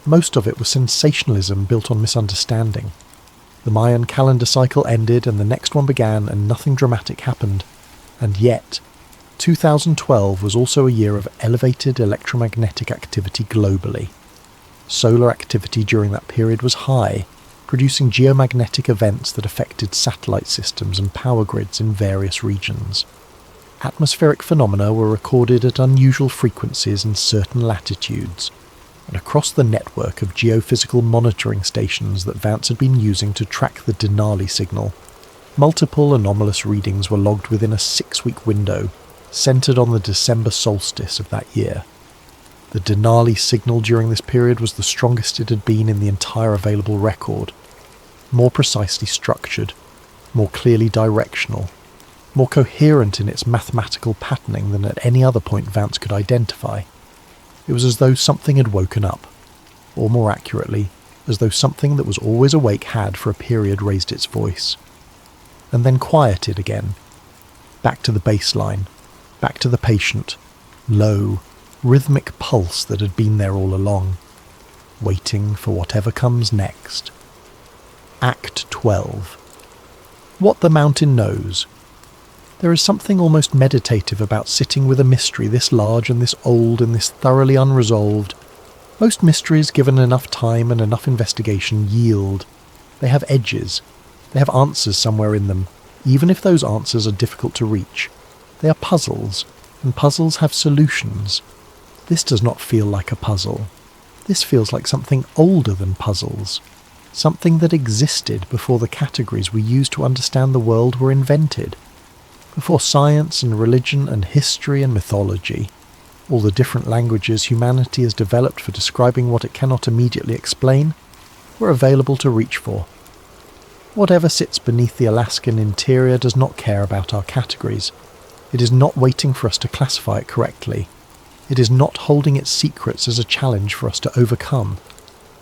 Most of it was sensationalism built on misunderstanding. The Mayan calendar cycle ended and the next one began and nothing dramatic happened. And yet, 2012 was also a year of elevated electromagnetic activity globally. Solar activity during that period was high, producing geomagnetic events that affected satellite systems and power grids in various regions. Atmospheric phenomena were recorded at unusual frequencies in certain latitudes, and across the network of geophysical monitoring stations that Vance had been using to track the Denali signal, multiple anomalous readings were logged within a 6-week window, centred on the December solstice of that year. The Denali signal during this period was the strongest it had been in the entire available record, more precisely structured, more clearly directional, more coherent in its mathematical patterning than at any other point Vance could identify. It was as though something had woken up, or more accurately, as though something that was always awake had for a period raised its voice, and then quieted again, back to the baseline, back to the patient, low, rhythmic pulse that had been there all along, waiting for whatever comes next. Act 12. What the Mountain Knows. There is something almost meditative about sitting with a mystery this large and this old and this thoroughly unresolved. Most mysteries, given enough time and enough investigation, yield. They have edges. They have answers somewhere in them, even if those answers are difficult to reach. They are puzzles, and puzzles have solutions. This does not feel like a puzzle. This feels like something older than puzzles. Something that existed before the categories we use to understand the world were invented. Before science and religion and history and mythology, all the different languages humanity has developed for describing what it cannot immediately explain, were available to reach for. Whatever sits beneath the Alaskan interior does not care about our categories. It is not waiting for us to classify it correctly. It is not holding its secrets as a challenge for us to overcome.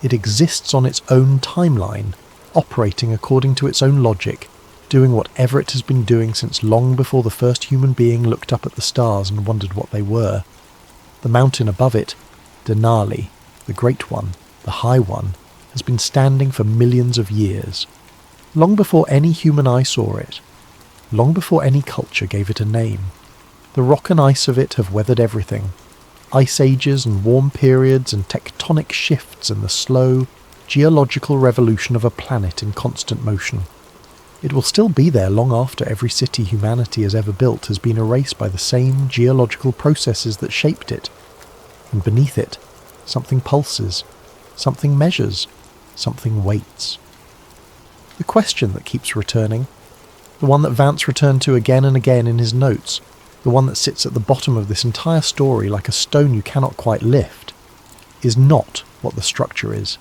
It exists on its own timeline, operating according to its own logic, doing whatever it has been doing since long before the first human being looked up at the stars and wondered what they were. The mountain above it, Denali, the Great One, the High One, has been standing for millions of years. Long before any human eye saw it. Long before any culture gave it a name. The rock and ice of it have weathered everything. Ice ages and warm periods and tectonic shifts and the slow, geological revolution of a planet in constant motion. It will still be there long after every city humanity has ever built has been erased by the same geological processes that shaped it. And beneath it, something pulses, something measures, something waits. The question that keeps returning, the one that Vance returned to again and again in his notes, the one that sits at the bottom of this entire story like a stone you cannot quite lift, is not what the structure is.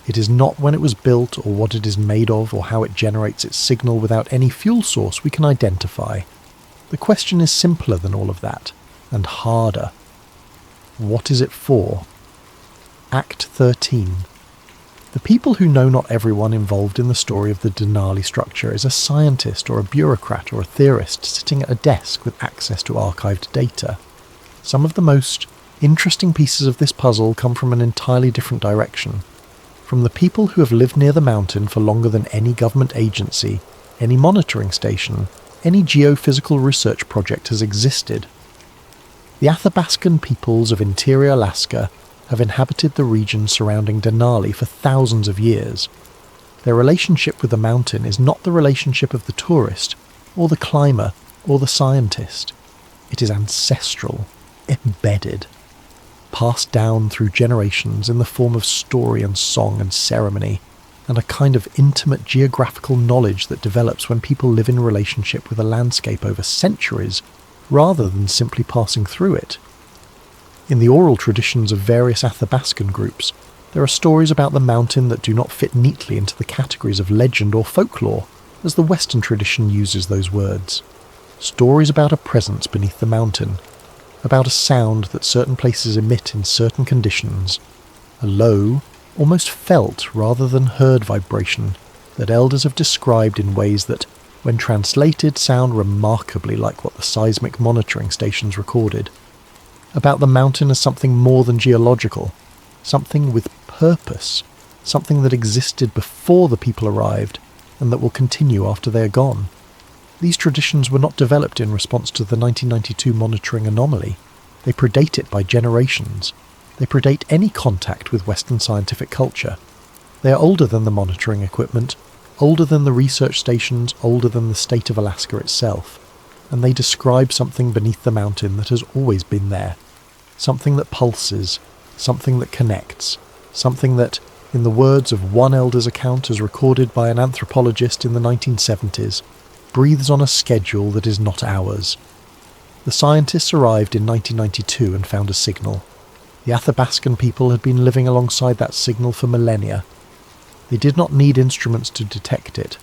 It is not when it was built or what it is made of or how it generates its signal without any fuel source we can identify. The question is simpler than all of that, and harder. What is it for? Act 13. The people who know not everyone involved in the story of the Denali structure is a scientist or a bureaucrat or a theorist sitting at a desk with access to archived data. Some of the most interesting pieces of this puzzle come from an entirely different direction. From the people who have lived near the mountain for longer than any government agency, any monitoring station, any geophysical research project has existed. The Athabascan peoples of interior Alaska have inhabited the region surrounding Denali for thousands of years. Their relationship with the mountain is not the relationship of the tourist, or the climber, or the scientist. It is ancestral, embedded, passed down through generations in the form of story and song and ceremony, and a kind of intimate geographical knowledge that develops when people live in relationship with a landscape over centuries, rather than simply passing through it. In the oral traditions of various Athabascan groups, there are stories about the mountain that do not fit neatly into the categories of legend or folklore, as the Western tradition uses those words. Stories about a presence beneath the mountain, about a sound that certain places emit in certain conditions, a low, almost felt rather than heard vibration that elders have described in ways that, when translated, sound remarkably like what the seismic monitoring stations recorded. About the mountain as something more than geological, something with purpose, something that existed before the people arrived and that will continue after they are gone. These traditions were not developed in response to the 1992 monitoring anomaly. They predate it by generations. They predate any contact with Western scientific culture. They are older than the monitoring equipment, older than the research stations, older than the state of Alaska itself, and they describe something beneath the mountain that has always been there, something that pulses, something that connects, something that, in the words of one elder's account as recorded by an anthropologist in the 1970s, breathes on a schedule that is not ours. The scientists arrived in 1992 and found a signal. The Athabascan people had been living alongside that signal for millennia. They did not need instruments to detect it.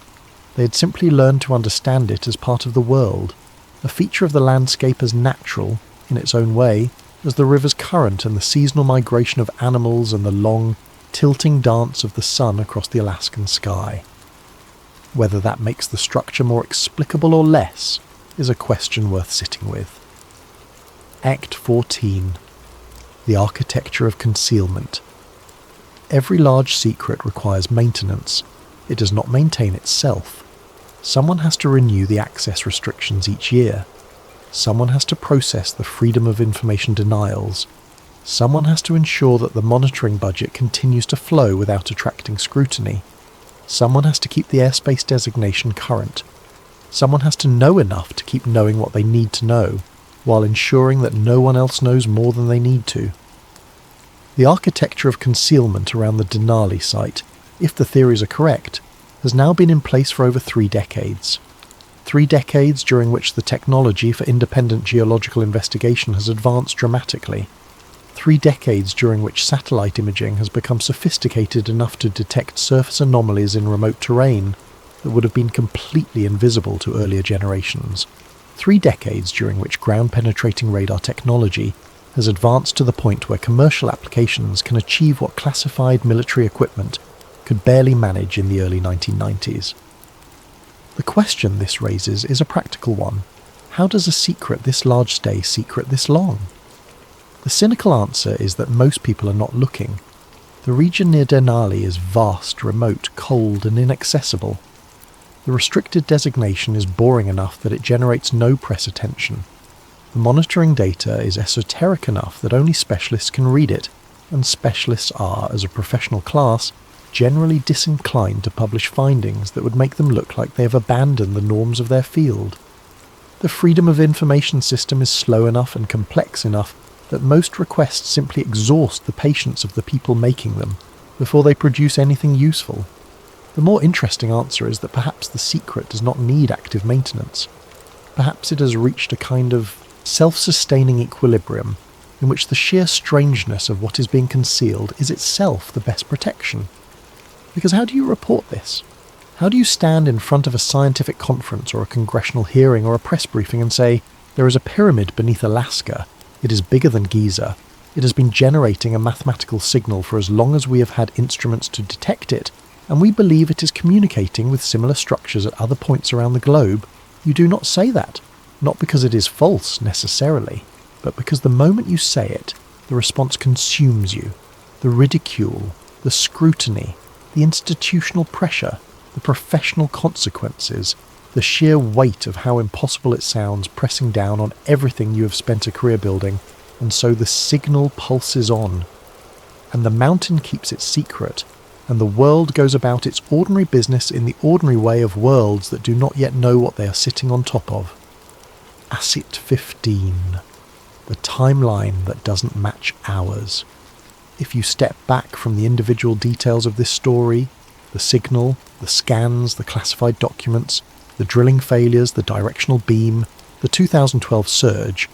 They had simply learned to understand it as part of the world, a feature of the landscape as natural, in its own way, as the river's current and the seasonal migration of animals and the long, tilting dance of the sun across the Alaskan sky. Whether that makes the structure more explicable or less is a question worth sitting with. Act 14. The Architecture of Concealment. Every large secret requires maintenance. It does not maintain itself. Someone has to renew the access restrictions each year. Someone has to process the Freedom of Information denials. Someone has to ensure that the monitoring budget continues to flow without attracting scrutiny. Someone has to keep the airspace designation current. Someone has to know enough to keep knowing what they need to know, while ensuring that no one else knows more than they need to. The architecture of concealment around the Denali site, if the theories are correct, has now been in place for over 3 decades. 3 decades during which the technology for independent geological investigation has advanced dramatically. 3 decades during which satellite imaging has become sophisticated enough to detect surface anomalies in remote terrain that would have been completely invisible to earlier generations. 3 decades during which ground-penetrating radar technology has advanced to the point where commercial applications can achieve what classified military equipment could barely manage in the early 1990s. The question this raises is a practical one. How does a secret this large stay secret this long? The cynical answer is that most people are not looking. The region near Denali is vast, remote, cold, and inaccessible. The restricted designation is boring enough that it generates no press attention. The monitoring data is esoteric enough that only specialists can read it, and specialists are, as a professional class, generally disinclined to publish findings that would make them look like they have abandoned the norms of their field. The Freedom of Information system is slow enough and complex enough that most requests simply exhaust the patience of the people making them before they produce anything useful. The more interesting answer is that perhaps the secret does not need active maintenance. Perhaps it has reached a kind of self-sustaining equilibrium in which the sheer strangeness of what is being concealed is itself the best protection. Because how do you report this? How do you stand in front of a scientific conference or a congressional hearing or a press briefing and say, there is a pyramid beneath Alaska, it is bigger than Giza, it has been generating a mathematical signal for as long as we have had instruments to detect it, and we believe it is communicating with similar structures at other points around the globe? You do not say that, not because it is false necessarily, but because the moment you say it, the response consumes you. The ridicule, the scrutiny, the institutional pressure, the professional consequences, the sheer weight of how impossible it sounds pressing down on everything you have spent a career building, and so the signal pulses on. And the mountain keeps its secret, and the world goes about its ordinary business in the ordinary way of worlds that do not yet know what they are sitting on top of. Asset 15, the timeline that doesn't match ours. If you step back from the individual details of this story, the signal, the scans, the classified documents, the drilling failures, the directional beam, the 2012 surge,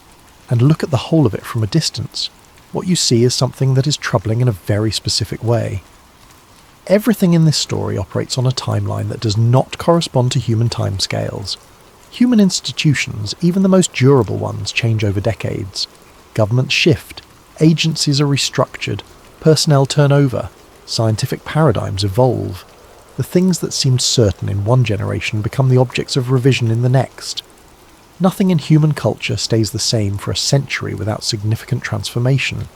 and look at the whole of it from a distance, what you see is something that is troubling in a very specific way. Everything in this story operates on a timeline that does not correspond to human timescales. Human institutions, even the most durable ones, change over decades. Governments shift, agencies are restructured, personnel turn over, scientific paradigms evolve. The things that seemed certain in one generation become the objects of revision in the next. Nothing in human culture stays the same for a century without significant transformation.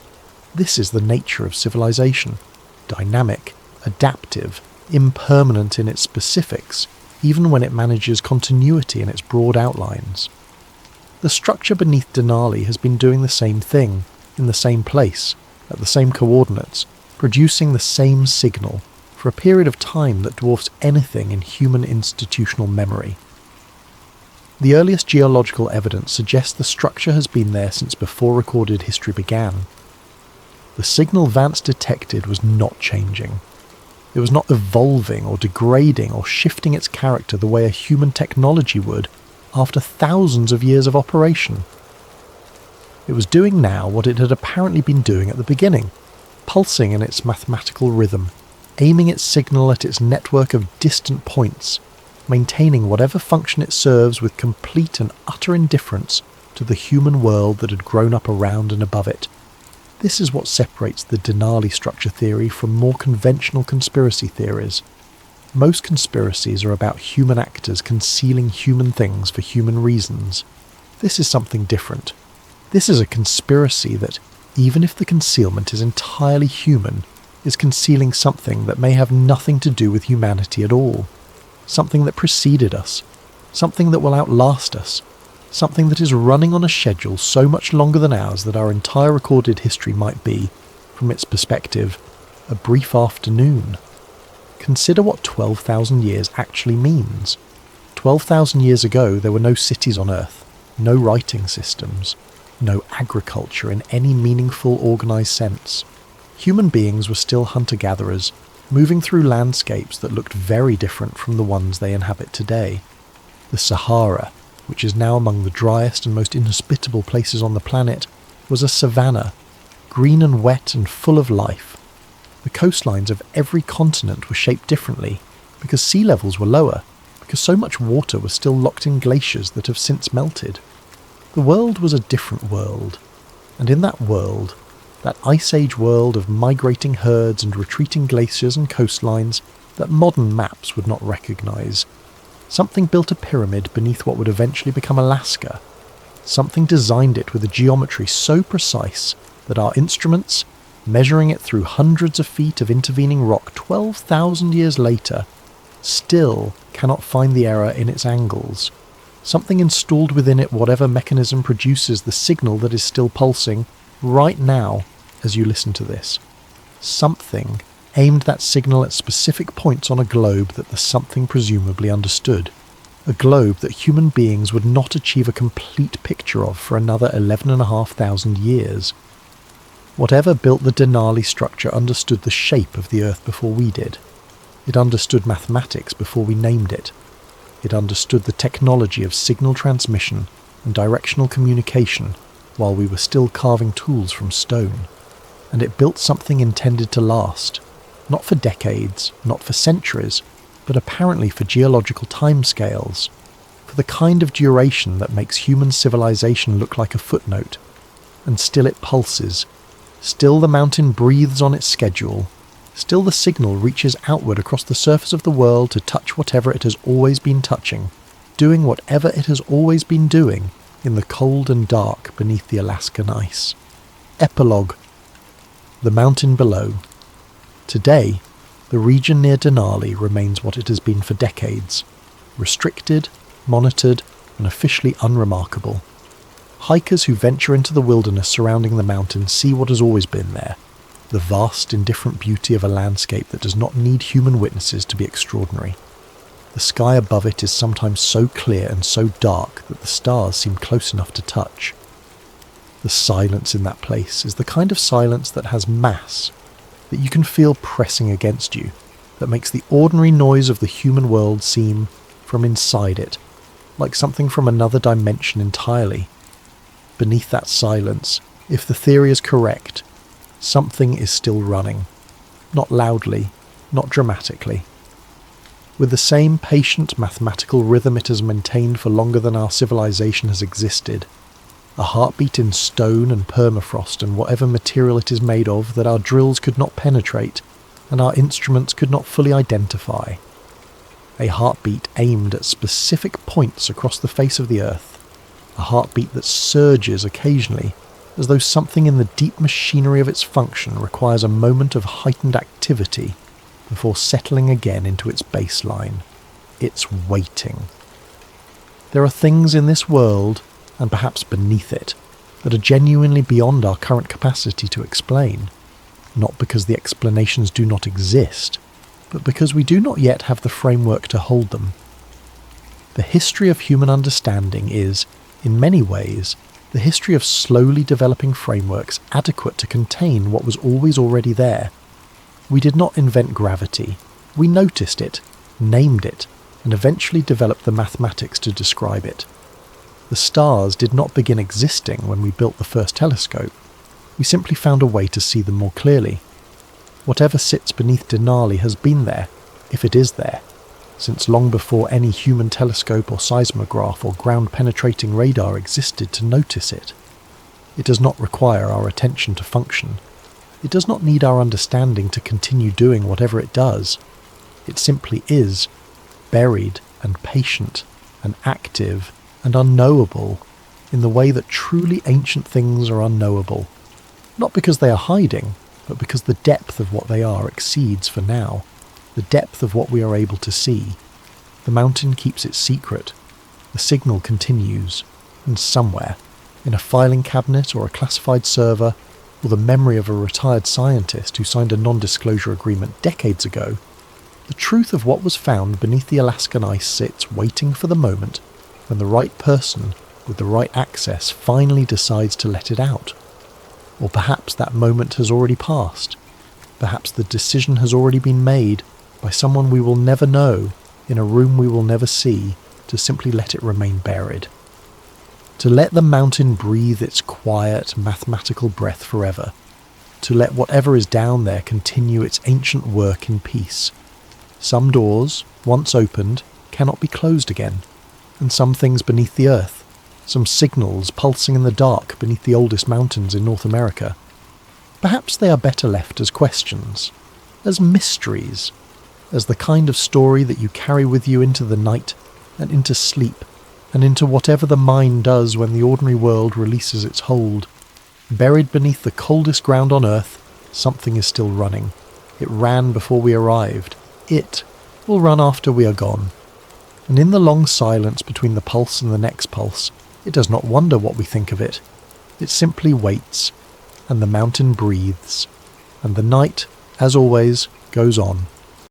This is the nature of civilization: dynamic, adaptive, impermanent in its specifics, even when it manages continuity in its broad outlines. The structure beneath Denali has been doing the same thing, in the same place, at the same coordinates, producing the same signal, for a period of time that dwarfs anything in human institutional memory. The earliest geological evidence suggests the structure has been there since before recorded history began. The signal Vance detected was not changing. It was not evolving or degrading or shifting its character the way a human technology would after thousands of years of operation. It was doing now what it had apparently been doing at the beginning, pulsing in its mathematical rhythm, aiming its signal at its network of distant points, maintaining whatever function it serves with complete and utter indifference to the human world that had grown up around and above it. This is what separates the Denali structure theory from more conventional conspiracy theories. Most conspiracies are about human actors concealing human things for human reasons. This is something different. This is a conspiracy that, even if the concealment is entirely human, is concealing something that may have nothing to do with humanity at all. Something that preceded us. Something that will outlast us. Something that is running on a schedule so much longer than ours that our entire recorded history might be, from its perspective, a brief afternoon. Consider what 12,000 years actually means. 12,000 years ago there were no cities on Earth, no writing systems, no agriculture in any meaningful organised sense. Human beings were still hunter-gatherers, moving through landscapes that looked very different from the ones they inhabit today. The Sahara, which is now among the driest and most inhospitable places on the planet, was a savanna, green and wet and full of life. The coastlines of every continent were shaped differently, because sea levels were lower, because so much water was still locked in glaciers that have since melted. The world was a different world, and in that world, that Ice Age world of migrating herds and retreating glaciers and coastlines that modern maps would not recognise, something built a pyramid beneath what would eventually become Alaska. Something designed it with a geometry so precise that our instruments, measuring it through hundreds of feet of intervening rock 12,000 years later, still cannot find the error in its angles. Something installed within it whatever mechanism produces the signal that is still pulsing right now as you listen to this. Something aimed that signal at specific points on a globe that the something presumably understood. A globe that human beings would not achieve a complete picture of for another 11,500 years. Whatever built the Denali structure understood the shape of the Earth before we did. It understood mathematics before we named it. It understood the technology of signal transmission and directional communication while we were still carving tools from stone. And it built something intended to last. Not for decades, not for centuries, but apparently for geological timescales, for the kind of duration that makes human civilization look like a footnote. And still it pulses. Still the mountain breathes on its schedule. Still the signal reaches outward across the surface of the world to touch whatever it has always been touching, doing whatever it has always been doing in the cold and dark beneath the Alaskan ice. Epilogue. The mountain below. Today, the region near Denali remains what it has been for decades, restricted, monitored, and officially unremarkable. Hikers who venture into the wilderness surrounding the mountain see what has always been there, the vast, indifferent beauty of a landscape that does not need human witnesses to be extraordinary. The sky above it is sometimes so clear and so dark that the stars seem close enough to touch. The silence in that place is the kind of silence that has mass, that you can feel pressing against you, that makes the ordinary noise of the human world seem, from inside it, like something from another dimension entirely. Beneath that silence, if the theory is correct, something is still running. Not loudly, not dramatically. With the same patient mathematical rhythm it has maintained for longer than our civilization has existed. A heartbeat in stone and permafrost and whatever material it is made of that our drills could not penetrate and our instruments could not fully identify. A heartbeat aimed at specific points across the face of the earth. A heartbeat that surges occasionally, as though something in the deep machinery of its function requires a moment of heightened activity before settling again into its baseline. It's waiting. There are things in this world, and perhaps beneath it, that are genuinely beyond our current capacity to explain, not because the explanations do not exist, but because we do not yet have the framework to hold them. The history of human understanding is, in many ways, the history of slowly developing frameworks adequate to contain what was always already there. We did not invent gravity. We noticed it, named it, and eventually developed the mathematics to describe it. The stars did not begin existing when we built the first telescope. We simply found a way to see them more clearly. Whatever sits beneath Denali has been there, if it is there, since long before any human telescope or seismograph or ground-penetrating radar existed to notice it. It does not require our attention to function. It does not need our understanding to continue doing whatever it does. It simply is, buried and patient and active and unknowable in the way that truly ancient things are unknowable. Not because they are hiding, but because the depth of what they are exceeds, for now, the depth of what we are able to see. The mountain keeps its secret. The signal continues, and somewhere, in a filing cabinet or a classified server, or the memory of a retired scientist who signed a non-disclosure agreement decades ago, the truth of what was found beneath the Alaskan ice sits waiting for the moment when the right person with the right access finally decides to let it out. Or perhaps that moment has already passed. Perhaps the decision has already been made by someone we will never know, in a room we will never see, to simply let it remain buried. To let the mountain breathe its quiet, mathematical breath forever. To let whatever is down there continue its ancient work in peace. Some doors, once opened, cannot be closed again. And some things beneath the earth, some signals pulsing in the dark beneath the oldest mountains in North America, perhaps they are better left as questions, as mysteries, as the kind of story that you carry with you into the night and into sleep and into whatever the mind does when the ordinary world releases its hold. Buried beneath the coldest ground on earth, something is still running. It ran before we arrived. It will run after we are gone. And in the long silence between the pulse and the next pulse, it does not wonder what we think of it. It simply waits, and the mountain breathes, and the night, as always, goes on.